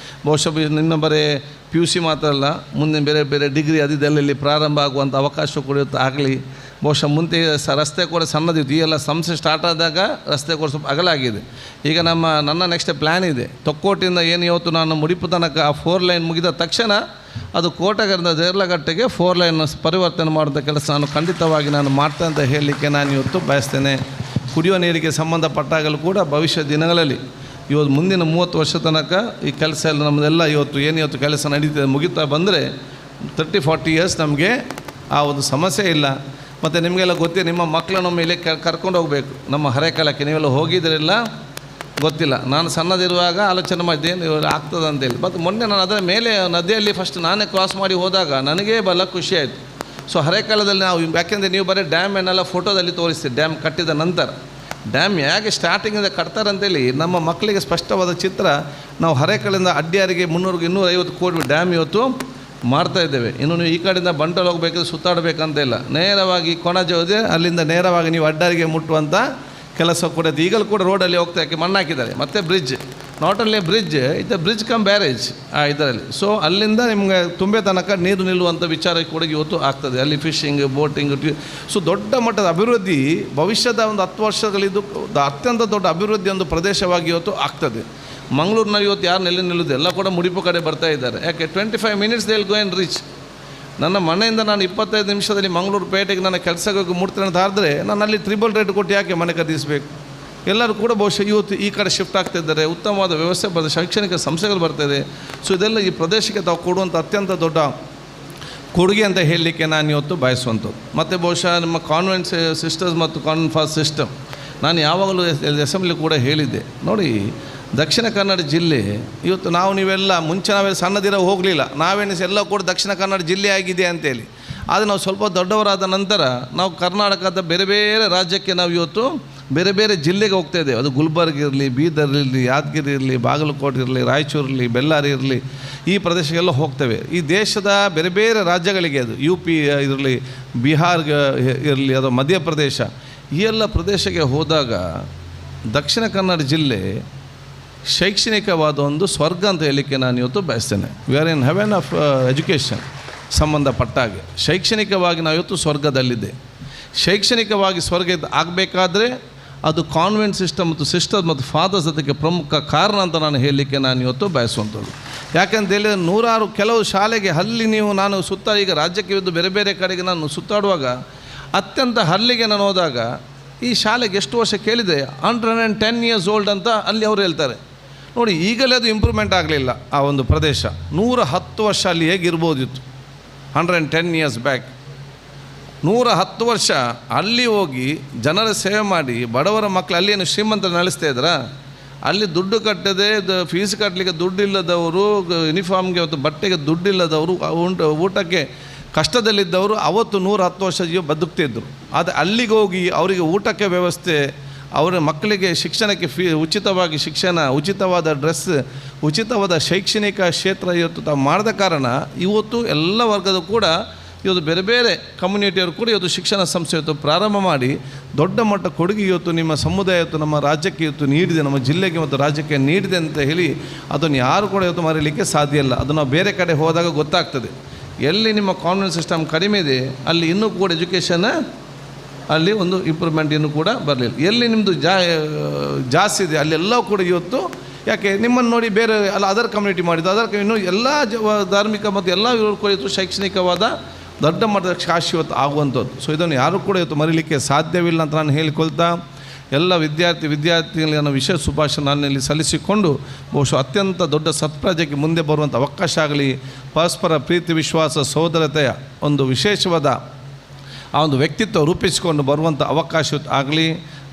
ಬಹುಶಃ ನಿನ್ನ ಬರೀ PUC ಮಾತ್ರ ಅಲ್ಲ, ಮುಂದೆ ಬೇರೆ ಬೇರೆ ಡಿಗ್ರಿ ಅದಿದೆಲ್ಲ ಇಲ್ಲಿ ಪ್ರಾರಂಭ ಆಗುವಂಥ ಅವಕಾಶ ಕೂಡ ಇವತ್ತು ಆಗಲಿ. ಬಹುಶಃ ಮುಂದೆ ರಸ್ತೆ ಕೂಡ ಸಣ್ಣದಿತ್ತು. ಈ ಎಲ್ಲ ಸಂಸ್ಥೆ ಸ್ಟಾರ್ಟ್ ಆದಾಗ ರಸ್ತೆ ಕೂಡ ಸ್ವಲ್ಪ ಅಗಲಾಗಿದೆ. ಈಗ ನನ್ನ ನೆಕ್ಸ್ಟ್ ಪ್ಲ್ಯಾನ್ ಇದೆ, ತೊಕ್ಕೋಟಿಂದ ಏನು ಇವತ್ತು ನಾನು ಮುಡಿಪು ತನಕ ಆ 4 ಲೈನ್ ಮುಗಿದ ತಕ್ಷಣ ಅದು ಕೋಟೆಗರಿಂದ ದೇರ್ಲಗಟ್ಟೆಗೆ 4 ಲೈನ್ ಪರಿವರ್ತನೆ ಮಾಡುವಂಥ ಕೆಲಸ ನಾನು ಖಂಡಿತವಾಗಿ ನಾನು ಮಾಡ್ತಾ ಅಂತ ಹೇಳಲಿಕ್ಕೆ ನಾನು ಇವತ್ತು ಬಯಸ್ತೇನೆ. ಕುಡಿಯುವ ನೀರಿಗೆ ಸಂಬಂಧಪಟ್ಟಾಗಲೂ ಕೂಡ ಭವಿಷ್ಯ ದಿನಗಳಲ್ಲಿ ಇವತ್ತು ಮುಂದಿನ 30 ವರ್ಷ ತನಕ ಈ ಕೆಲಸ ಎಲ್ಲ ನಮ್ಮದೆಲ್ಲ ಇವತ್ತು ಕೆಲಸ ನಡೀತದೆ ಮುಗಿತಾ ಬಂದರೆ 30-40 ಇಯರ್ಸ್ ನಮಗೆ ಆ ಒಂದು ಸಮಸ್ಯೆ ಇಲ್ಲ. ಮತ್ತು ನಿಮಗೆಲ್ಲ ಗೊತ್ತೇ, ನಿಮ್ಮ ಮಕ್ಕಳನ್ನ ಮೇಲೆ ಕರ್ಕೊಂಡು ಹೋಗಬೇಕು ನಮ್ಮ ಹರೇಕಾಲಕ್ಕೆ. ನೀವೆಲ್ಲ ಹೋಗಿದ್ದಿರಲ್ಲ ಗೊತ್ತಿಲ್ಲ. ನಾನು ಸಣ್ಣದಿರುವಾಗ ಆಲೋಚನೆ ಮಾಡಿದ್ದೇನೆ ಆಗ್ತದೆ ಅಂತೇಳಿ. ಮತ್ತು ಮೊನ್ನೆ ನಾನು ಅದರ ಮೇಲೆ ನದಿಯಲ್ಲಿ ಫಸ್ಟ್ ನಾನೇ ಕ್ರಾಸ್ ಮಾಡಿ ಹೋದಾಗ ನನಗೇ ಬಹಳ ಖುಷಿ ಆಯಿತು. ಸೊ ಹರೇಕಾಲದಲ್ಲಿ ನಾವು, ಯಾಕೆಂದರೆ ನೀವು ಬರೀ ಡ್ಯಾಮನ್ನೆಲ್ಲ ಫೋಟೋದಲ್ಲಿ ತೋರಿಸ್ತೀವಿ, ಡ್ಯಾಮ್ ಕಟ್ಟಿದ ನಂತರ. ಡ್ಯಾಮ್ ಹೇಗೆ ಸ್ಟಾರ್ಟಿಂಗಿಂದ ಕಟ್ತಾರಂತೇಳಿ ನಮ್ಮ ಮಕ್ಕಳಿಗೆ ಸ್ಪಷ್ಟವಾದ ಚಿತ್ರ ನಾವು ಹರೇಕಾಲಿಂದ ಅಡ್ಡಿಯಾರಿಗೆ 300-250 ಕೋಟಿ ಡ್ಯಾಮ್ ಇವತ್ತು ಮಾಡ್ತಾಯಿದ್ದೇವೆ. ಇನ್ನು ನೀವು ಈ ಕಡೆಯಿಂದ ಬಂಟಲ್ಲಿ ಹೋಗಬೇಕಾದ್ರೆ ಸುತ್ತಾಡಬೇಕಂತ ಇಲ್ಲ, ನೇರವಾಗಿ ಕೊಣಜೋದೆ ಅಲ್ಲಿಂದ ನೇರವಾಗಿ ನೀವು ಅಡ್ಡಾರಿಗೆ ಮುಟ್ಟುವಂಥ ಕೆಲಸ ಕೂಡ ಈಗಲೂ ಕೂಡ ರೋಡಲ್ಲಿ ಹೋಗ್ತಾ, ಯಾಕೆ ಮಣ್ಣು ಹಾಕಿದ್ದಾರೆ. ಮತ್ತು ಬ್ರಿಡ್ಜ್, ನಾಟ್ ಓನ್ಲಿ ಬ್ರಿಡ್ಜ್, ಇದು ಬ್ರಿಡ್ಜ್ ಕಮ್ ಬ್ಯಾರೇಜ್ ಇದರಲ್ಲಿ. ಸೊ ಅಲ್ಲಿಂದ ನಿಮಗೆ ತುಂಬೆ ತನಕ ನೀರು ನಿಲ್ಲುವಂಥ ವಿಚಾರ ಕೂಡ ಇವತ್ತು ಆಗ್ತದೆ. ಅಲ್ಲಿ ಫಿಶಿಂಗ್, ಬೋಟಿಂಗ್. ಸೊ ದೊಡ್ಡ ಮಟ್ಟದ ಅಭಿವೃದ್ಧಿ ಭವಿಷ್ಯದ ಒಂದು 10 ವರ್ಷಗಳಿದ್ದು ಅತ್ಯಂತ ದೊಡ್ಡ ಅಭಿವೃದ್ಧಿ ಒಂದು ಪ್ರದೇಶವಾಗಿ ಇವತ್ತು ಆಗ್ತದೆ. ಮಂಗಳೂರಿನಲ್ಲಿ ಇವತ್ತು ಯಾರು ನಿಲ್ಲುವುದು ಎಲ್ಲ ಕೂಡ ಮುಡಿಪು ಕಡೆ ಬರ್ತಾ ಇದ್ದಾರೆ. ಯಾಕೆ 25 minutes they will go and reach. ನನ್ನ ಮನೆಯಿಂದ ನಾನು 25 ನಿಮಿಷದಲ್ಲಿ ಮಂಗಳೂರು ಪೇಟೆಗೆ ನನ್ನ ಕೆಲಸಕ್ಕೆ ಹೋಗಿ ಮುಟ್ತೇನೆ ಅಂತ ಆದರೆ ನಾನು ಅಲ್ಲಿ 3 ರೇಟ್ ಕೊಟ್ಟು ಯಾಕೆ ಮನೆ ಖರೀದಿಸಬೇಕು? ಎಲ್ಲರೂ ಕೂಡ ಬಹುಶಃ ಇವತ್ತು ಈ ಕಡೆ ಶಿಫ್ಟ್ ಆಗ್ತಿದ್ದಾರೆ. ಉತ್ತಮವಾದ ವ್ಯವಸ್ಥೆ ಬರ್ತದೆ, ಶೈಕ್ಷಣಿಕ ಸಂಸ್ಥೆಗಳು ಬರ್ತಾಯಿದೆ. ಸೊ ಇದೆಲ್ಲ ಈ ಪ್ರದೇಶಕ್ಕೆ ತಾವು ಕೊಡುವಂಥ ಅತ್ಯಂತ ದೊಡ್ಡ ಕೊಡುಗೆ ಅಂತ ಹೇಳಲಿಕ್ಕೆ ನಾನು ಇವತ್ತು ಬಯಸುವಂಥದ್ದು. ಮತ್ತು ಬಹುಶಃ ನಮ್ಮ ಕಾನ್ವೆಂಟ್ ಸಿಸ್ಟರ್ಸ್ ಮತ್ತು ಕಾನ್ವೆಂಟ್ ಫಾಸ್ಟ್ ಸಿಸ್ಟಮ್, ನಾನು ಯಾವಾಗಲೂ ಅಸೆಂಬ್ಲಿ ಕೂಡ ಹೇಳಿದ್ದೆ ನೋಡಿ, ದಕ್ಷಿಣ ಕನ್ನಡ ಜಿಲ್ಲೆ ಇವತ್ತು ನೀವೆಲ್ಲ ಮುಂಚೆ ನಾವೆಲ್ಲ ಸಣ್ಣದಿರೋ ಹೋಗಲಿಲ್ಲ, ನಾವೆನಿಸಿ ಎಲ್ಲ ಕೂಡ ದಕ್ಷಿಣ ಕನ್ನಡ ಜಿಲ್ಲೆ ಆಗಿದೆ ಅಂತೇಳಿ. ಆದರೆ ನಾವು ಸ್ವಲ್ಪ ದೊಡ್ಡವರಾದ ನಂತರ ನಾವು ಕರ್ನಾಟಕದ ಬೇರೆ ಬೇರೆ ರಾಜ್ಯಕ್ಕೆ ನಾವು ಇವತ್ತು ಬೇರೆ ಬೇರೆ ಜಿಲ್ಲೆಗೆ ಹೋಗ್ತಾ ಇದ್ದೇವೆ. ಅದು ಗುಲ್ಬರ್ಗ ಇರಲಿ, ಬೀದರ್ ಇರಲಿ, ಯಾದಗಿರಿ ಇರಲಿ, ಬಾಗಲಕೋಟೆ ಇರಲಿ, ರಾಯಚೂರು ಇರಲಿ, ಬೆಳ್ಳಾರಿ ಇರಲಿ, ಈ ಪ್ರದೇಶಕ್ಕೆಲ್ಲ ಹೋಗ್ತೇವೆ. ಈ ದೇಶದ ಬೇರೆ ಬೇರೆ ರಾಜ್ಯಗಳಿಗೆ, ಅದು UP ಇರಲಿ, ಬಿಹಾರ್ ಇರಲಿ, ಅದು ಮಧ್ಯಪ್ರದೇಶ, ಈ ಎಲ್ಲ ಪ್ರದೇಶಕ್ಕೆ ಹೋದಾಗ ದಕ್ಷಿಣ ಕನ್ನಡ ಜಿಲ್ಲೆ ಶೈಕ್ಷಣಿಕವಾದ ಒಂದು ಸ್ವರ್ಗ ಅಂತ ಹೇಳಲಿಕ್ಕೆ ನಾನು ಇವತ್ತು ಬಯಸ್ತೇನೆ. We are in heaven of education ಸಂಬಂಧಪಟ್ಟಾಗೆ ಶೈಕ್ಷಣಿಕವಾಗಿ ನಾವು ಇವತ್ತು ಸ್ವರ್ಗದಲ್ಲಿದೆ. ಶೈಕ್ಷಣಿಕವಾಗಿ ಸ್ವರ್ಗ ಆಗಬೇಕಾದ್ರೆ ಅದು ಕಾನ್ವೆಂಟ್ ಸಿಸ್ಟಮ್ ಮತ್ತು ಸಿಸ್ಟರ್ ಮತ್ತು ಫಾದರ್ಸ್ ಅದಕ್ಕೆ ಪ್ರಮುಖ ಕಾರಣ ಅಂತ ನಾನು ಹೇಳಲಿಕ್ಕೆ ನಾನು ಇವತ್ತು ಬಯಸುವಂಥದ್ದು. ಯಾಕೆಂತ ಹೇಳಿದರೆ ನೂರಾರು ಕೆಲವು ಶಾಲೆಗೆ ಅಲ್ಲಿ ನಾನು ಈಗ ರಾಜ್ಯಕ್ಕೆ ಇದ್ದು ಬೇರೆ ಬೇರೆ ಕಡೆಗೆ ನಾನು ಸುತ್ತಾಡುವಾಗ ಅತ್ಯಂತ ಹಲ್ಲಿಗೆ ನಾನು ಹೋದಾಗ ಈ ಶಾಲೆಗೆ ಎಷ್ಟು ವರ್ಷ ಕೇಳಿದೆ 110 years old ಅಂತ ಅಲ್ಲಿ ಅವರು ಹೇಳ್ತಾರೆ. ನೋಡಿ, ಈಗಲೇ ಅದು ಇಂಪ್ರೂವ್ಮೆಂಟ್ ಆಗಲಿಲ್ಲ. ಆ ಒಂದು ಪ್ರದೇಶ 110 ವರ್ಷ ಅಲ್ಲಿ ಹೇಗಿರ್ಬೋದಿತ್ತು. 110 years ಬ್ಯಾಕ್ 110 ವರ್ಷ ಅಲ್ಲಿ ಹೋಗಿ ಜನರ ಸೇವೆ ಮಾಡಿ ಬಡವರ ಮಕ್ಕಳು ಅಲ್ಲಿಯನ್ನು ಶ್ರೀಮಂತರು ನಡೆಸ್ತಾ ಇದ್ರಾ? ಅಲ್ಲಿ ದುಡ್ಡು ಕಟ್ಟದೆ ಫೀಸ್ ಕಟ್ಟಲಿಕ್ಕೆ ದುಡ್ಡಿಲ್ಲದವರು, ಯೂನಿಫಾರ್ಮ್ಗೆ ಮತ್ತು ಬಟ್ಟೆಗೆ ದುಡ್ಡಿಲ್ಲದವರು, ಊಟಕ್ಕೆ ಕಷ್ಟದಲ್ಲಿದ್ದವರು ಅವತ್ತು 110 ವರ್ಷ ಬದುಕ್ತಿದ್ದರು. ಆದರೆ ಅಲ್ಲಿಗೆ ಹೋಗಿ ಅವರಿಗೆ ಊಟಕ್ಕೆ ವ್ಯವಸ್ಥೆ, ಅವರ ಮಕ್ಕಳಿಗೆ ಶಿಕ್ಷಣಕ್ಕೆ ಉಚಿತವಾಗಿ ಶಿಕ್ಷಣ, ಉಚಿತವಾದ ಡ್ರೆಸ್, ಉಚಿತವಾದ ಶೈಕ್ಷಣಿಕ ಕ್ಷೇತ್ರ ಇವತ್ತು ತಾವು ಮಾಡಿದ ಕಾರಣ ಇವತ್ತು ಎಲ್ಲ ವರ್ಗದ ಕೂಡ ಇವತ್ತು ಬೇರೆ ಬೇರೆ ಕಮ್ಯುನಿಟಿಯವರು ಕೂಡ ಇವತ್ತು ಶಿಕ್ಷಣ ಸಂಸ್ಥೆ ಇವತ್ತು ಪ್ರಾರಂಭ ಮಾಡಿ ದೊಡ್ಡ ಮಟ್ಟ ಕೊಡುಗೆ ಇವತ್ತು ನಿಮ್ಮ ಸಮುದಾಯ ಇವತ್ತು ನಮ್ಮ ರಾಜ್ಯಕ್ಕೆ ಇವತ್ತು ನೀಡಿದೆ, ನಮ್ಮ ಜಿಲ್ಲೆಗೆ ಮತ್ತು ರಾಜ್ಯಕ್ಕೆ ನೀಡಿದೆ ಅಂತ ಹೇಳಿ ಅದನ್ನು ಯಾರು ಕೂಡ ಇವತ್ತು ಮರೀಲಿಕ್ಕೆ ಸಾಧ್ಯ ಇಲ್ಲ. ಅದು ನಾವು ಬೇರೆ ಕಡೆ ಹೋದಾಗ ಗೊತ್ತಾಗ್ತದೆ. ಎಲ್ಲಿ ನಿಮ್ಮ ಕಾನ್ವೆಂಟ್ ಸಿಸ್ಟಮ್ ಕಡಿಮೆ ಇದೆ ಅಲ್ಲಿ ಇನ್ನೂ ಕೂಡ ಎಜುಕೇಷನ್ ಅಲ್ಲಿ ಒಂದು ಇಂಪ್ರೂವ್ಮೆಂಟ್ ಇನ್ನೂ ಕೂಡ ಬರಲಿಲ್ಲ. ಎಲ್ಲಿ ನಿಮ್ಮದು ಜಾಸ್ತಿ ಇದೆ ಅಲ್ಲೆಲ್ಲವೂ ಕೂಡ ಇವತ್ತು ಯಾಕೆ ನಿಮ್ಮನ್ನು ನೋಡಿ ಬೇರೆ ಅಲ್ಲ ಅದರ್ ಕಮ್ಯುನಿಟಿ ಮಾಡಿದ್ದು ಇನ್ನೂ ಎಲ್ಲ ಧಾರ್ಮಿಕ ಮತ್ತು ಎಲ್ಲ ಇವರು ಕೂಡ ಇವತ್ತು ಶೈಕ್ಷಣಿಕವಾದ ದೊಡ್ಡ ಮಟ್ಟದ ಶಾಶ್ವತ ಆಗುವಂಥದ್ದು. ಸೊ ಇದನ್ನು ಯಾರೂ ಕೂಡ ಇವತ್ತು ಮರೀಲಿಕ್ಕೆ ಸಾಧ್ಯವಿಲ್ಲ ಅಂತ ನಾನು ಹೇಳಿಕೊಳ್ತಾ ಎಲ್ಲ ವಿದ್ಯಾರ್ಥಿಗಳಿಗೆ ನಾನು ವಿಶೇಷ ಶುಭಾಶಯ ನಾನು ಇಲ್ಲಿ ಸಲ್ಲಿಸಿಕೊಂಡು ಬಹುಶಃ ಅತ್ಯಂತ ದೊಡ್ಡ ಸತ್ಪ್ರಜೆಗೆ ಮುಂದೆ ಬರುವಂಥ ಅವಕಾಶ ಆಗಲಿ, ಪರಸ್ಪರ ಪ್ರೀತಿ ವಿಶ್ವಾಸ ಸಹೋದರತೆಯ ಒಂದು ವಿಶೇಷವಾದ ಆ ಒಂದು ವ್ಯಕ್ತಿತ್ವ ರೂಪಿಸಿಕೊಂಡು ಬರುವಂಥ ಅವಕಾಶ ಆಗಲಿ.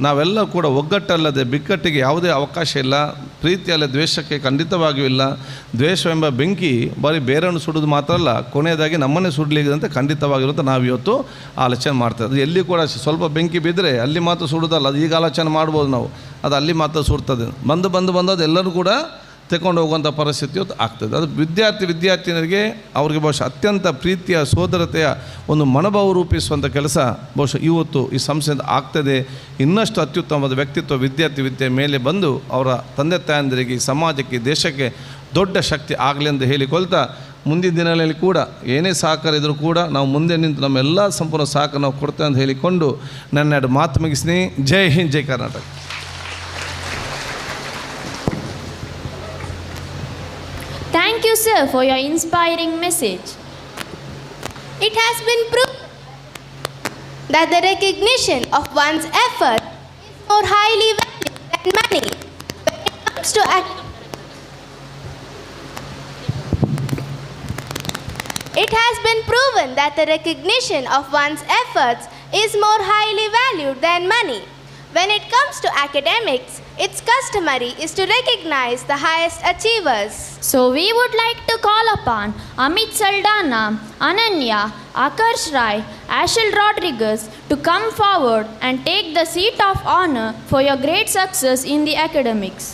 ನಾವೆಲ್ಲ ಕೂಡ ಒಗ್ಗಟ್ಟಲ್ಲದೆ ಬಿಕ್ಕಟ್ಟಿಗೆ ಯಾವುದೇ ಅವಕಾಶ ಇಲ್ಲ. ಪ್ರೀತಿಯಲ್ಲ ದ್ವೇಷಕ್ಕೆ ಖಂಡಿತವಾಗಿಯೂ ಇಲ್ಲ. ದ್ವೇಷವೆಂಬ ಬೆಂಕಿ ಬರೀ ಬೇರೆಯನ್ನು ಸುಡೋದು ಮಾತ್ರ ಅಲ್ಲ, ಕೊನೆಯದಾಗಿ ನಮ್ಮನ್ನೇ ಸುಡಲಿಕ್ಕೆ ಅಂತ ಖಂಡಿತವಾಗಿರುತ್ತೆ ನಾವಿವತ್ತು ಆಲೋಚನೆ ಮಾಡ್ತೇವೆ. ಅದು ಎಲ್ಲಿ ಕೂಡ ಸ್ವಲ್ಪ ಬೆಂಕಿ ಬಿದ್ದರೆ ಅಲ್ಲಿ ಮಾತ್ರ ಸುಡೋದಲ್ಲ, ಅದು ಈಗ ಆಲೋಚನೆ ಮಾಡ್ಬೋದು ನಾವು, ಅದು ಅಲ್ಲಿ ಮಾತ್ರ ಸುಡ್ತದೆ. ಬಂದು ಎಲ್ಲರೂ ಕೂಡ ತಗೊಂಡು ಹೋಗುವಂಥ ಪರಿಸ್ಥಿತಿ ಇವತ್ತು ಆಗ್ತದೆ. ಅದು ವಿದ್ಯಾರ್ಥಿನಿಯರಿಗೆ ಅವ್ರಿಗೆ ಬಹುಶಃ ಅತ್ಯಂತ ಪ್ರೀತಿಯ ಸೋದರತೆಯ ಒಂದು ಮನೋಭಾವ ರೂಪಿಸುವಂಥ ಕೆಲಸ ಬಹುಶಃ ಇವತ್ತು ಈ ಸಂಸ್ಥೆಯಿಂದ ಆಗ್ತದೆ. ಇನ್ನಷ್ಟು ಅತ್ಯುತ್ತಮವಾದ ವ್ಯಕ್ತಿತ್ವ ವಿದ್ಯೆ ಮೇಲೆ ಬಂದು ಅವರ ತಂದೆ ತಾಯಂದಿರಿಗೆ, ಸಮಾಜಕ್ಕೆ, ದೇಶಕ್ಕೆ ದೊಡ್ಡ ಶಕ್ತಿ ಆಗಲಿ ಅಂತ ಹೇಳಿಕೊಳ್ತಾ ಮುಂದಿನ ದಿನಗಳಲ್ಲಿ ಕೂಡ ಏನೇ ಸಹಕಾರ ಇದ್ದರೂ ಕೂಡ ನಾವು ಮುಂದೆ ನಿಂತು ನಮ್ಮೆಲ್ಲ ಸಂಪೂರ್ಣ ಸಹಕಾರ ನಾವು ಕೊಡ್ತೇವೆ ಅಂತ ಹೇಳಿಕೊಂಡು ನನ್ನ ಮಾತು ಮುಗಿಸ್ತೀನಿ. ಜೈ ಹಿಂದ್, ಜೈ Karnataka. Thank you, sir, for your inspiring message. It has been proved that the recognition of one's effort is more highly valued than money when it comes to It has been proven that the recognition of one's efforts is more highly valued than money. When it comes to academics, it's customary is to recognize the highest achievers. So we would like to call upon Amit Saldana, Ananya, Akarsh Rai, Ashil Rodriguez to come forward and take the seat of honor for your great success in the academics.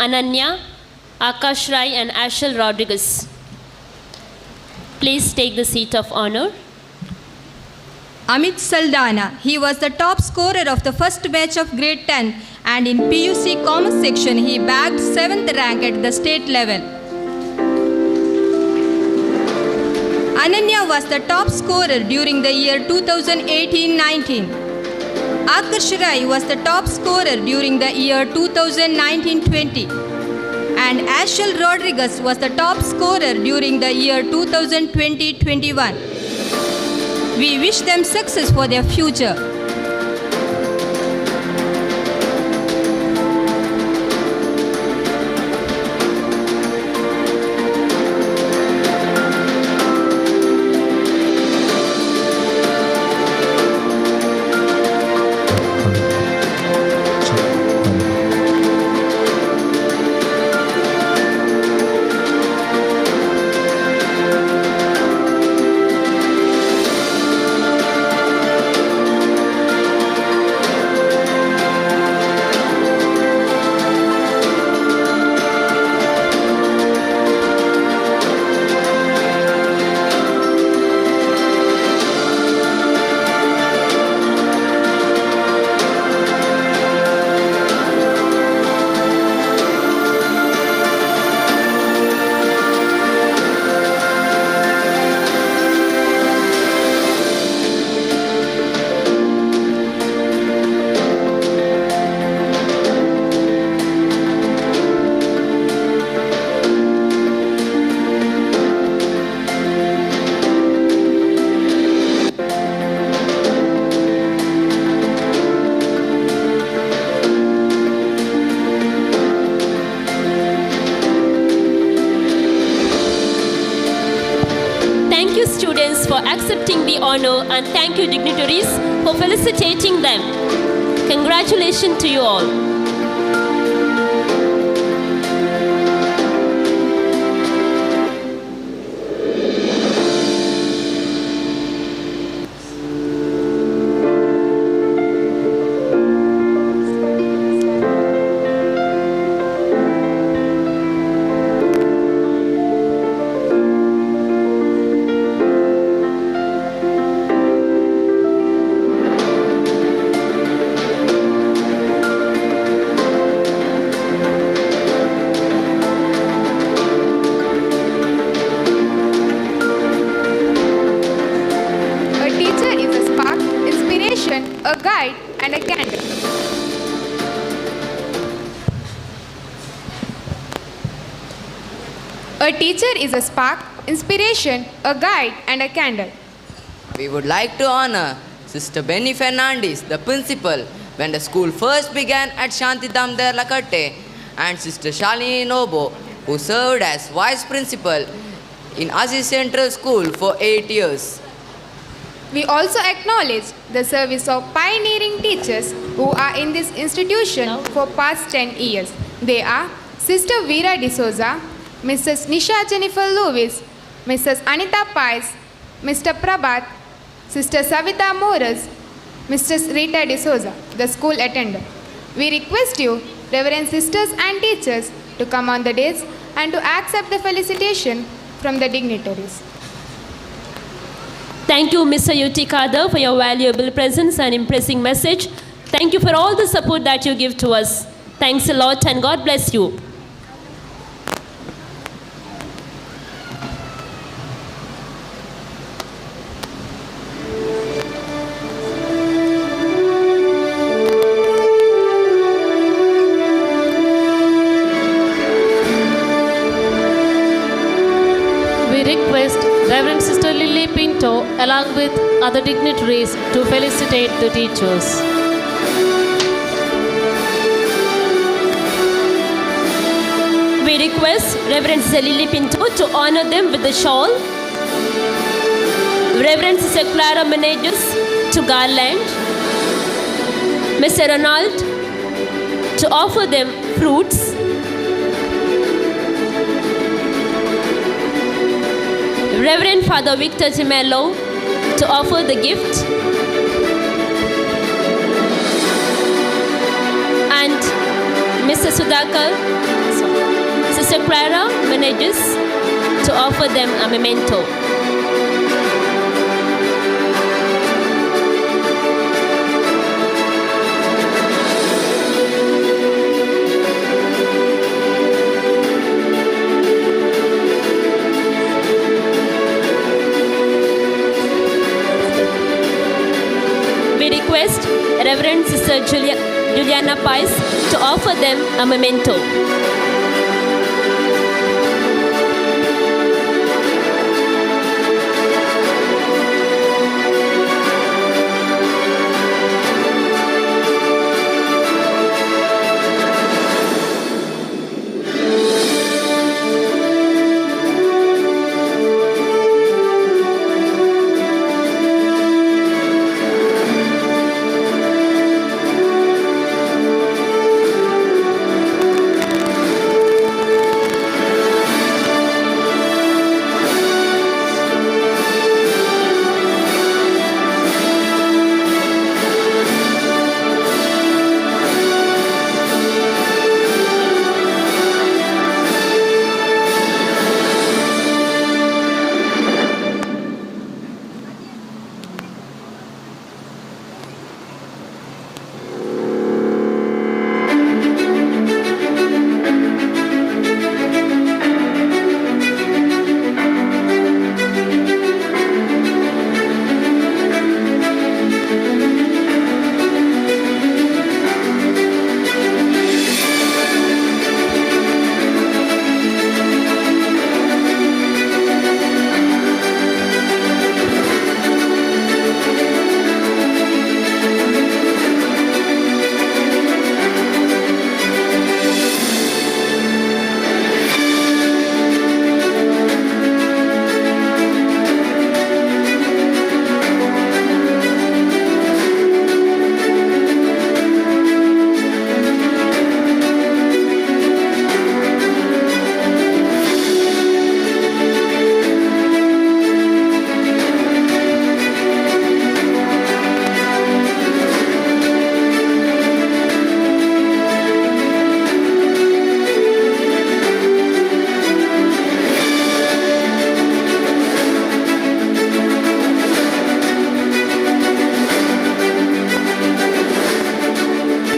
Ananya, Akash Rai and Ashil Rodriguez. Please take the seat of honor. Amit Saldana, he was the top scorer of the first batch of grade 10 and in PUC Commerce section he bagged 7th rank at the state level. Ananya was the top scorer during the year 2018-19. Akarsh Rai was the top scorer during the year 2019-20 and Ashil Rodriguez was the top scorer during the year 2020-21. We wish them success for their future. members for accepting the honor, and thank you, dignitaries, for felicitating them. Congratulations to you all. A guide and a candle. A teacher is a spark, inspiration, a guide and a candle. We would like to honor Sister Benny Fernandez, the principal, when the school first began at Shantidam Deralakatte, and Sister Shalini Nobo, who served as vice principal in Assisi Central School for 8 years. We also acknowledge the service of pioneering teachers who are in this institution for past 10 years. They are Sister Vera D'Souza, Mrs. Nisha Jennifer Lewis, Mrs. Anita Pais, Mr. Prabhat, Sister Savita Morris, Mrs. Rita D'Souza, the school attendant. We request you, Reverend Sisters and teachers, to come on the dais and to accept the felicitation from the dignitaries. Thank you, Mr. Yutikada, for your valuable presence and impressive message. Thank you for all the support that you give to us. Thanks a lot and God bless you. We request Reverend Sister Lily Pinto along with other dignitaries to felicitate the teachers. We request Reverend Sister Lily Pinto to honor them with the shawl. Reverend Sister Clara Meneges to garland. Mr. Ronald to offer them fruits. Reverend Father Victor Gemello to offer the gift. And Mr. Sudhakar, Sister Clara Meneges to offer them a memento. We request Reverend Sister Juliana Pais to offer them a memento.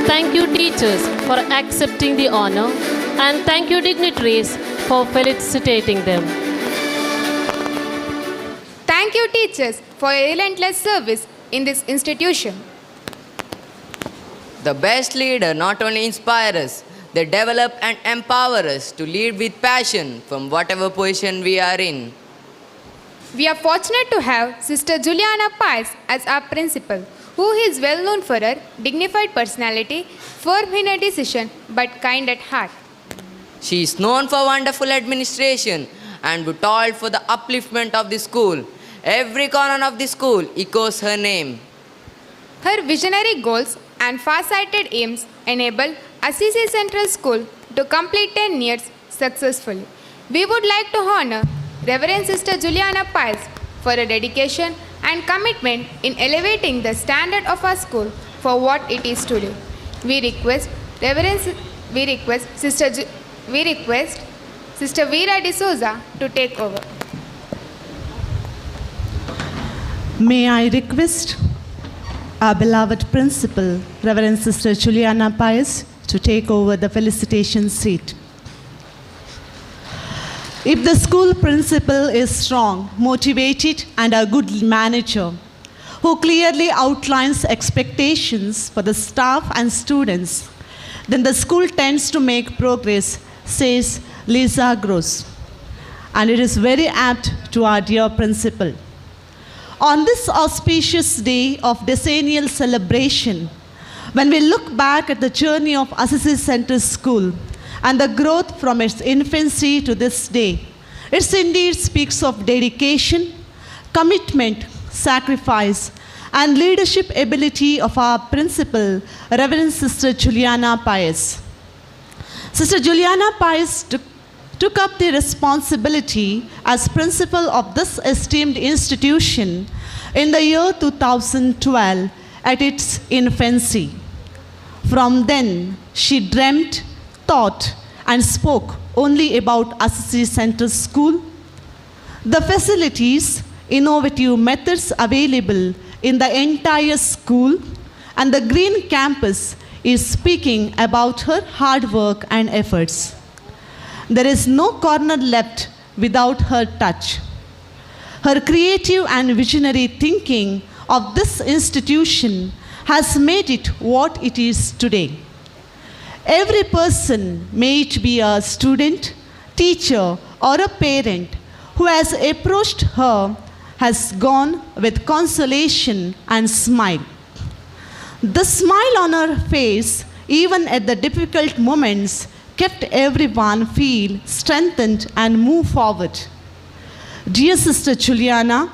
Thank you, teachers, for accepting the honor, and thank you, dignitaries, for felicitating them. Thank you, teachers, for your relentless service in this institution. The best leader not only inspire us, they develop and empower us to lead with passion from whatever position we are in. We are fortunate to have Sister Juliana Pais as our principal, who is well known for her dignified personality, firm in her decision, but kind at heart. She is known for wonderful administration and toiled for the upliftment of the school. Every corner of the school echoes her name. Her visionary goals and far-sighted aims enable Assisi Central School to complete 10 years successfully. We would like to honor Reverend Sister Juliana Pais for her dedication and commitment in elevating the standard of our school for what it is today. We request Sister Vera D'Souza to take over. May I request our beloved principal, Reverend Sister Juliana Pais, to take over the felicitation seat. If the school principal is strong, motivated, and a good manager, who clearly outlines expectations for the staff and students, then the school tends to make progress, says Lisa Gross. And it is very apt to our dear principal. On this auspicious day of decennial celebration, when we look back at the journey of Assisi Central School and the growth from its infancy to this day, it indeed speaks of dedication, commitment, sacrifice, and leadership ability of our principal, Reverend Sister Juliana Pais. Sister Juliana Pais took up the responsibility as principal of this esteemed institution in the year 2012 at its infancy. From then, she dreamt, thought, and spoke only about Assisi Central School. The facilities, innovative methods available in the entire school, and the green campus is speaking about her hard work and efforts. There is no corner left without her touch. Her creative and visionary thinking of this institution has made it what it is today. Every person, may it be a student, teacher, or a parent, who has approached her has gone with consolation and smile. The smile on her face, even at the difficult moments, kept everyone feel strengthened and move forward. Dear Sister Juliana,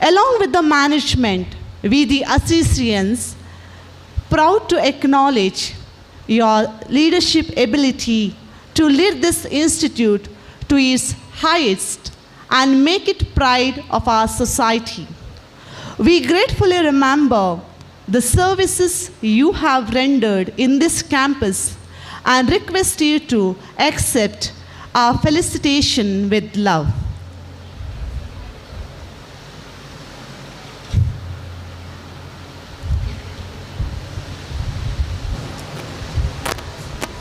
along with the management, we the Assisians, proud to acknowledge your leadership ability to lead this institute to its highest and make it pride of our society. We gratefully remember the services you have rendered in this campus and request you to accept our felicitation with love.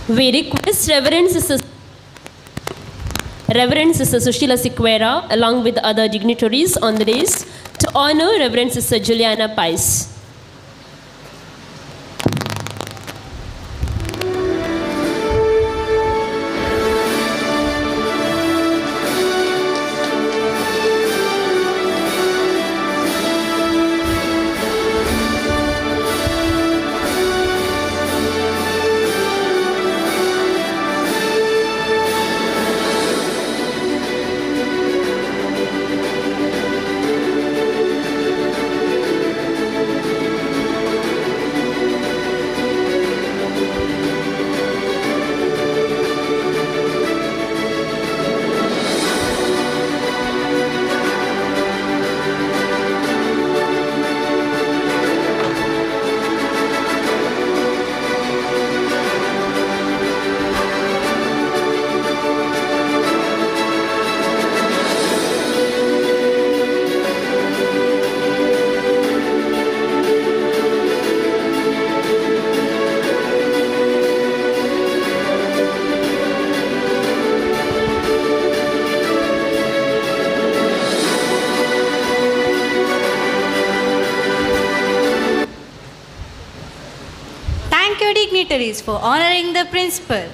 We request Reverend Sister Sushila Sequeira, along with other dignitaries on the dais, to honor Reverend Sister Juliana Pais. Thank you, dignitaries, for honoring the principal.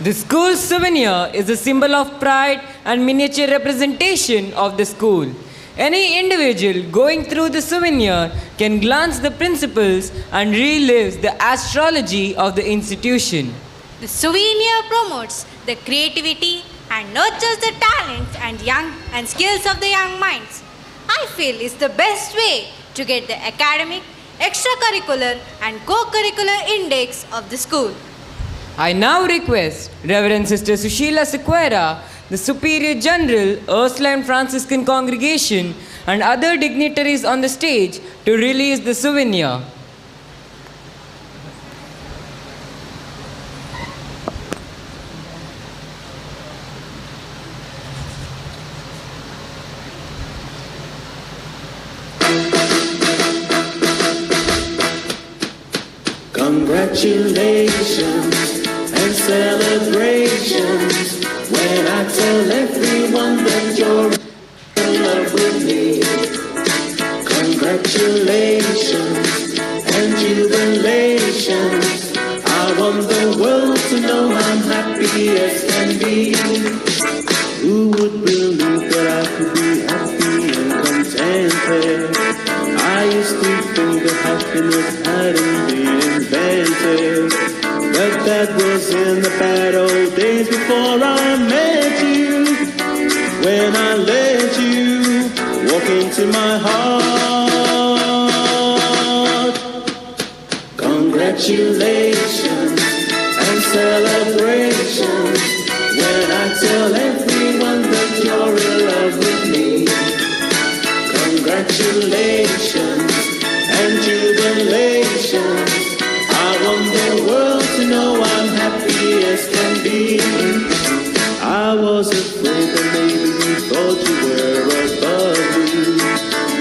The school's souvenir is a symbol of pride and miniature representation of the school. Any individual going through the souvenir can glance the principles and relive the astrology of the institution. The souvenir promotes the creativity and nurtures the talents and skills of the young minds. I feel it's the best way to get the academic, extracurricular and co-curricular index of the school. I now request Reverend Sister Sushila Sequeira, the Superior General, Ursuline Franciscan Congregation, and other dignitaries on the stage to release the souvenir. Congratulations and celebrations when I tell everyone that you're in love with me. Congratulations and jubilations. I want the world to know I'm happy as can be. Who would believe that I could be happy and contented? I used to think that happiness hadn't been invented, but that was in the bad old days before I met you. When I let you walk into my heart. Congratulations and celebrations when I tell everyone that you're in love with me. Congratulations and jubilations. I want the world to know I'm happy as can be. I was afraid that maybe you thought you were above me,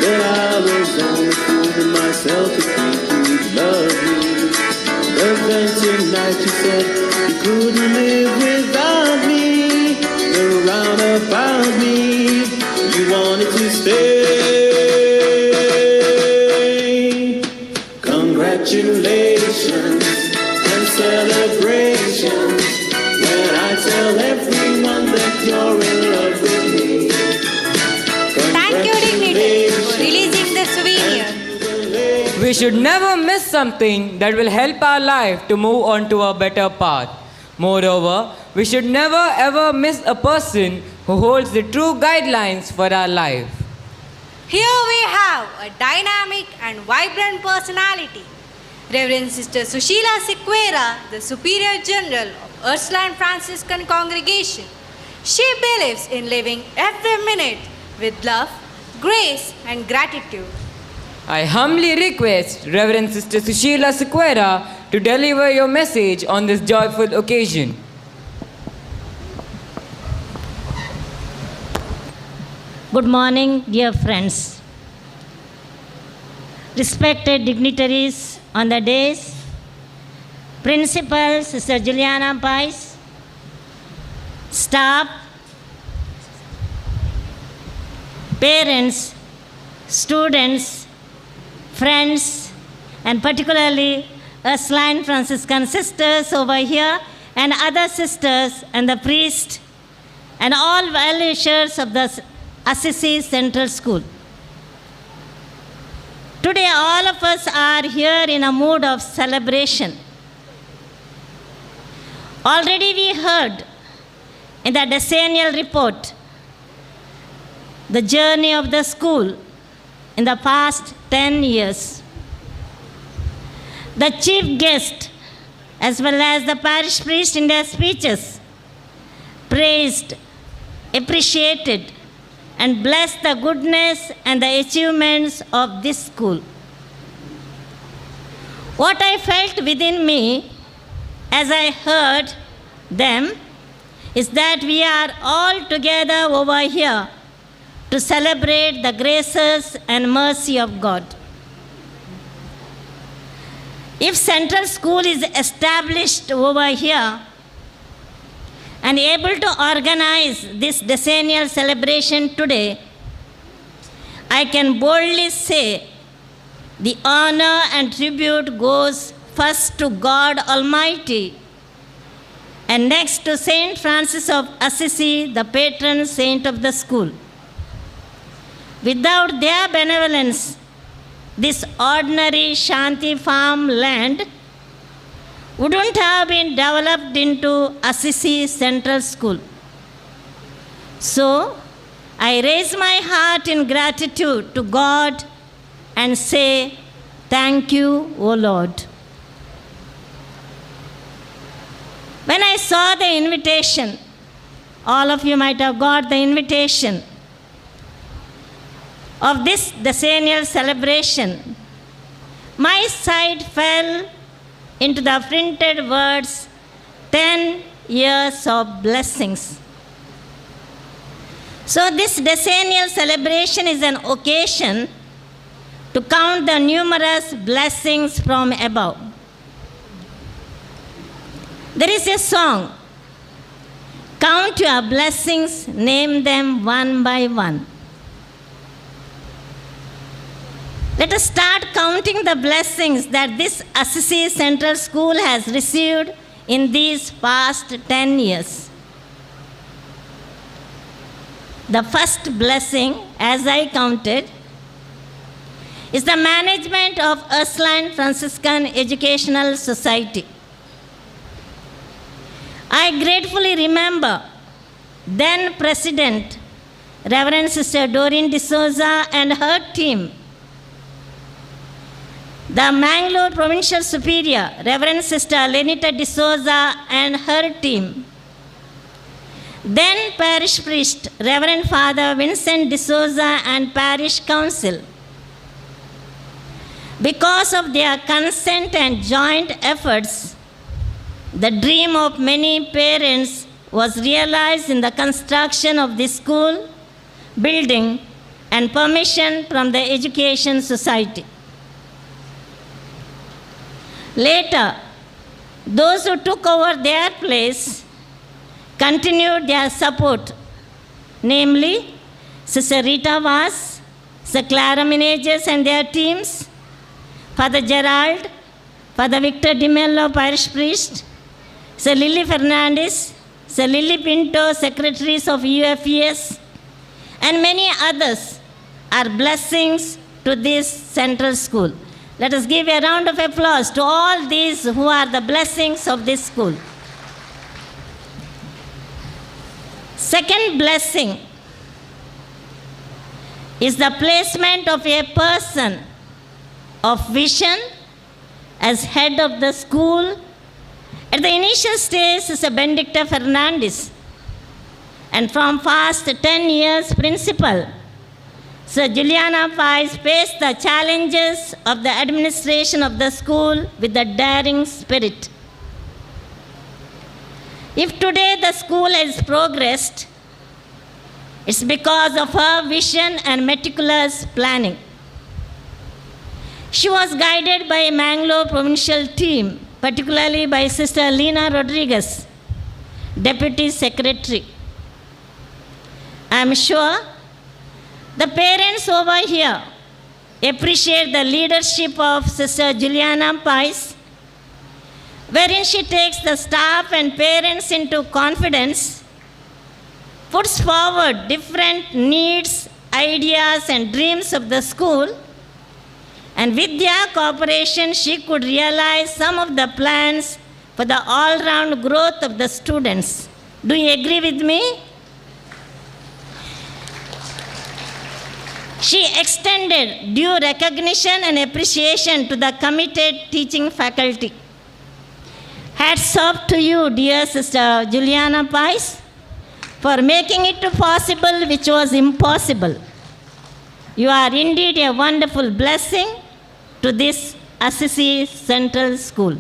that I was only fooling myself to think you'd love me. But then tonight you said you couldn't live without me. Around about me, you wanted to stay. Congratulations and celebrations when I tell everyone that you're in love with me. Thank you, dignitaries, for releasing the souvenir. We should never miss something that will help our life to move on to a better path. Moreover, we should never ever miss a person who holds the true guidelines for our life. Here we have a dynamic and vibrant personality. Reverend Sister Sushila Sequeira, the Superior General of Ursuline Franciscan Congregation. She believes in living every minute with love, grace and gratitude. I humbly request Reverend Sister Sushila Sequeira to deliver your message on this joyful occasion. Good morning, dear friends. Respected dignitaries on the days, Principal Sister Juliana Pais, staff, parents, students, friends, and particularly Ursuline Franciscan sisters over here, and other sisters, and the priest, and all well-wishers of the Assisi Central School. Today, all of us are here in a mood of celebration. Already we heard in the Decennial report the journey of the school in the past 10 years. The chief guest, as well as the parish priest in their speeches, praised, appreciated, and blessed the goodness and the achievements of this school. What I felt within me as I heard them is that we are all together over here to celebrate the graces and mercy of God. If Central School is established over here and able to organize this decennial celebration today, I can boldly say the honor and tribute goes first to God Almighty, and next to Saint Francis of Assisi, the patron saint of the school. Without their benevolence, this ordinary Shanti farm land wouldn't have been developed into Assisi Central School. So, I raise my heart in gratitude to God and say, thank you, O Lord. When I saw the invitation, all of you might have got the invitation of this decennial celebration, my sight fell into the printed words, 10 years of blessings. So this decennial celebration is an occasion to count the numerous blessings from above. There is a song, count your blessings, name them one by one. Let us start counting the blessings that this Assisi Central School has received in these past 10 years. The first blessing, as I counted, is the management of Ursuline Franciscan Educational Society. I gratefully remember then President, Reverend Sister Doreen D'Souza and her team, the Mangalore Provincial Superior, Reverend Sister Lenita D'Souza and her team, then Parish Priest, Reverend Father Vincent D'Souza and Parish Council. Because of their consent and joint efforts, the dream of many parents was realized in the construction of this school building and permission from the Education Society. Later, those who took over their place continued their support, namely Sister Rita Vaz, Sister Clara Meneges and their teams, Father Gerald, Father Victor Di Mello, Parish Priest, Sir Lily Fernandez, Sir Lily Pinto, Secretaries of UFES, and many others are blessings to this central school. Let us give a round of applause to all these who are the blessings of this school. Second blessing is the placement of a person of vision as head of the school. At the initial stage is Benedicta Fernandez, and from past 10 years principal, Sir Juliana Pais faced the challenges of the administration of the school with a daring spirit. If today the school has progressed, it's because of her vision and meticulous planning. She was guided by a Mangalore provincial team, particularly by Sister Lina Rodriguez, Deputy Secretary. I am sure the parents over here appreciate the leadership of Sister Juliana Pais, wherein she takes the staff and parents into confidence, puts forward different needs, ideas, and dreams of the school, and with their cooperation, she could realize some of the plans for the all-round growth of the students. Do you agree with me? She extended due recognition and appreciation to the committed teaching faculty. Hats off to you, dear Sister Juliana Pais, for making it possible which was impossible. You are indeed a wonderful blessing to this Assisi Central School.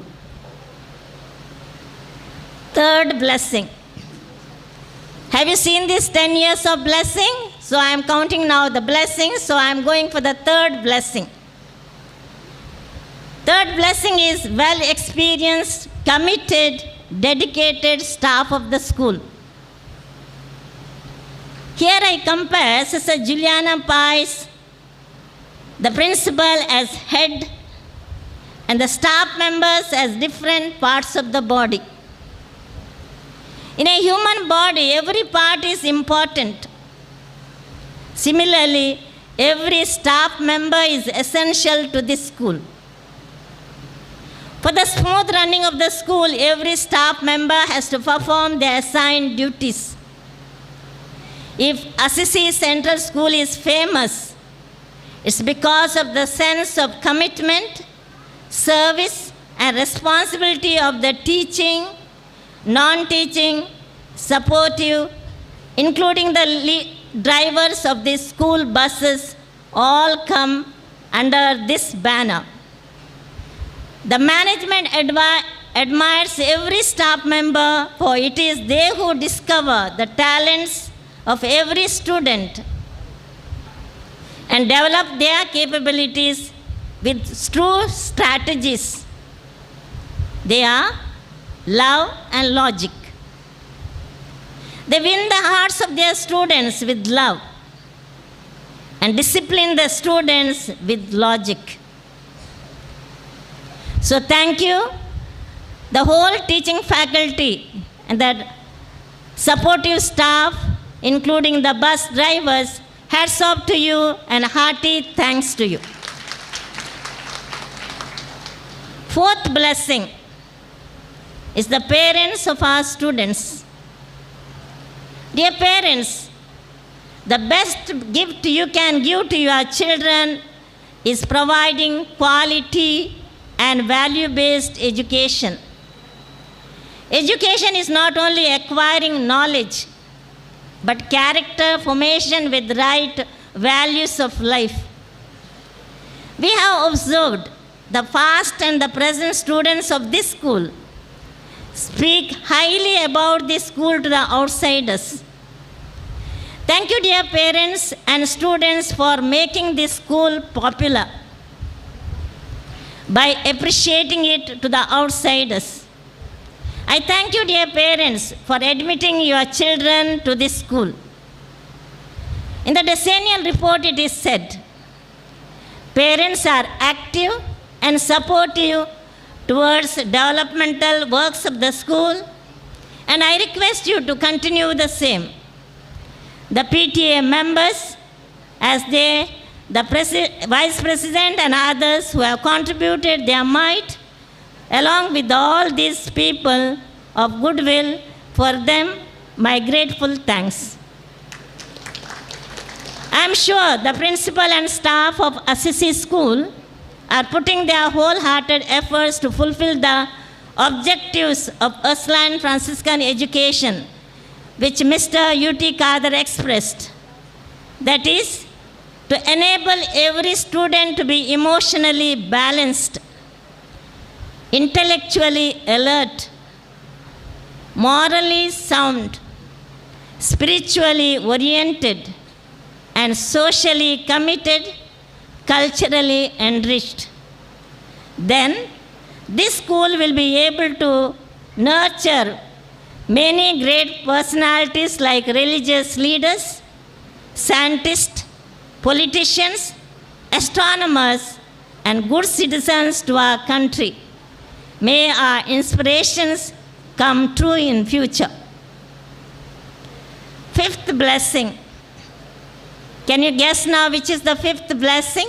Third blessing. Have you seen these 10 years of blessing? So I am counting now the blessings, so I am going for the third blessing. Third blessing is well-experienced, committed, dedicated staff of the school. Here I compare Sister Juliana Pais, the principal, as head, and the staff members as different parts of the body. In a human body, every part is important. Similarly, every staff member is essential to this school. For the smooth running of the school, every staff member has to perform their assigned duties. If Assisi Central School is famous, it's because of the sense of commitment, service, and responsibility of the teaching, non-teaching, supportive, including the drivers of the school buses, all come under this banner. The management admires every staff member, for it is they who discover the talents of every student and develop their capabilities with true strategies. They are love and logic. They win the hearts of their students with love and discipline the students with logic. So thank you, the whole teaching faculty and the supportive staff, including the bus drivers. Hats off to you and hearty thanks to you. Fourth blessing is the parents of our students. Dear parents, the best gift you can give to your children is providing quality and value-based education. Education is not only acquiring knowledge, but character formation with right values of life. We have observed the past and the present students of this school speak highly about this school to the outsiders. Thank you, dear parents and students, for making this school popular by appreciating it to the outsiders. I thank you, dear parents, for admitting your children to this school. In the Decennial report, it is said, parents are active and supportive towards developmental works of the school, and I request you to continue the same. The PTA members, as the Vice President and others who have contributed their might, along with all these people of goodwill, for them my grateful thanks. I am sure the principal and staff of Assisi School are putting their wholehearted efforts to fulfill the objectives of Ursuline Franciscan education, which Mr. U.T. Kader expressed. That is, to enable every student to be emotionally balanced, intellectually alert, morally sound, spiritually oriented, and socially committed, culturally enriched. Then, this school will be able to nurture many great personalities like religious leaders, scientists, politicians, astronomers, and good citizens to our country. May our inspirations come true in future. Fifth blessing. Can you guess now which is the fifth blessing?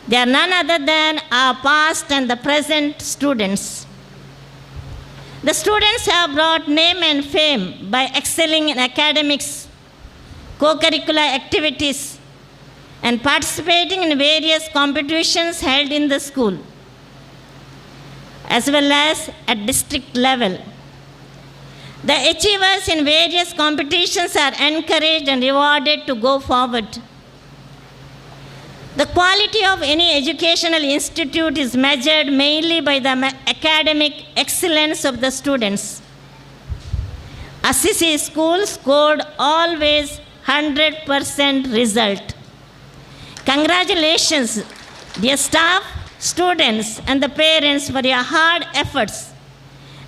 They are none other than our past and the present students. The students have brought name and fame by excelling in academics, co-curricular activities, and participating in various competitions held in the school, as well as at district level. The achievers in various competitions are encouraged and rewarded to go forward. The quality of any educational institute is measured mainly by the academic excellence of the students. Assisi School scored always 100% result. Congratulations, dear staff, students, and the parents for your hard efforts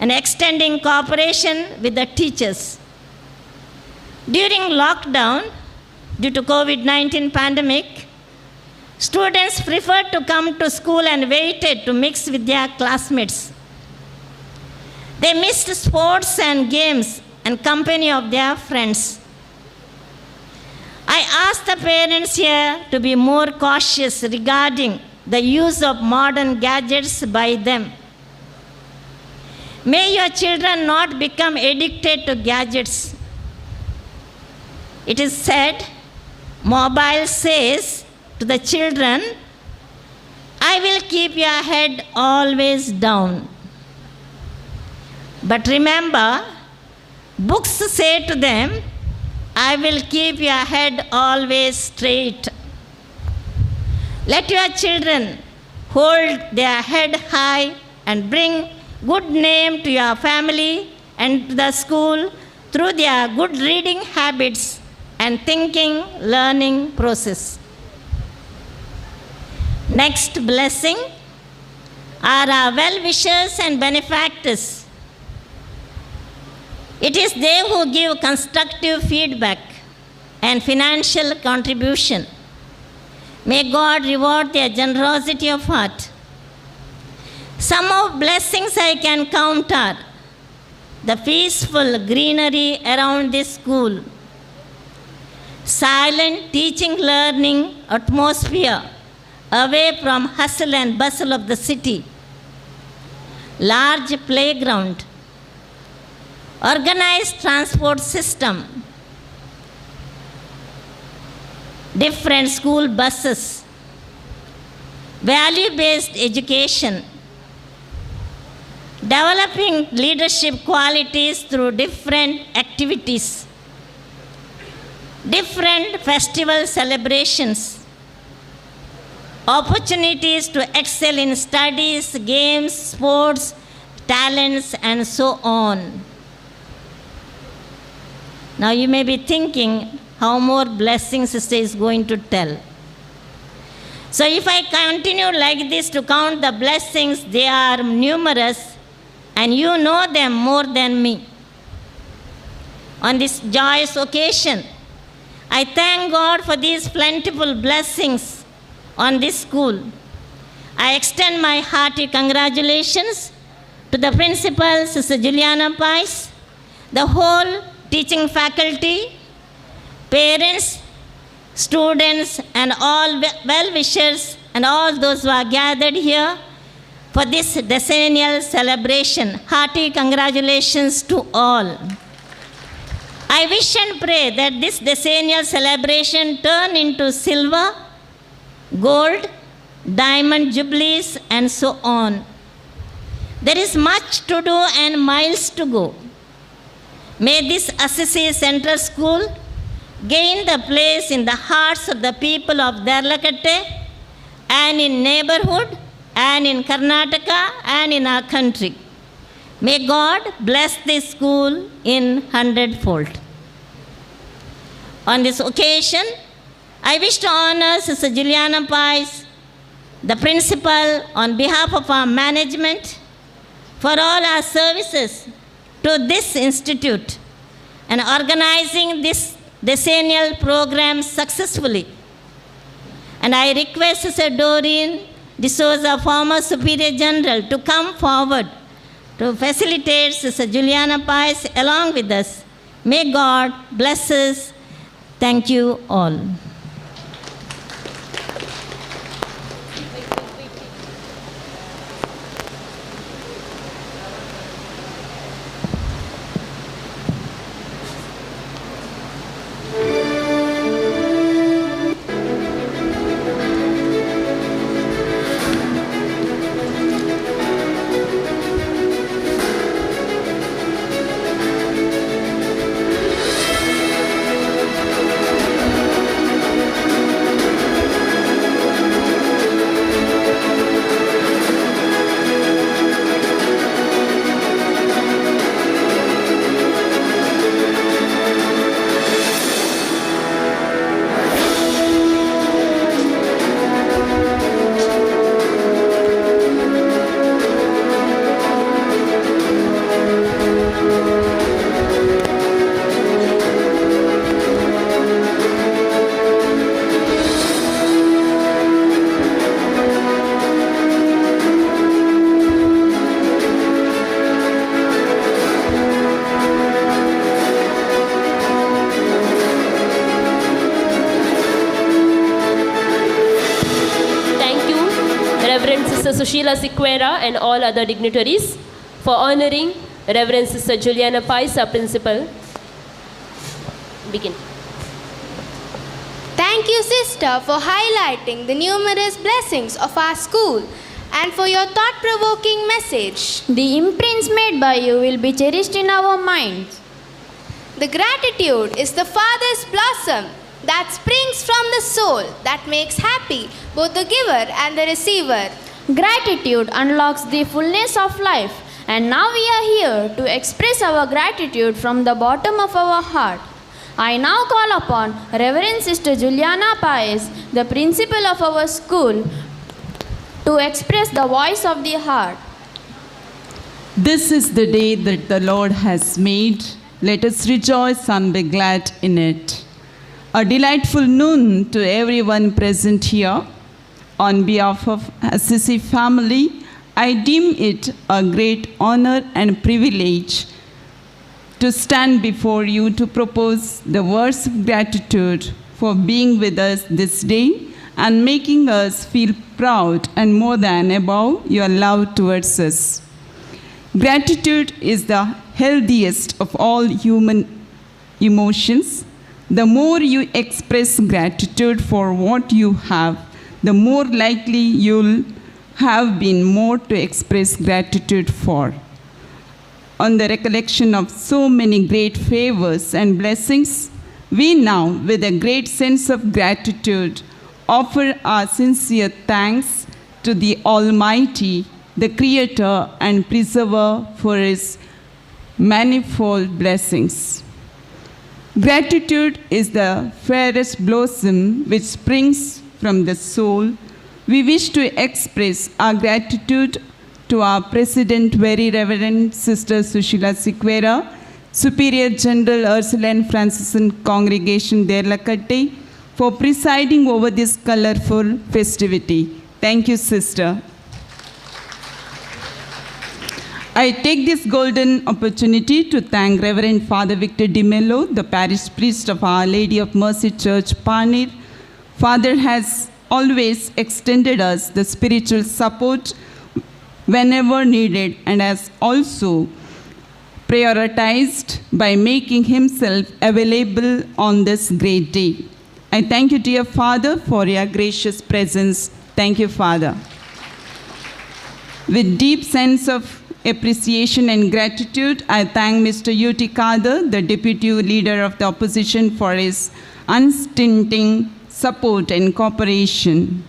and extending cooperation with the teachers. During lockdown, due to COVID-19 pandemic, Students preferred to come to school and waited to mix with their classmates. They missed sports and games and company of their friends. I ask the parents here to be more cautious regarding the use of modern gadgets by them. May your children not become addicted to gadgets. It is said, mobile says to the children, I will keep your head always down. But remember, books say to them, I will keep your head always straight. Let your children hold their head high and bring good name to your family and to the school through their good reading habits and thinking learning process. Next blessing are our well-wishers and benefactors. It is they who give constructive feedback and financial contribution. May God reward their generosity of heart. Some of blessings I can count are the peaceful greenery around this school, silent teaching learning atmosphere away from hustle and bustle of the city, large playground, organized transport system, different school buses, value-based education, developing leadership qualities through different activities, different festival celebrations, opportunities to excel in studies, games, sports, talents, and so on. Now you may be thinking how more blessings sister is going to tell. So if I continue like this to count the blessings, they are numerous and you know them more than me. On this joyous occasion, I thank God for these plentiful blessings on this school. I extend my hearty congratulations to the principal, Sister Juliana Pais, the whole teaching faculty, parents, students, and all well-wishers and all those who are gathered here for this decennial celebration. Hearty congratulations to all. I wish and pray that this decennial celebration turn into silver, gold, diamond jubilees, and so on. There is much to do and miles to go. May this Assisi Central School gain the place in the hearts of the people of Deralakatte and in neighborhood and in Karnataka and in our country. May God bless this school in 100-fold. On this occasion, I wish to honor Sister Juliana Pais, the principal, on behalf of our management, for all our services to this institute and organizing this decennial program successfully. And I request Sister Doreen D'Souza, former Superior General, to come forward to facilitate Sister Juliana Pais along with us. May God bless us. Thank you all. Sushila Sequeira and all other dignitaries for honoring Reverend Sister Juliana Pais, our principal. Begin. Thank you, sister, for highlighting the numerous blessings of our school and for your thought-provoking message. The imprints made by you will be cherished in our minds. The gratitude is the Father's blossom that springs from the soul that makes happy both the giver and the receiver. Gratitude unlocks the fullness of life, and now we are here to express our gratitude from the bottom of our heart. I now call upon Reverend Sister Juliana Pais, the principal of our school, to express the voice of the heart. This is the day that the Lord has made. Let us rejoice and be glad in it. A delightful noon to everyone present here. On behalf of Assisi family, I deem it a great honor and privilege to stand before you to propose the words of gratitude for being with us this day and making us feel proud and more than above your love towards us. Gratitude is the healthiest of all human emotions. The more you express gratitude for what you have, the more likely you'll have been more to express gratitude for. On the recollection of so many great favors and blessings, we now, with a great sense of gratitude, offer our sincere thanks to the Almighty, the Creator and Preserver, for His manifold blessings. Gratitude is the fairest blossom which springs from the soul. We wish to express our gratitude to our President, Very Reverend Sister Sushila Sequeira, Superior General Ursuline Franciscan Congregation Deralakatte, for presiding over this colorful festivity. Thank you, Sister. I take this golden opportunity to thank Reverend Father Victor de Mello, the parish priest of Our Lady of Mercy Church, Panir. Father has always extended us the spiritual support whenever needed and has also prioritized by making himself available on this great day. I thank you, dear Father, for your gracious presence. Thank you, Father. With deep sense of appreciation and gratitude, I thank Mr. U.T. Kader, the Deputy Leader of the Opposition, for his unstinting support and cooperation.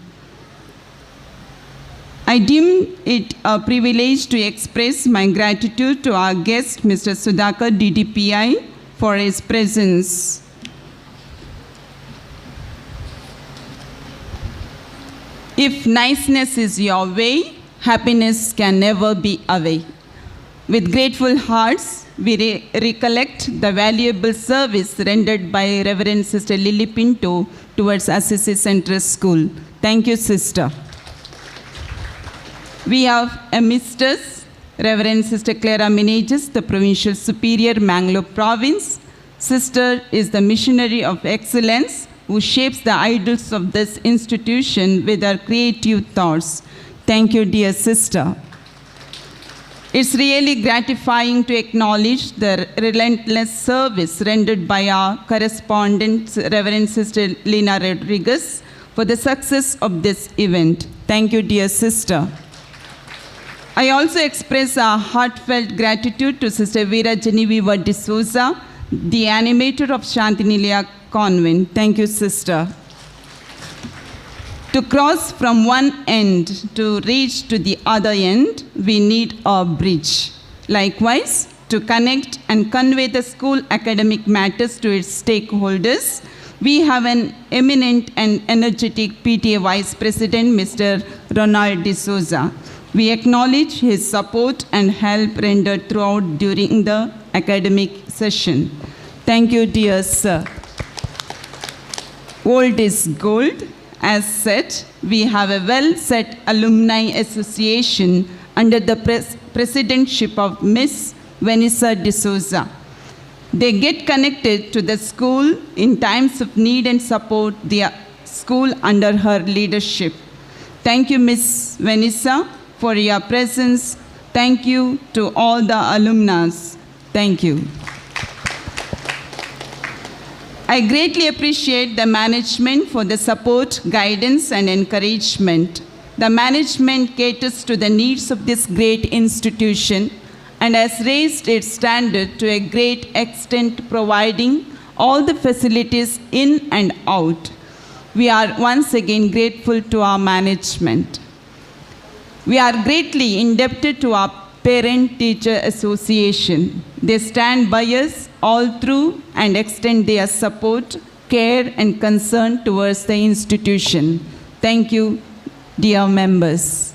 I deem it a privilege to express my gratitude to our guest, Mr. Sudhakar, DDPI, for his presence. If niceness is your way, happiness can never be away. With grateful hearts, we recollect the valuable service rendered by Reverend Sister Lily Pinto towards Assisi Central School. Thank you, Sister. We have amidst us Reverend Sister Clara Meneges, the Provincial Superior, Mangalore Province. Sister is the missionary of excellence who shapes the idols of this institution with her creative thoughts. Thank you, dear sister. It's really gratifying to acknowledge the relentless service rendered by our correspondent, Reverend Sister Lina Rodriguez, for the success of this event. Thank you, dear sister. I also express our heartfelt gratitude to Sister Vera Genevieve D'Souza, the animator of Shantinilaya Convent. Thank you, sister. To cross from one end to reach to the other end, we need a bridge. Likewise, to connect and convey the school academic matters to its stakeholders, we have an eminent and energetic PTA Vice President, Mr. Ronald D'Souza. We acknowledge his support and help rendered throughout during the academic session. Thank you, dear sir. Old is gold. As said, we have a well-set alumni association under the presidentship of Miss Vanessa D'Souza. They get connected to the school in times of need and support the school under her leadership. Thank you, Miss Vanessa, for your presence. Thank you to all the alumnus. Thank you. I greatly appreciate the management for the support, guidance, and encouragement. The management caters to the needs of this great institution and has raised its standard to a great extent, providing all the facilities in and out. We are once again grateful to our management. We are greatly indebted to our Parent-Teacher Association. They stand by us all through and extend their support, care, and concern towards the institution. Thank you, dear members.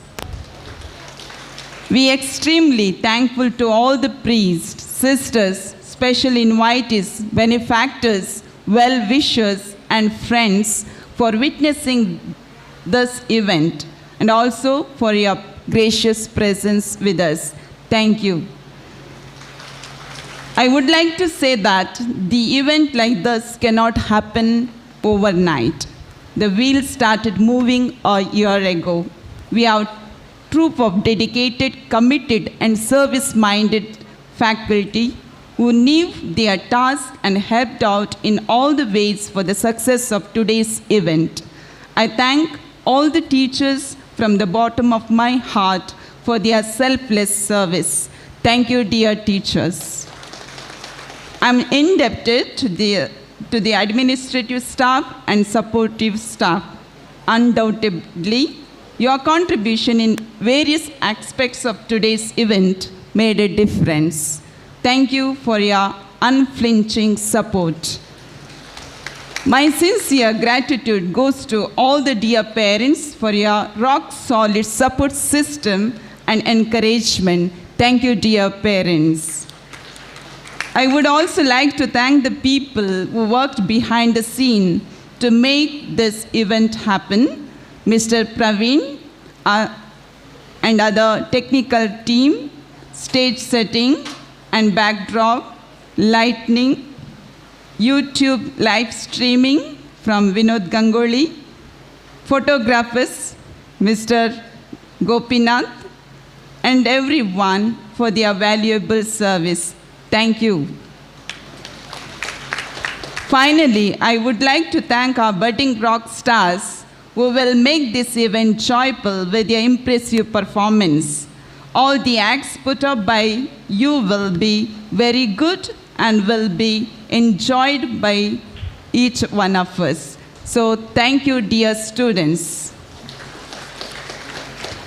We are extremely thankful to all the priests, sisters, special invitees, benefactors, well-wishers, and friends for witnessing this event, and also for your gracious presence with us. Thank you. I would like to say that the event like this cannot happen overnight. The wheel started moving a year ago. We are a troop of dedicated, committed, and service-minded faculty who knew their task and helped out in all the ways for the success of today's event. I thank all the teachers from the bottom of my heart for their selfless service. Thank you, dear teachers. I'm indebted to the administrative staff and supportive staff. Undoubtedly, your contribution in various aspects of today's event made a difference. Thank you for your unflinching support. My sincere gratitude goes to all the dear parents for your rock-solid support system and encouragement. Thank you, dear parents. I would also like to thank the people who worked behind the scene to make this event happen. Mr. Praveen and other technical team, stage setting and backdrop, lighting, YouTube live streaming from Vinod Ganguly, photographers, Mr. Gopinath, and everyone for their valuable service. Thank you. Finally, I would like to thank our budding rock stars who will make this event joyful with their impressive performance. All the acts put up by you will be very good and will be enjoyed by each one of us. So thank you, dear students.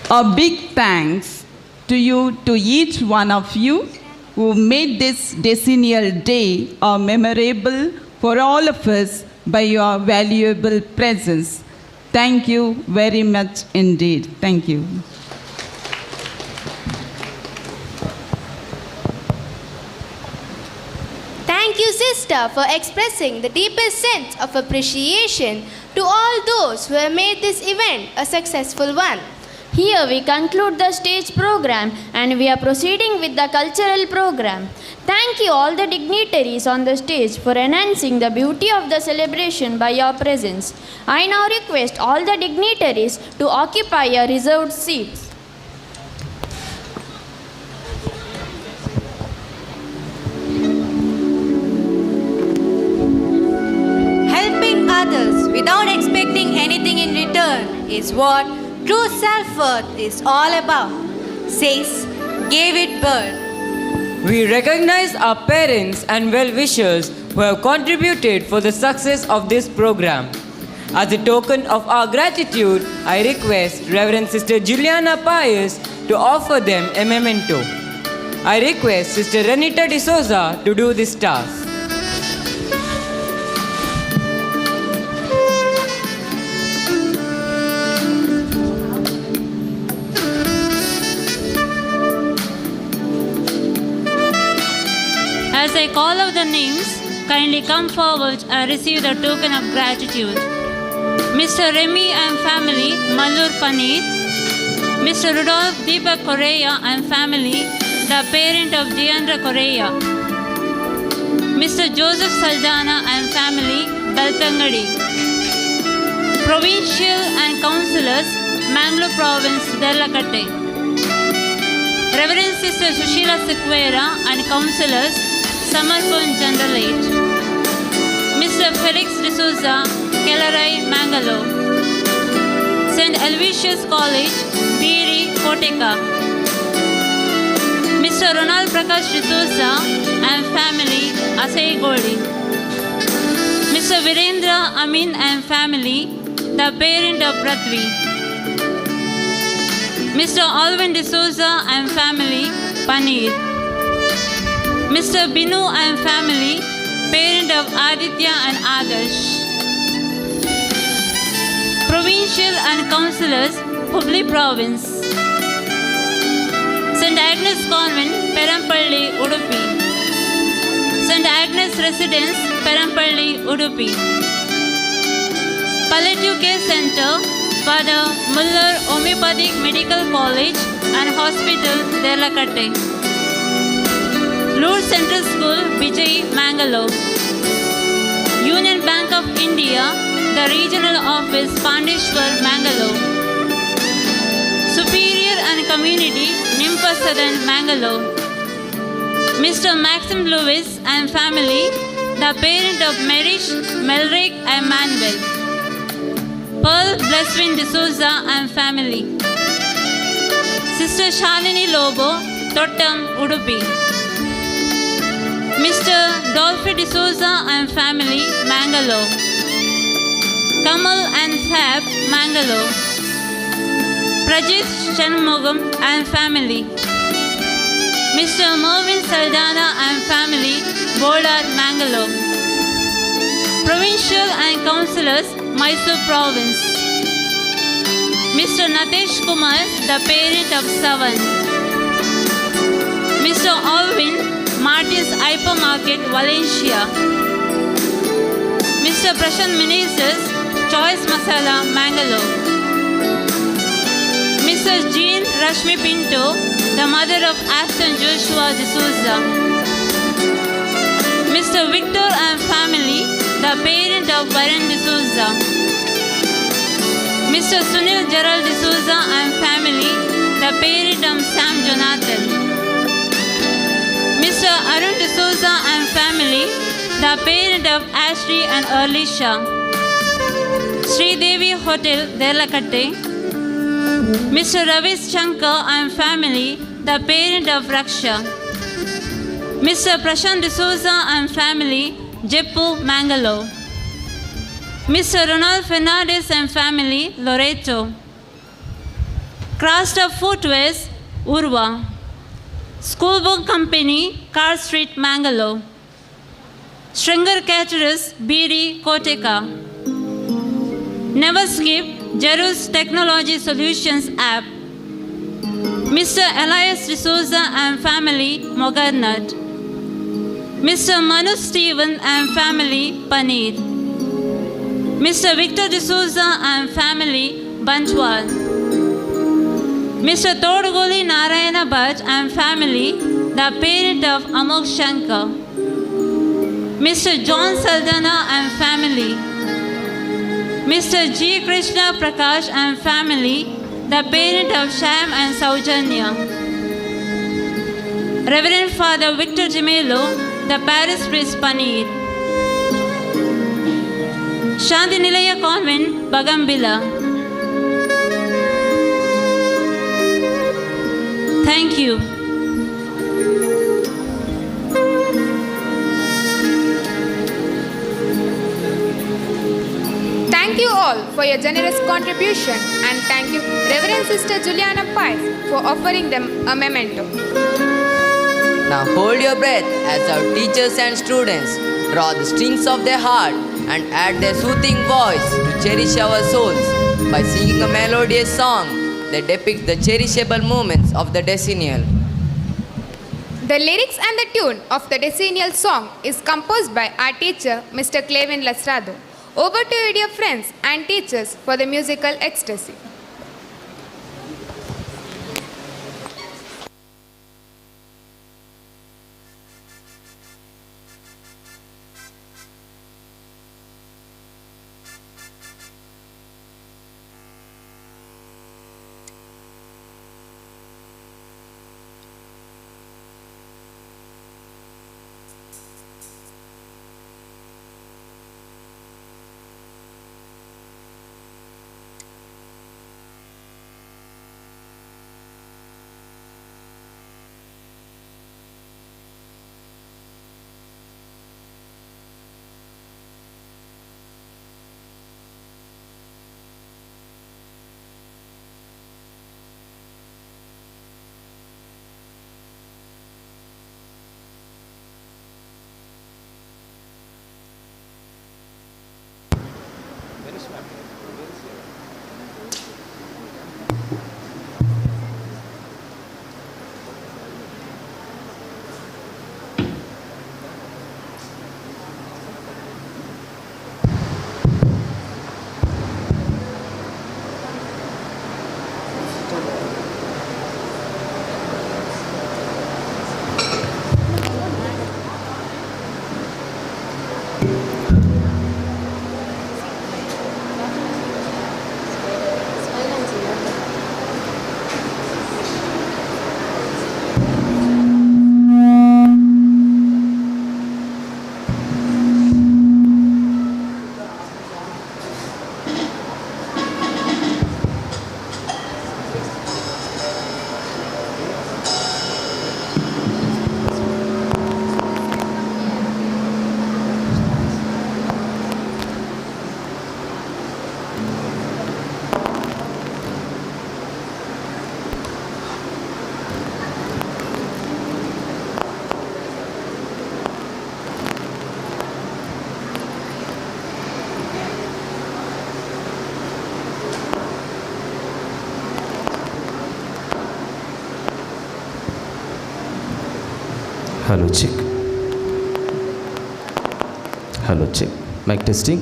A big thanks to you, to each one of you who made this Decennial Day memorable for all of us by your valuable presence. Thank you very much indeed. Thank you. Thank you, sister, for expressing the deepest sense of appreciation to all those who have made this event a successful one. Here we conclude the stage program and we are proceeding with the cultural program. Thank you all the dignitaries on the stage for enhancing the beauty of the celebration by your presence. I now request all the dignitaries to occupy your reserved seats. Helping others without expecting anything in return is what true self-worth is all about, says David Bird. We recognize our parents and well-wishers who have contributed for the success of this program. As a token of our gratitude, I request Reverend Sister Juliana Pais to offer them a memento. I request Sister Renita D'Souza to do this task. As I call out the names, kindly come forward and receive the token of gratitude. Mr. Remy and family, Malur Paneer. Mr. Rudolph Deepak Correa and family, the parent of Jayendra Correa. Mr. Joseph Saldana and family, Baltangadi. Provincial and councillors, Mangalore Province, Deralakatte. Reverend Sister Sushila Sequeira and Councillors, Samarpun General 8. Mr. Felix D'Souza, Kelarai, Mangalore. St. Aloysius College, Biri, Koteka. Mr. Ronald Prakash D'Souza and family, Asai Goli. Mr. Virendra Amin and family, the parent of Prithvi. Mr. Alvin D'Souza and family, Paneer. Mr. Binu and family, parent of Aditya and Adarsh. Provincial and councillors, Hubli Province. St. Agnes Convent, Perampalli, Udupi. St. Agnes Residence, Perampalli, Udupi. Palliative Care Center, Father Muller Homeopathic Medical College and Hospital, Deralakatte. Lourdes Central School, Vijay, Mangalore. Union Bank of India, the Regional Office, Pandeshwar, Mangalore. Superior and Community, Nimpa Southern, Mangalore. Mr. Maxim Lewis and family, the parent of Merish, Melrick and Manuel. Pearl Blesswin D'Souza and family. Sister Shalini Lobo, Tottam, Udupi. Mr. Dolphy D'Souza and family, Mangalore. Kamal and Fab, Mangalore. Prajit Shanmugam and family. Mr. Mervyn Saldana and family, Bolar, Mangalore. Provincial and councillors, Mysore Province. Mr. Natesh Kumar, the parent of Savan. Mr. Alvin, Martins Hypermarket, Valencia. Mr. Prashant Menezes, Choice Masala, Mangalore. Mrs. Jean Rashmi Pinto, the mother of Aston Joshua D'Souza. Mr. Victor and family, the parent of Varun D'Souza. Mr. Sunil Gerald D'Souza and family, the parent of Sam Jonathan. Mr. Arun D'Souza and family, the parent of Ashley and Erlisha. Sri Devi Hotel, Deralakatte. Mr. Ravis Shankar and family, the parent of Raksha. Mr. Prashant D'Souza and family, Jeppu, Mangalore. Mr. Ronald Fernandez and family, Loreto. Craft of Footwears, Urva. Schoolbook Company, Car Street, Mangalore. Stringer Caterers, Biri, Koteka. Never Skip, Jerus Technology Solutions app. Mr. Elias D'Souza and family, Mogarnat. Mr. Manu Stephen and family, Paneer. Mr. Victor D'Souza and family, Bantwal. Mr. Todgoli Narayana Bhatt and family, the parent of Amok Shankar. Mr. John Saldana and family. Mr. G. Krishna Prakash and family, the parent of Sham and Saujanya. Reverend Father Victor Gemelo, the parish priest, Paneer. Shanti Nilaya Convent, Bagambila. Thank you. Thank you all for your generous contribution, and thank you Reverend Sister Juliana Pais for offering them a memento. Now hold your breath as our teachers and students draw the strings of their heart and add their soothing voice to cherish our souls by singing a melodious song that depicts the cherishable moments of the decennial. The lyrics and the tune of the decennial song is composed by our teacher, Mr. Clevin Lasrado. Over to you, dear friends and teachers, for the musical ecstasy. Hello, check. Hello, check. Mic testing.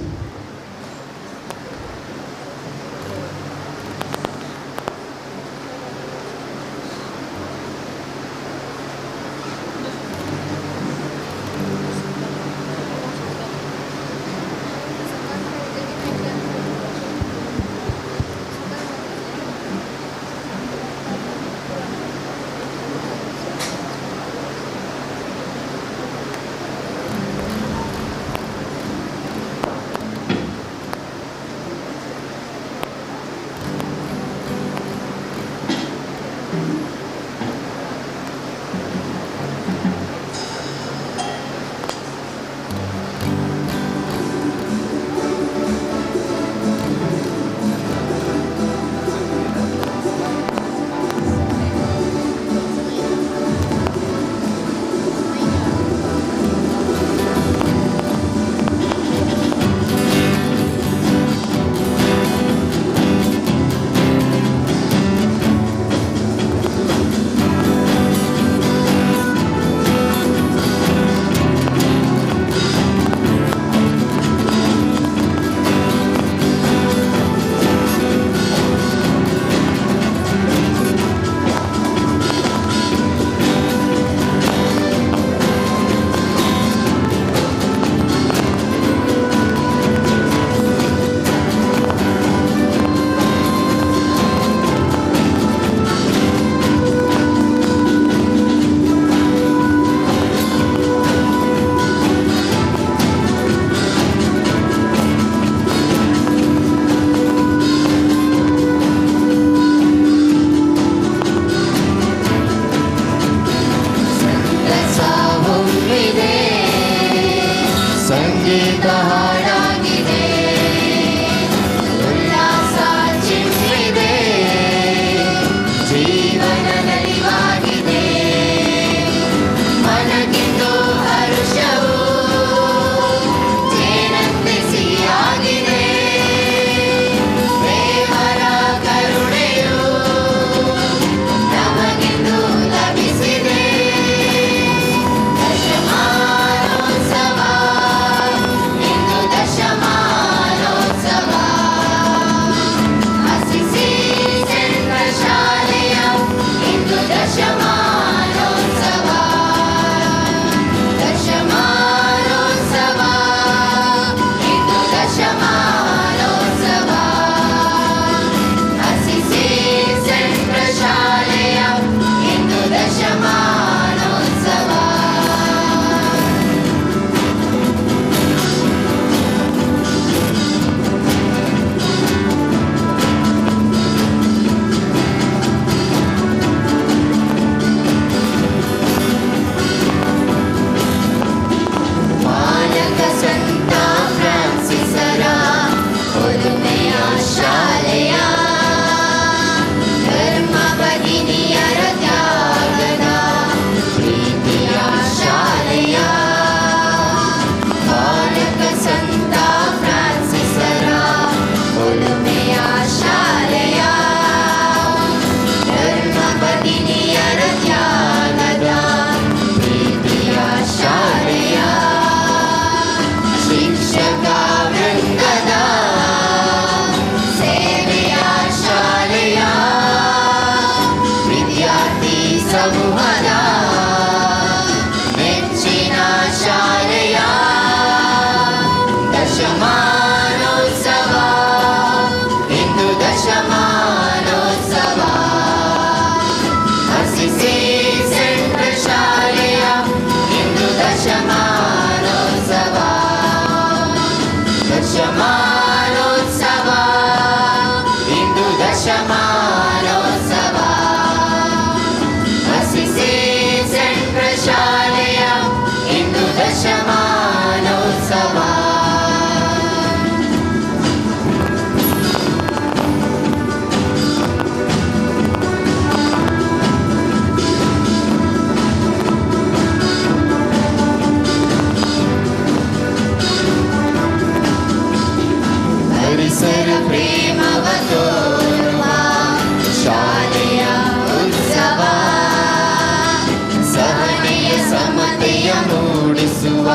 ಸಮತೆಯ ಮೂಡಿಸುವ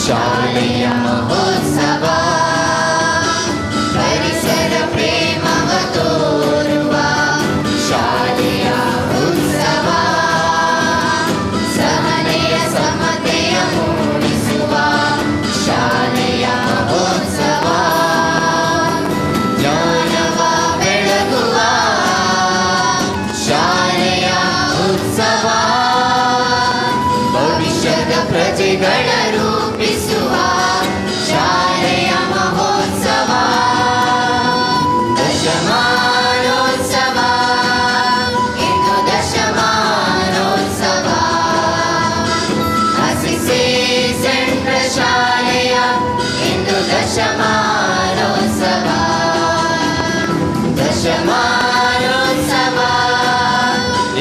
ಶಾಲೆಯ ಮಹೋತ್ಸವ ಪರಿಸರ ಪ್ರೇಮವ ತೋರುವ ಶಾಲೆಯ ಉತ್ಸವ ಸಹನೆಯ ಸಮತೆಯ ಮೂಡಿಸುವ ಶಾಲೆಯ ಮಹೋತ್ಸವ ಜ್ಞಾನವ ಬೆಳಗುವ ಶಾಲೆಯ ಉತ್ಸವ ಭವಿಷ್ಯದ ಪ್ರಜೆಗಳ ರೂಪಿಸುವ ಶಾಲೆಯ ಮಹೋತ್ಸವ ದಶಮಾನೋತ್ಸವ ಇಂದು ದಶಮಾನೋತ್ಸವ ಅಸಿಸಿ ಸೆಂಟ್ರಲ್ ಶಾಲೆಯ ಇಂದು ದಶಮಾನೋತ್ಸವ ದಶಮಾನೋತ್ಸವ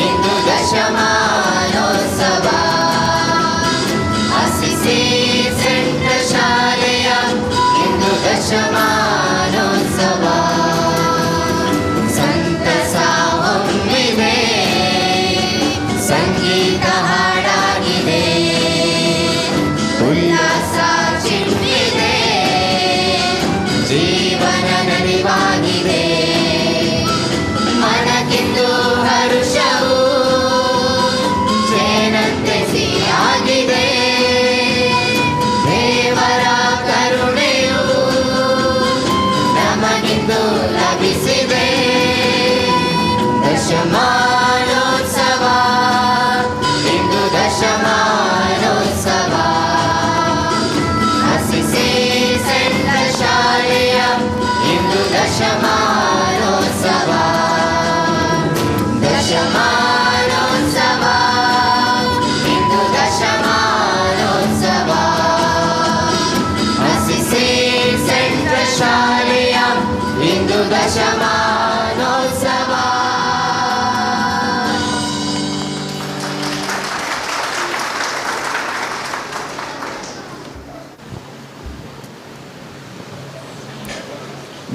ಇಂದು ದಶಮಾನೋತ್ಸವ ಅಸಿಸಿ ಸೆಂಟ್ರಲ್ ಶಾಲೆಯ ಇಂದು ದಶಮಾನೋತ್ಸವ ಸಂತಸ ಹೊಮ್ಮಿದೆ ಸಂಗೀತ ಹಾಡಾಗಿದೆ ಉಲ್ಲಾಸ ಚಿಮ್ಮಿದೆ ಜೀವನ ನಲಿವಾಗಿದೆ ಮನಕ್ಕಿಂದು ಹರುಷವು ಜೇನಂತೆ ಸಿಹಿಯಾಗಿದೆ ದೇವರ ಕರುಣೆಯು ನಮಗಿಂದು ಲಭಿಸಿದೆ ದಶಮಾನೋತ್ಸವ ಇಂದು ದಶಮಾನೋತ್ಸವ ಅಸಿಸಿ ಸೆಂಟ್ರಲ್ ಶಾಲೆಯ ಇಂದು ದಶಮಾನೋತ್ಸವ ದಶಮಾನೋತ್ಸವ ಇಂದು ದಶಮಾನೋತ್ಸವ ಅಸಿಸಿ ಸೆಂಟ್ರಲ್ ಶಾಲೆಯ ಇಂದು ದಶಮಾನೋತ್ಸವ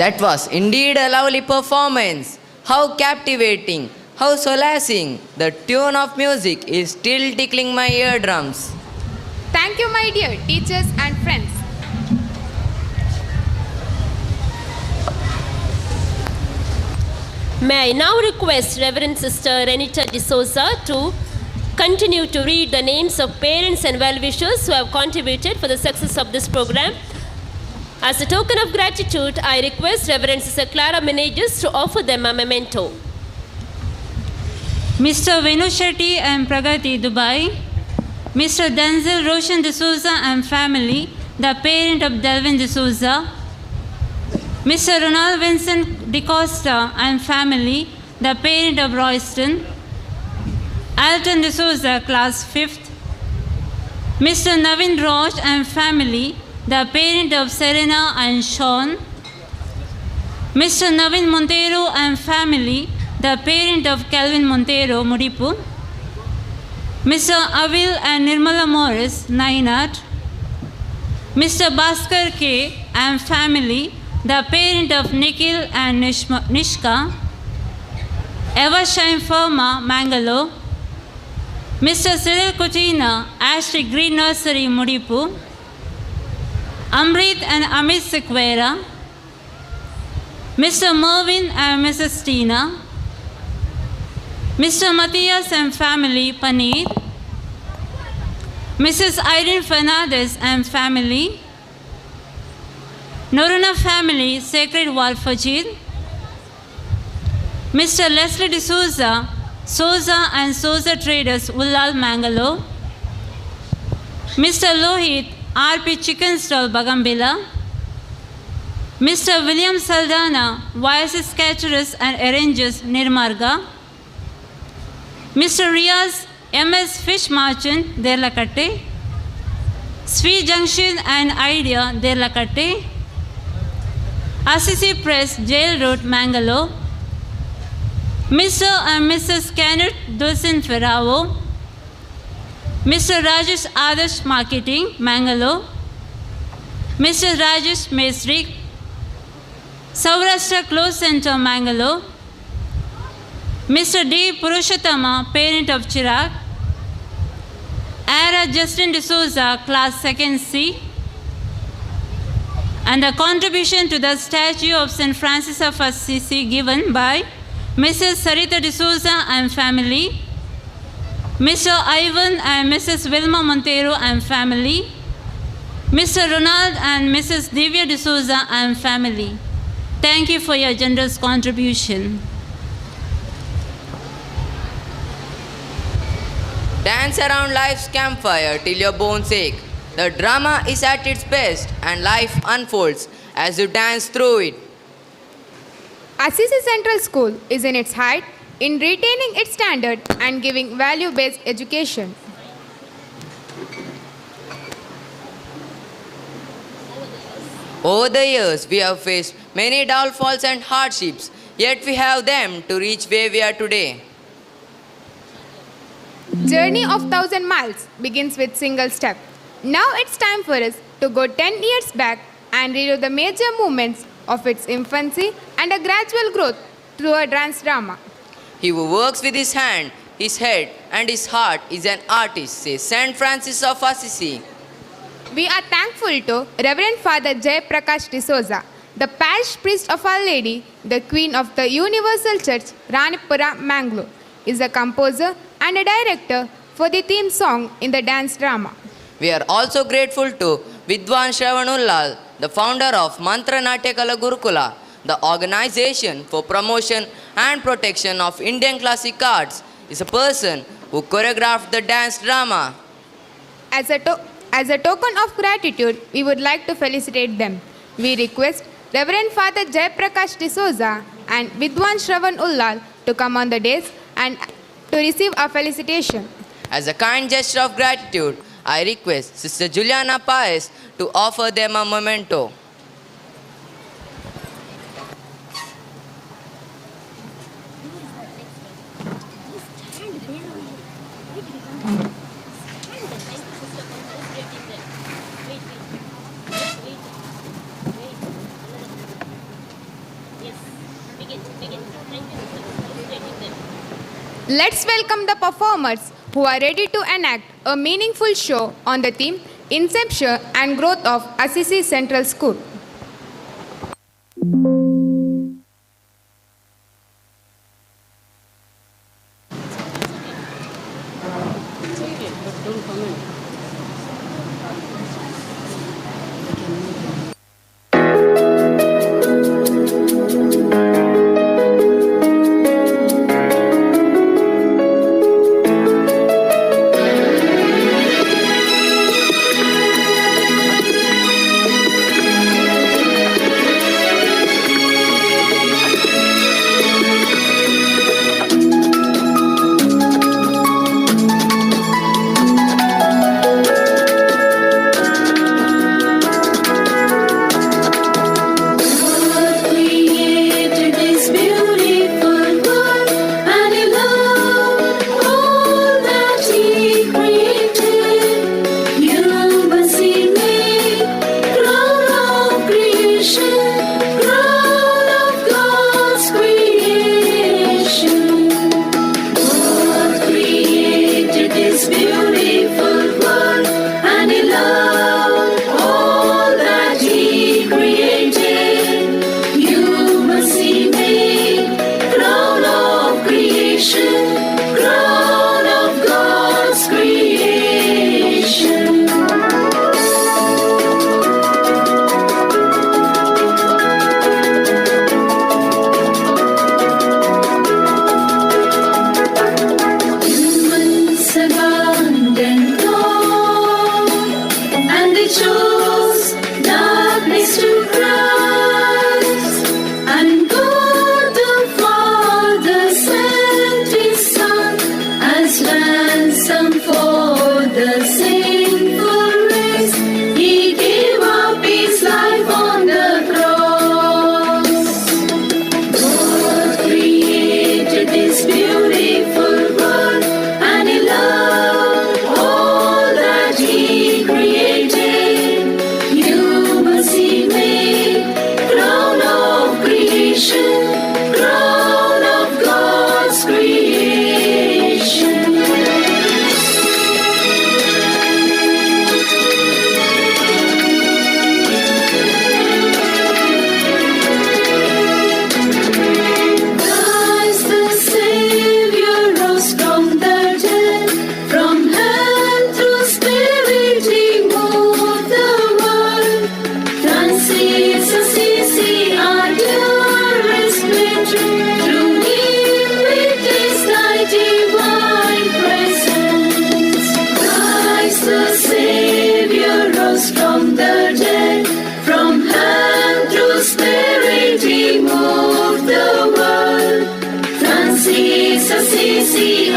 That was indeed a lovely performance. How captivating, how solacing. The tune of music is still tickling my eardrums. Thank you, my dear teachers and friends. May I now request Reverend Sister Renita D'Souza to continue to read the names of parents and well-wishers who have contributed for the success of this program. As a token of gratitude, I request Reverend Sister Clara Meneges to offer them a memento. Mr. Venu Shetty and Pragati, Dubai. Mr. Denzel Roshan D'Souza and family, the parent of Delvin D'Souza. Mr. Ronald Vincent D'Costa and family, the parent of Royston. Alton D'Souza, class 5th. Mr. Navin Roche and family, the parent of Serena and Sean. Mr. Navin Montero and family, the parent of Calvin Montero, Mudipu. Mr. Avil and Nirmala Morris, Nainat. Mr. Bhaskar K. and family, the parent of Nikhil and Nishka. Eva Shine Firma, Mangalore. Mr. Cyril Kuchina, Ashley Green Nursery, Mudipu. Amrit and Amit Sequeira. Mr. Mervin and Mrs. Tina. Mr. Matthias and family, Paneer. Mrs. Irene Fernandez and family. Noruna family, Sacred Wall Fajid. Mr. Leslie D'Souza, Souza and Souza Traders, Ullal, Mangalore. Mr. Lohit, RP Chicken Stall, Bagambila. Mr. William Saldana, Vices Caterers and Arrangers, Nirmarga. Mr. Riaz, MS Fish Merchant, Deralakatte. Svi Junction and Idea, Deralakatte. Assisi Press, Jail Road, Mangalore. Mr. and Mrs. Kenneth Dulcin Ferravo. Mr. Rajesh Adarsh Marketing, Mangalore. Mr. Rajesh Mesri, Saurashtra Clothes Center, Mangalore. Mr. D. Purushottama, parent of Chirag. Ara Justin D'Souza, Class 2nd C. And the contribution to the statue of St. Francis of Assisi given by Mrs. Sarita D'Souza and family, Mr. Ivan and Mrs. Wilma Montero and family, Mr. Ronald and Mrs. Divya D'Souza and family. Thank you for your generous contribution. Dance around life's campfire till your bones ache. The drama is at its best and life unfolds as you dance through it. Assisi Central School is in its height in retaining its standard and giving value-based education. Over the years, we have faced many downfalls and hardships, yet we have them to reach where we are today. Journey of 1,000 miles begins with single step. Now it's time for us to go 10 years back and review the major movements of its infancy and a gradual growth through a dance drama. He who works with his hand, his head and his heart is an artist, says St. Francis of Assisi. We are thankful to Reverend Father Jai Prakash D'Souza, the parish priest of Our Lady, the Queen of the Universal Church, Ranipura, Mangalore, is a composer and a director for the theme song in the dance drama. We are also grateful to Vidwan Shravanulal, the founder of Mantra Natyakala Gurukula, the organization for promotion and protection of Indian classic arts, is a person who choreographed the dance drama. As a token of gratitude, we would like to felicitate them. We request Reverend Father Jai Prakash D'Souza and Vidwan Shravan Ullal to come on the dais and to receive our felicitation. As a kind gesture of gratitude, I request Sister Juliana Pais to offer them a memento. Let's welcome the performers who are ready to enact a meaningful show on the theme Inception and Growth of Assisi Central School.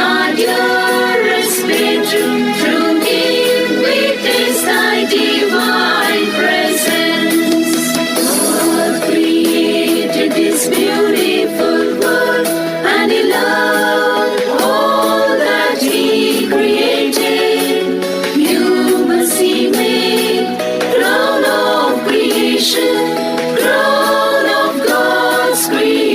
our dearest patron, through him we taste thy divine presence. God created this beautiful world, and he loved all that he created. Humans he made, crown of creation, crown of God's creation.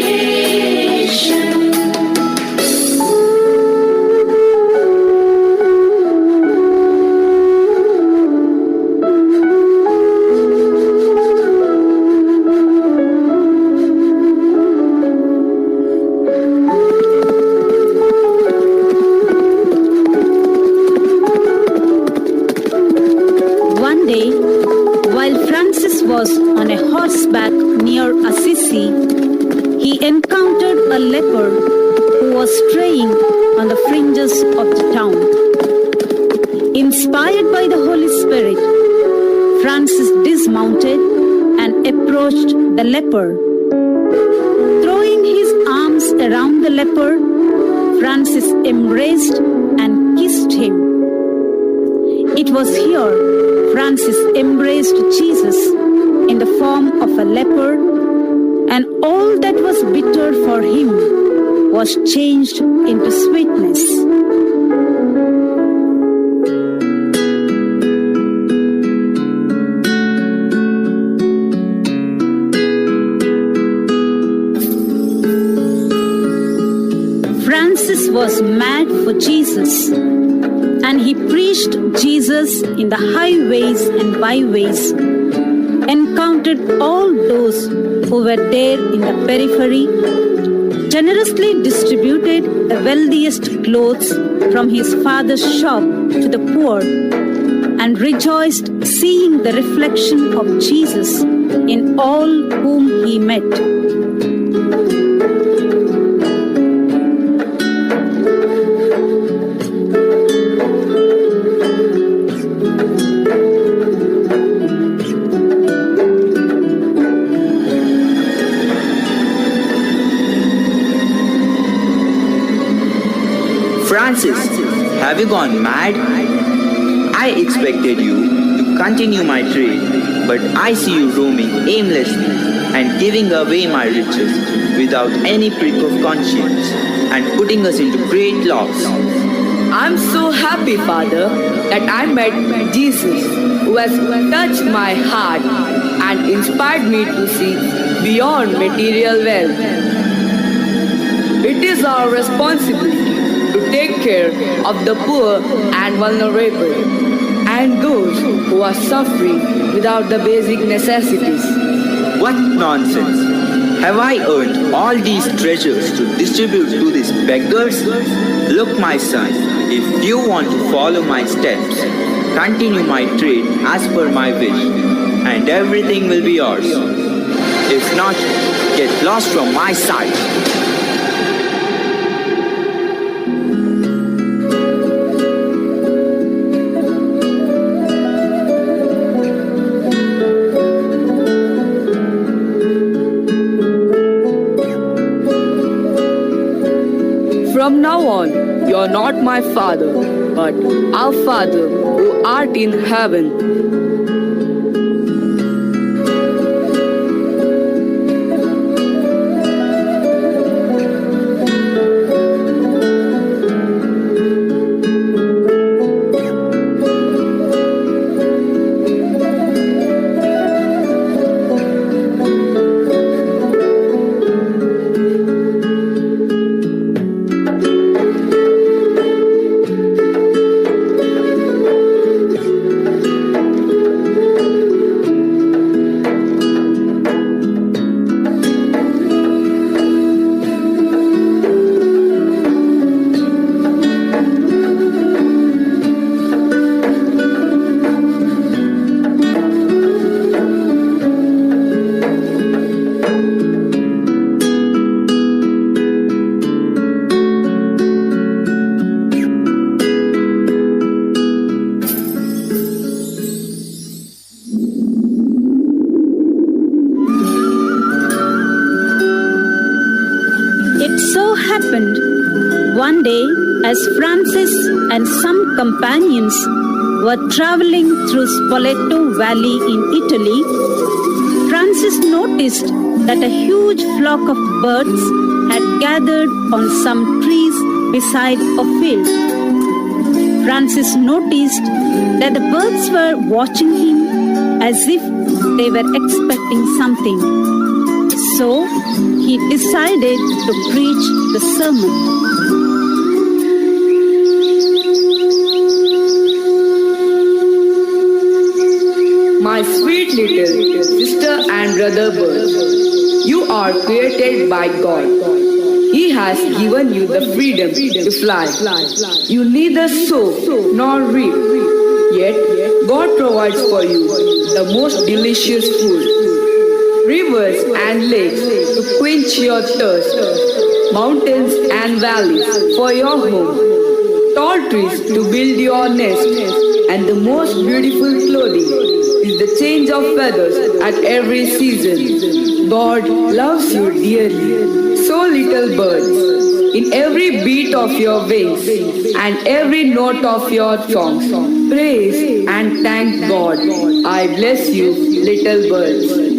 One day, while Francis was on a horseback near Assisi, he encountered a leper who was straying on the fringes of the town. Inspired by the Holy Spirit, Francis dismounted and approached the leper. Throwing his arms around the leper, Francis embraced and kissed him. It was here Francis embraced Jesus in the form of a leper, and all that was bitter for him was changed into sweetness. Francis was mad for Jesus, and he preached Jesus in the highways and byways, encountered all those who were there in the periphery, generously distributed the wealthiest clothes from his father's shop to the poor, and rejoiced seeing the reflection of Jesus in all whom he met. Francis, have you gone mad? I expected you to continue my trade, but I see you roaming aimlessly and giving away my riches without any prick of conscience and putting us into great loss. I'm so happy, Father, that I met Jesus, who has touched my heart and inspired me to see beyond material wealth. It is our responsibility to take care of the poor and vulnerable and those who are suffering without the basic necessities. What nonsense! Have I earned all these treasures to distribute to these beggars? Look, my son, if you want to follow my steps, continue my trade as per my wish, and everything will be yours. If not, get lost from my sight. From now on, you are not my Father, but our Father who art in heaven. It so happened one day As Francis and some companions were traveling through Spoleto Valley in Italy, Francis noticed that a huge flock of birds had gathered on some trees beside a field. Francis noticed that the birds were watching him as if they were expecting something. So he decided to preach the sermon. My sweet little sister and brother birds, you are created by God. He has given you the freedom to fly. You neither sow nor reap, yet God provides for you the most delicious food. Rivers and lakes to quench your thirst, mountains and valleys for your home, tall trees to build your nest, and the most beautiful clothing is the change of feathers at every season. God loves you dearly. So little birds, in every beat of your wings and every note of your songs, praise and thank God. I bless you, little birds.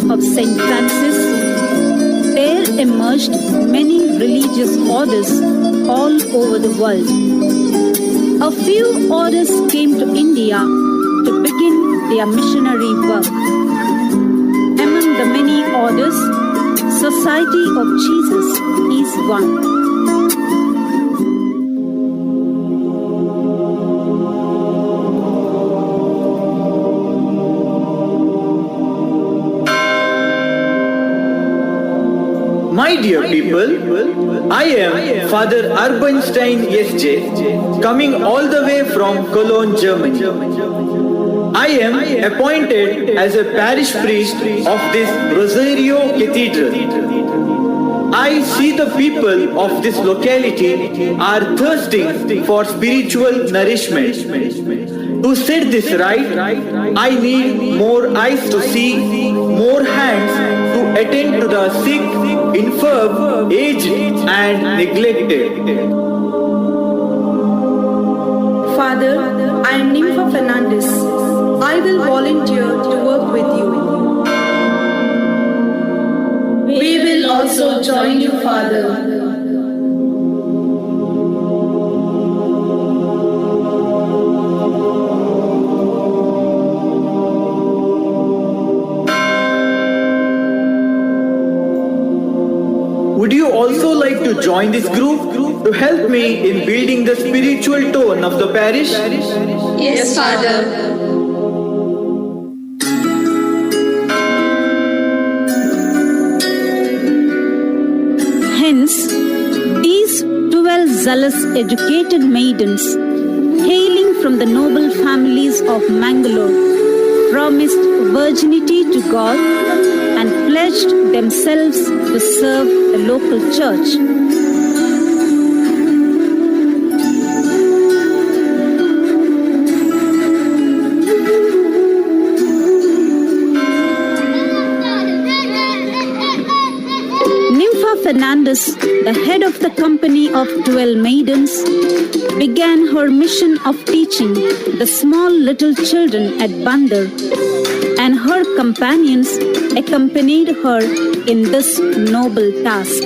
Of St. Francis, there emerged many religious orders all over the world. A few orders came to India to begin their missionary work. Among the many orders, Society of Jesus is one. My dear people, I am Father Urbanstein S.J., coming all the way from Cologne, Germany. I am appointed as a parish priest of this Rosario Cathedral. I see the people of this locality are thirsting for spiritual nourishment. To set this right, I need more eyes to see, more hands to attend to the sick, infirm, aged and neglected. Father, I am Nympha Fernandez. I will volunteer to work with you. We will also join you, Father. Would you also like to join this group to help me in building the spiritual tone of the parish? Yes, Father. Hence, these 12 zealous educated maidens, hailing from the noble families of Mangalore, promised virginity to God and pledged themselves to serve the local church. Nympha Fernandez, the head of the company of 12 maidens, began her mission of teaching the small little children at Bandar, and her companions accompanied her in this noble task.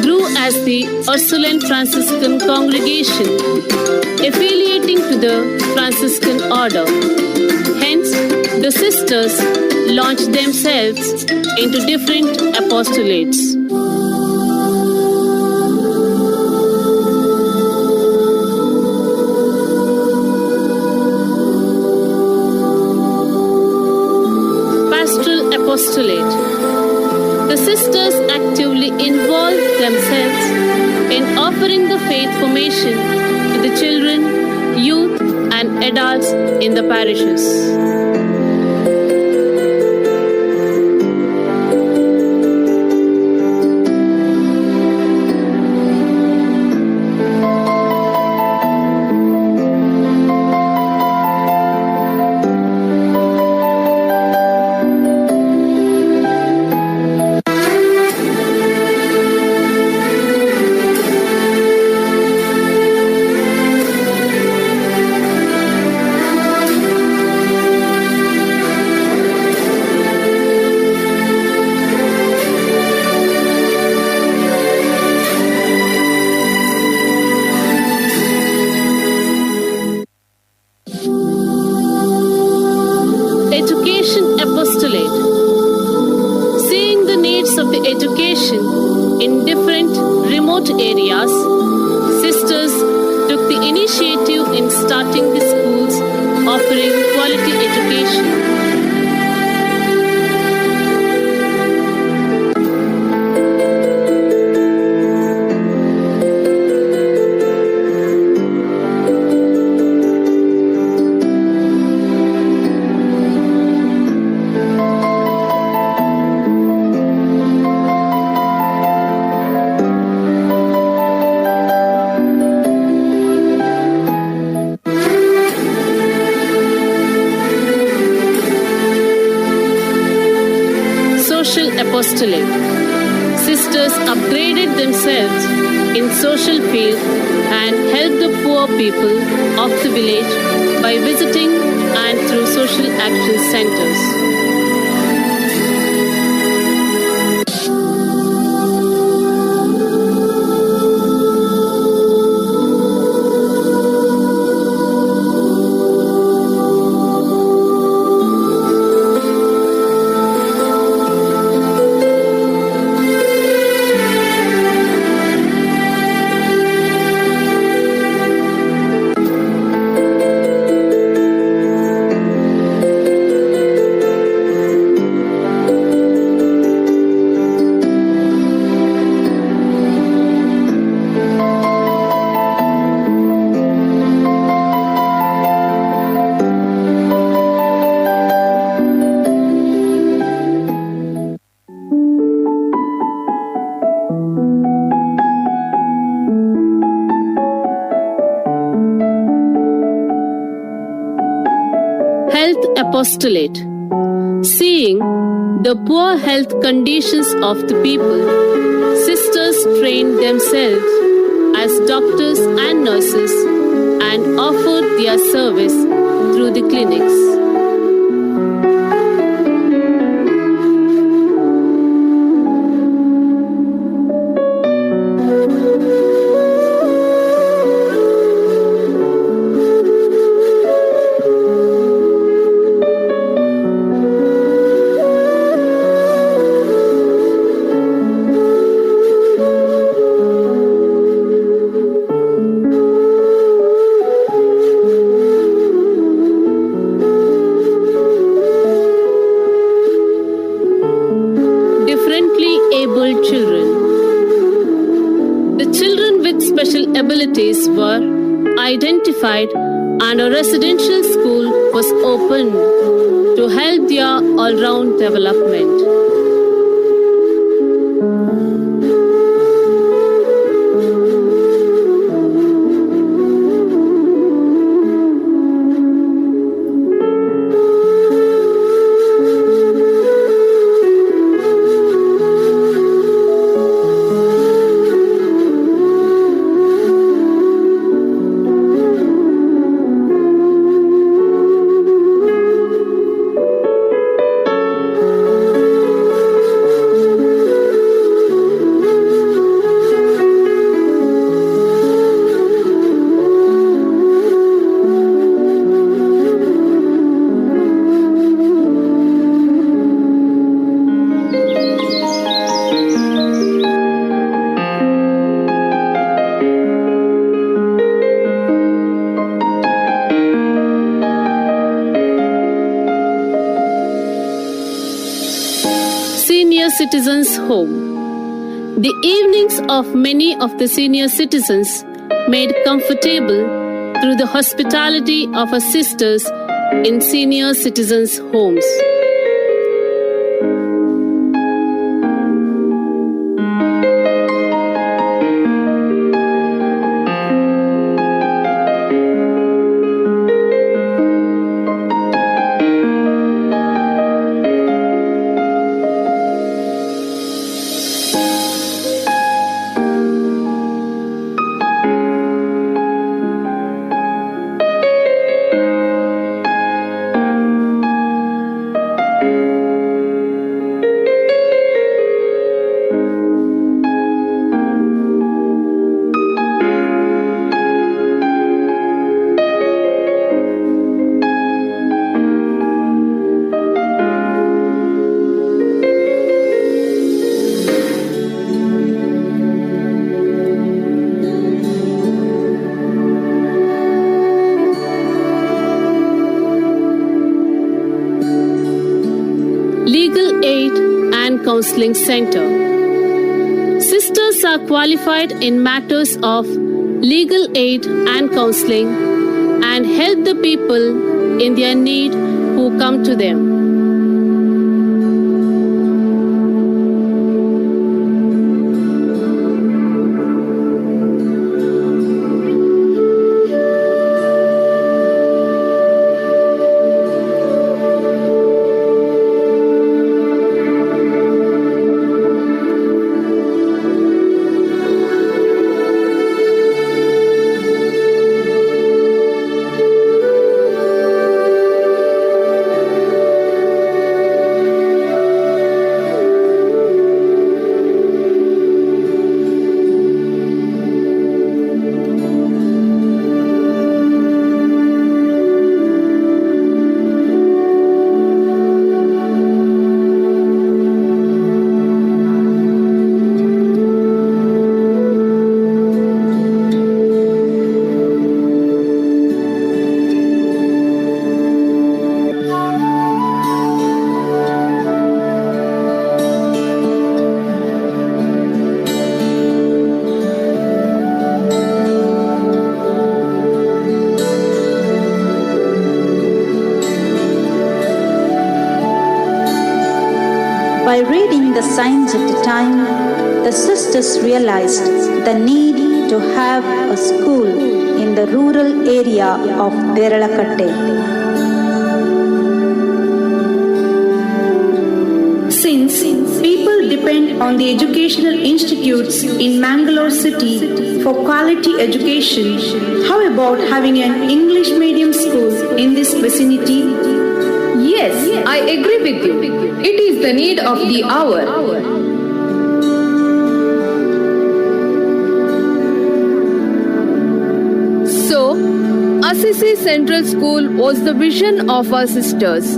grew as the Ursuline Franciscan congregation, affiliating to the Franciscan order. Hence, the sisters launched themselves into different apostolates. Pastoral apostolate. The sisters actively involve themselves in offering the faith formation to the children, youth, and adults in the parishes. apostolate. Sisters upgraded themselves in social field and helped the poor people of the village by visiting and through social action centers. Health apostolate. Seeing the poor health conditions of the people, sisters trained themselves as doctors and nurses and offered their service through the clinics. Abilities were identified and a residential school was opened to help their all-round development. Citizens' Home. The evenings of many of the senior citizens made comfortable through the hospitality of our sisters in senior citizens' homes. Counseling Center. Sisters are qualified in matters of legal aid and counseling and help the people in their need who come to them. the signs of the time, the sisters realized the need to have a school in the rural area of Deralakatte. Since people depend on the educational institutes in Mangalore city for quality education, how about having an English medium school in this vicinity? Yes, I agree with you. It is the need of the hour. So, Assisi Central School was the vision of our sisters,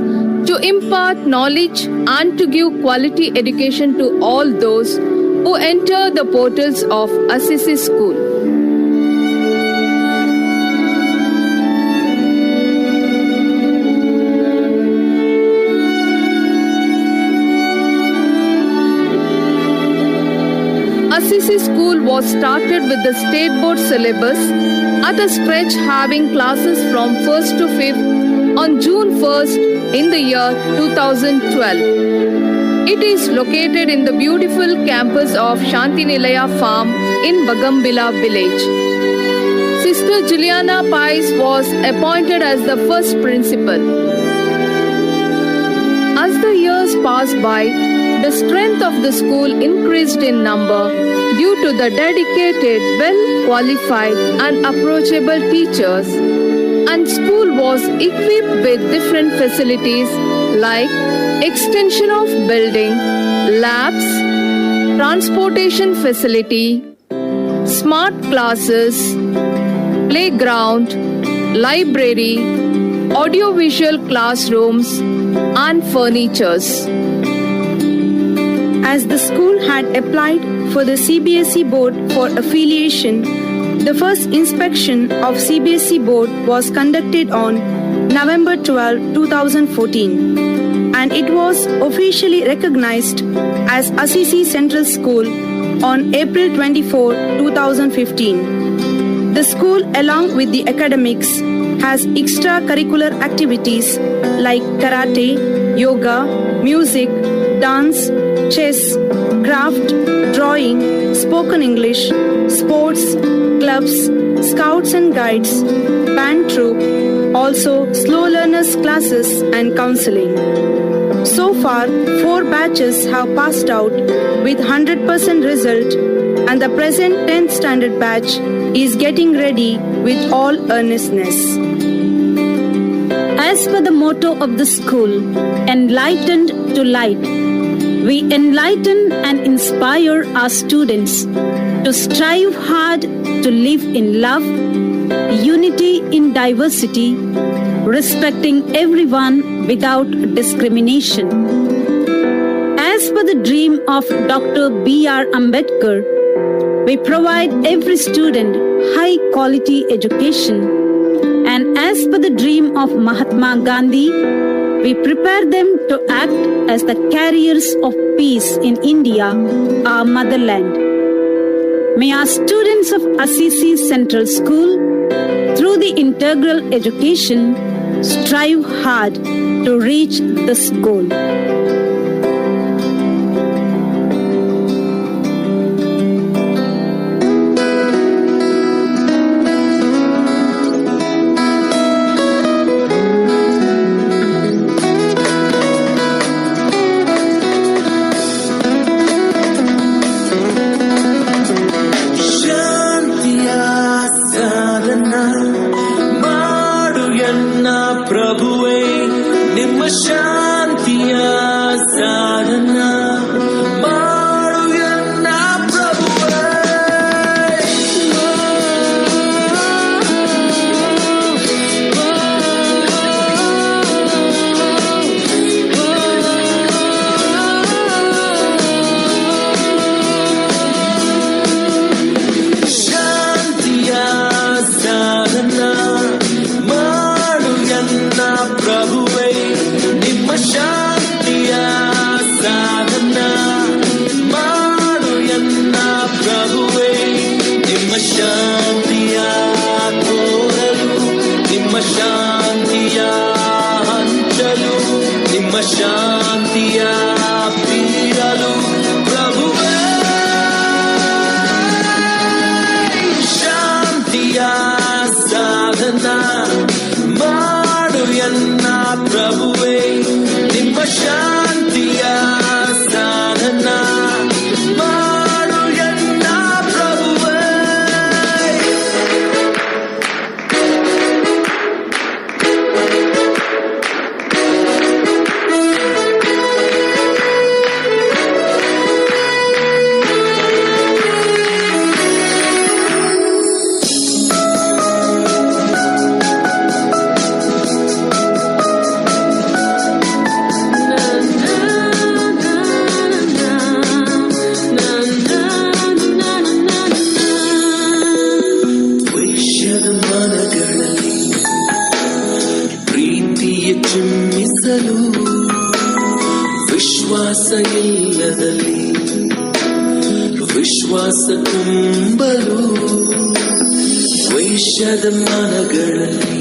to impart knowledge and to give quality education to all those who enter the portals of Assisi School. Assisi School was started with the state board syllabus at a stretch having classes from 1st to 5th on June 1st in the year 2012. It is located in the beautiful campus of Shantinilaya Farm in Bagambila village. Sister Juliana Pais was appointed as the first principal. As the years passed by, the strength of the school increased in number due to the dedicated, well-qualified and approachable teachers, and school was equipped with different facilities like extension of building, labs, transportation facility, smart classes, playground, library, audiovisual classrooms and furnitures. As the school had applied for the CBSE board for affiliation, the first inspection of CBSE board was conducted on November 12, 2014, and it was officially recognized as Assisi Central School on April 24, 2015. The school, along with the academics, has extracurricular activities like karate, yoga, music, dance, chess, craft, drawing, spoken English, sports, clubs, scouts and guides, band troupe, also slow learners classes and counseling. So far, 4 batches have passed out with 100% result, and the present 10th standard batch is getting ready with all earnestness. As per the motto of the school, enlightened to light, we enlighten and inspire our students to strive hard to live in love, unity in diversity, respecting everyone without discrimination. As per the dream of Dr. B.R. Ambedkar, we provide every student high quality education. And as per the dream of Mahatma Gandhi, we prepare them to act as the carriers of peace in India, our motherland. May our students of Assisi Central School, through the integral education, strive hard to reach this goal. ಶಾಂತಿಯ ಪೀರಲು ದೇಶದ ಮನಗಳಲ್ಲಿ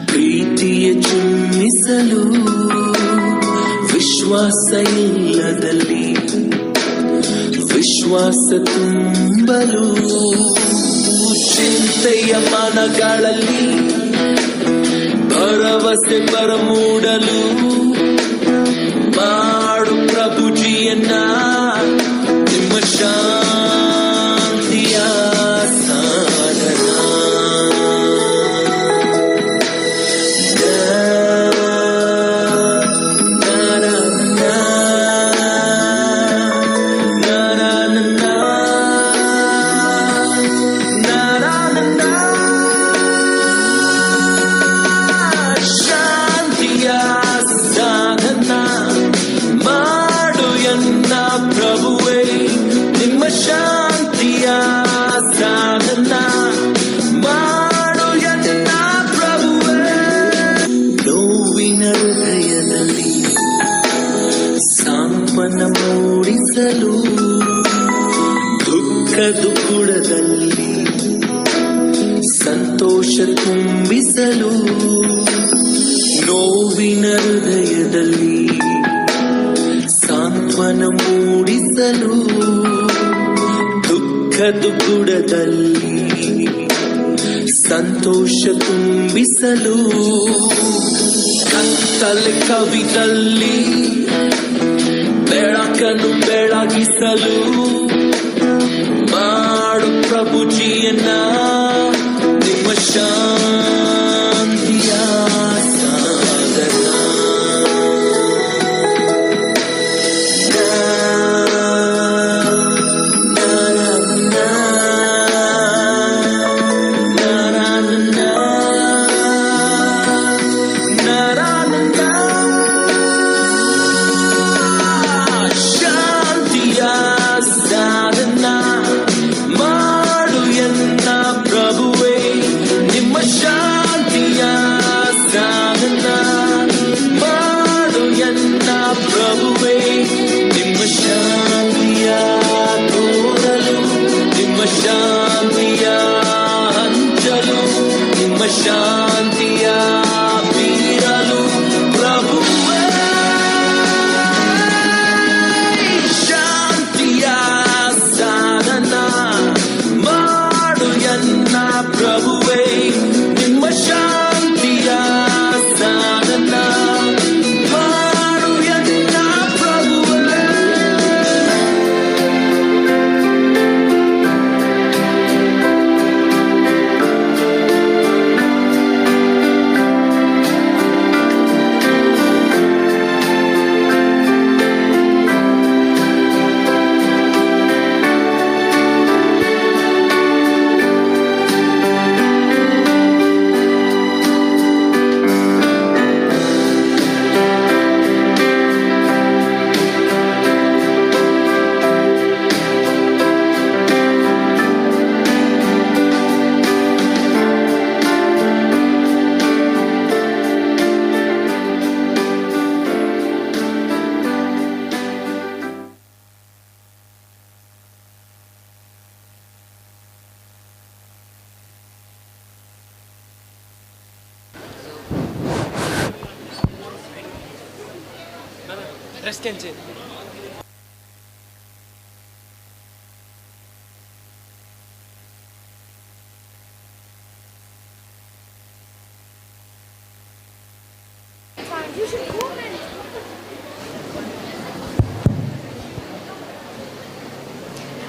ಪ್ರೀತಿಯ ಚಿಮ್ಮಿಸಲು, ವಿಶ್ವಾಸ ಇಲ್ಲದಲ್ಲಿ ವಿಶ್ವಾಸ ತುಂಬಲು, ಚಿಂತೆಯ ಮನಗಳಲ್ಲಿ ಭರವಸೆ ಬರಮೂಡಲು, ಮಾಡು ಪ್ರಭುಜಿಯನ್ನ ನಿಮ್ಮ ಶಾಂತಿಯ ಸಾಧನ. ಮೂಡಿಸಲು, ದುಃಖದ ಬುಡದಲ್ಲಿ ಸಂತೋಷ ತುಂಬಿಸಲು, ನೋವಿನ ಹೃದಯದಲ್ಲಿ ಸಾಂತ್ವನ ಮೂಡಿಸಲು, ದುಃಖದ ಬುಡದಲ್ಲಿ ಸಂತೋಷ ತುಂಬಿಸಲು, ಕತ್ತಲೆ ಕವಿದಲ್ಲಿ ಬೆಳಕನ್ನು ಬೆಳಗಿಸಲು, ಮಾಡು ಪ್ರಭುಜಿಯನ್ನ ನಿಮ್ಮ ಶಾಂತಿಯ ಸಾಧನ. ಶಾಂತಿಯ ಬೀರಲು ಪ್ರಭುವೇ, ಶಾಂತಿಯ ಸಾಧನ ಮಾಡು ಎನ್ನ ಪ್ರಭುವೇ, ನಿಮ್ಮ ಶಾಂತಿಯ ಸಾಧನ ಮಾಡು ಎನ್ನ ಪ್ರಭುವೇ.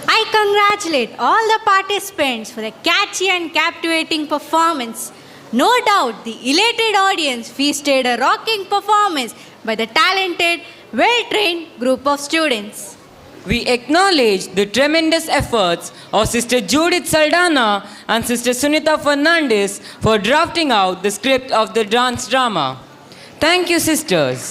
I congratulate all the participants for the catchy and captivating performance. No doubt the elated audience feasted a rocking performance by the talented, well-trained group of students. We acknowledge the tremendous efforts of Sister Judith Saldana and Sister Sunita Fernandez for drafting out the script of the dance drama. Thank you, sisters.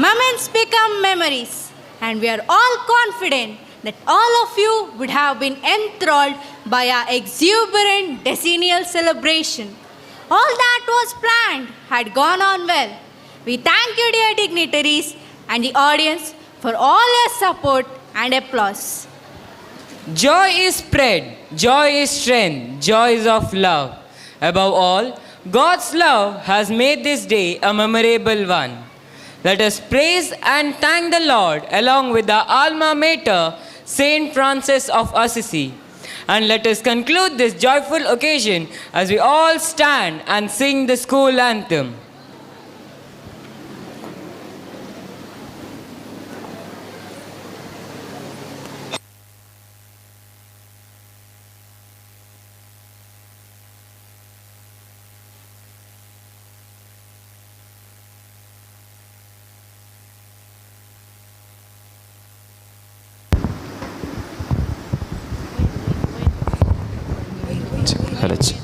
Moments become memories, and we are all confident that all of you would have been enthralled by our exuberant decennial celebration. All that was planned had gone on well. We thank you, dear dignitaries, and the audience for all your support and applause. Joy is spread, joy is strength, joy is of love. Above all, God's love has made this day a memorable one. Let us praise and thank the Lord along with the alma mater, Saint Francis of Assisi. And let us conclude this joyful occasion as we all stand and sing the school anthem. Hello, check.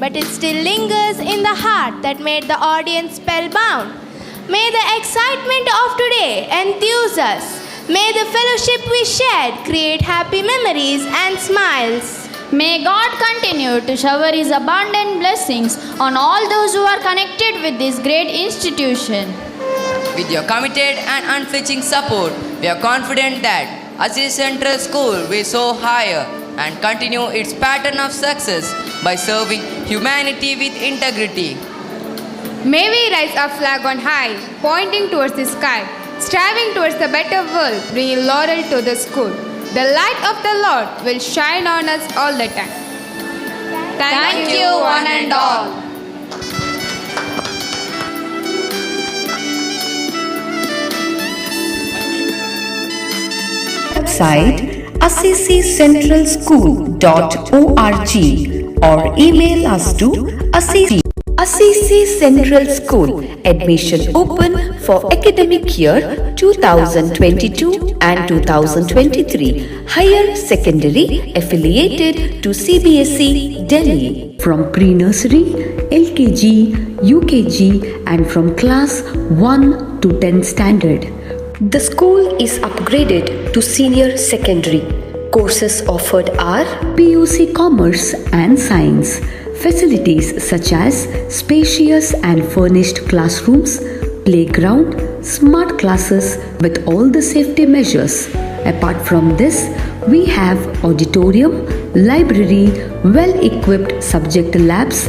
But it still lingers in the heart that made the audience spellbound. May the excitement of today enthuse us. May the fellowship we shared create happy memories and smiles. May God continue to shower His abundant blessings on all those who are connected with this great institution. With your committed and unflinching support, we are confident that Assisi Central School will soar higher and continue its pattern of success by serving humanity with integrity. May we raise our flag on high, pointing towards the sky, striving towards a better world, bringing laurel to the school. The light of the Lord will shine on us all the time. Thank you, one and all. Website assisicentralschool.org or email us to Assisi Central School. Admission open for academic year 2022 and 2023. higher secondary affiliated to CBSE Delhi from pre-nursery, LKG, UKG and from class 1 to 10 standard. The school is upgraded to senior secondary. Courses offered are PUC Commerce and Science. Facilities such as spacious and furnished classrooms, playground, smart classes with all the safety measures. Apart from this, we have auditorium, library, well-equipped subject labs,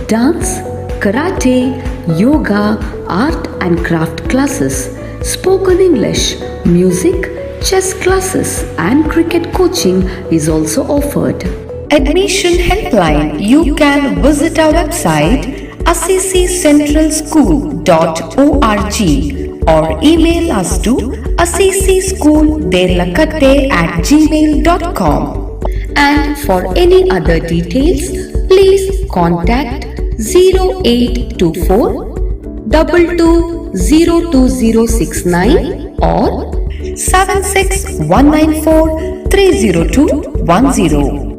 dance, karate, yoga, art and craft classes, spoken English, music, chess classes and cricket coaching is also offered. Admission helpline. You can visit our website assisicentralschool.org or email us to assisischoolderalakatte@gmail.com. And for any other details, please contact 0824 22022069 or 76194 30210.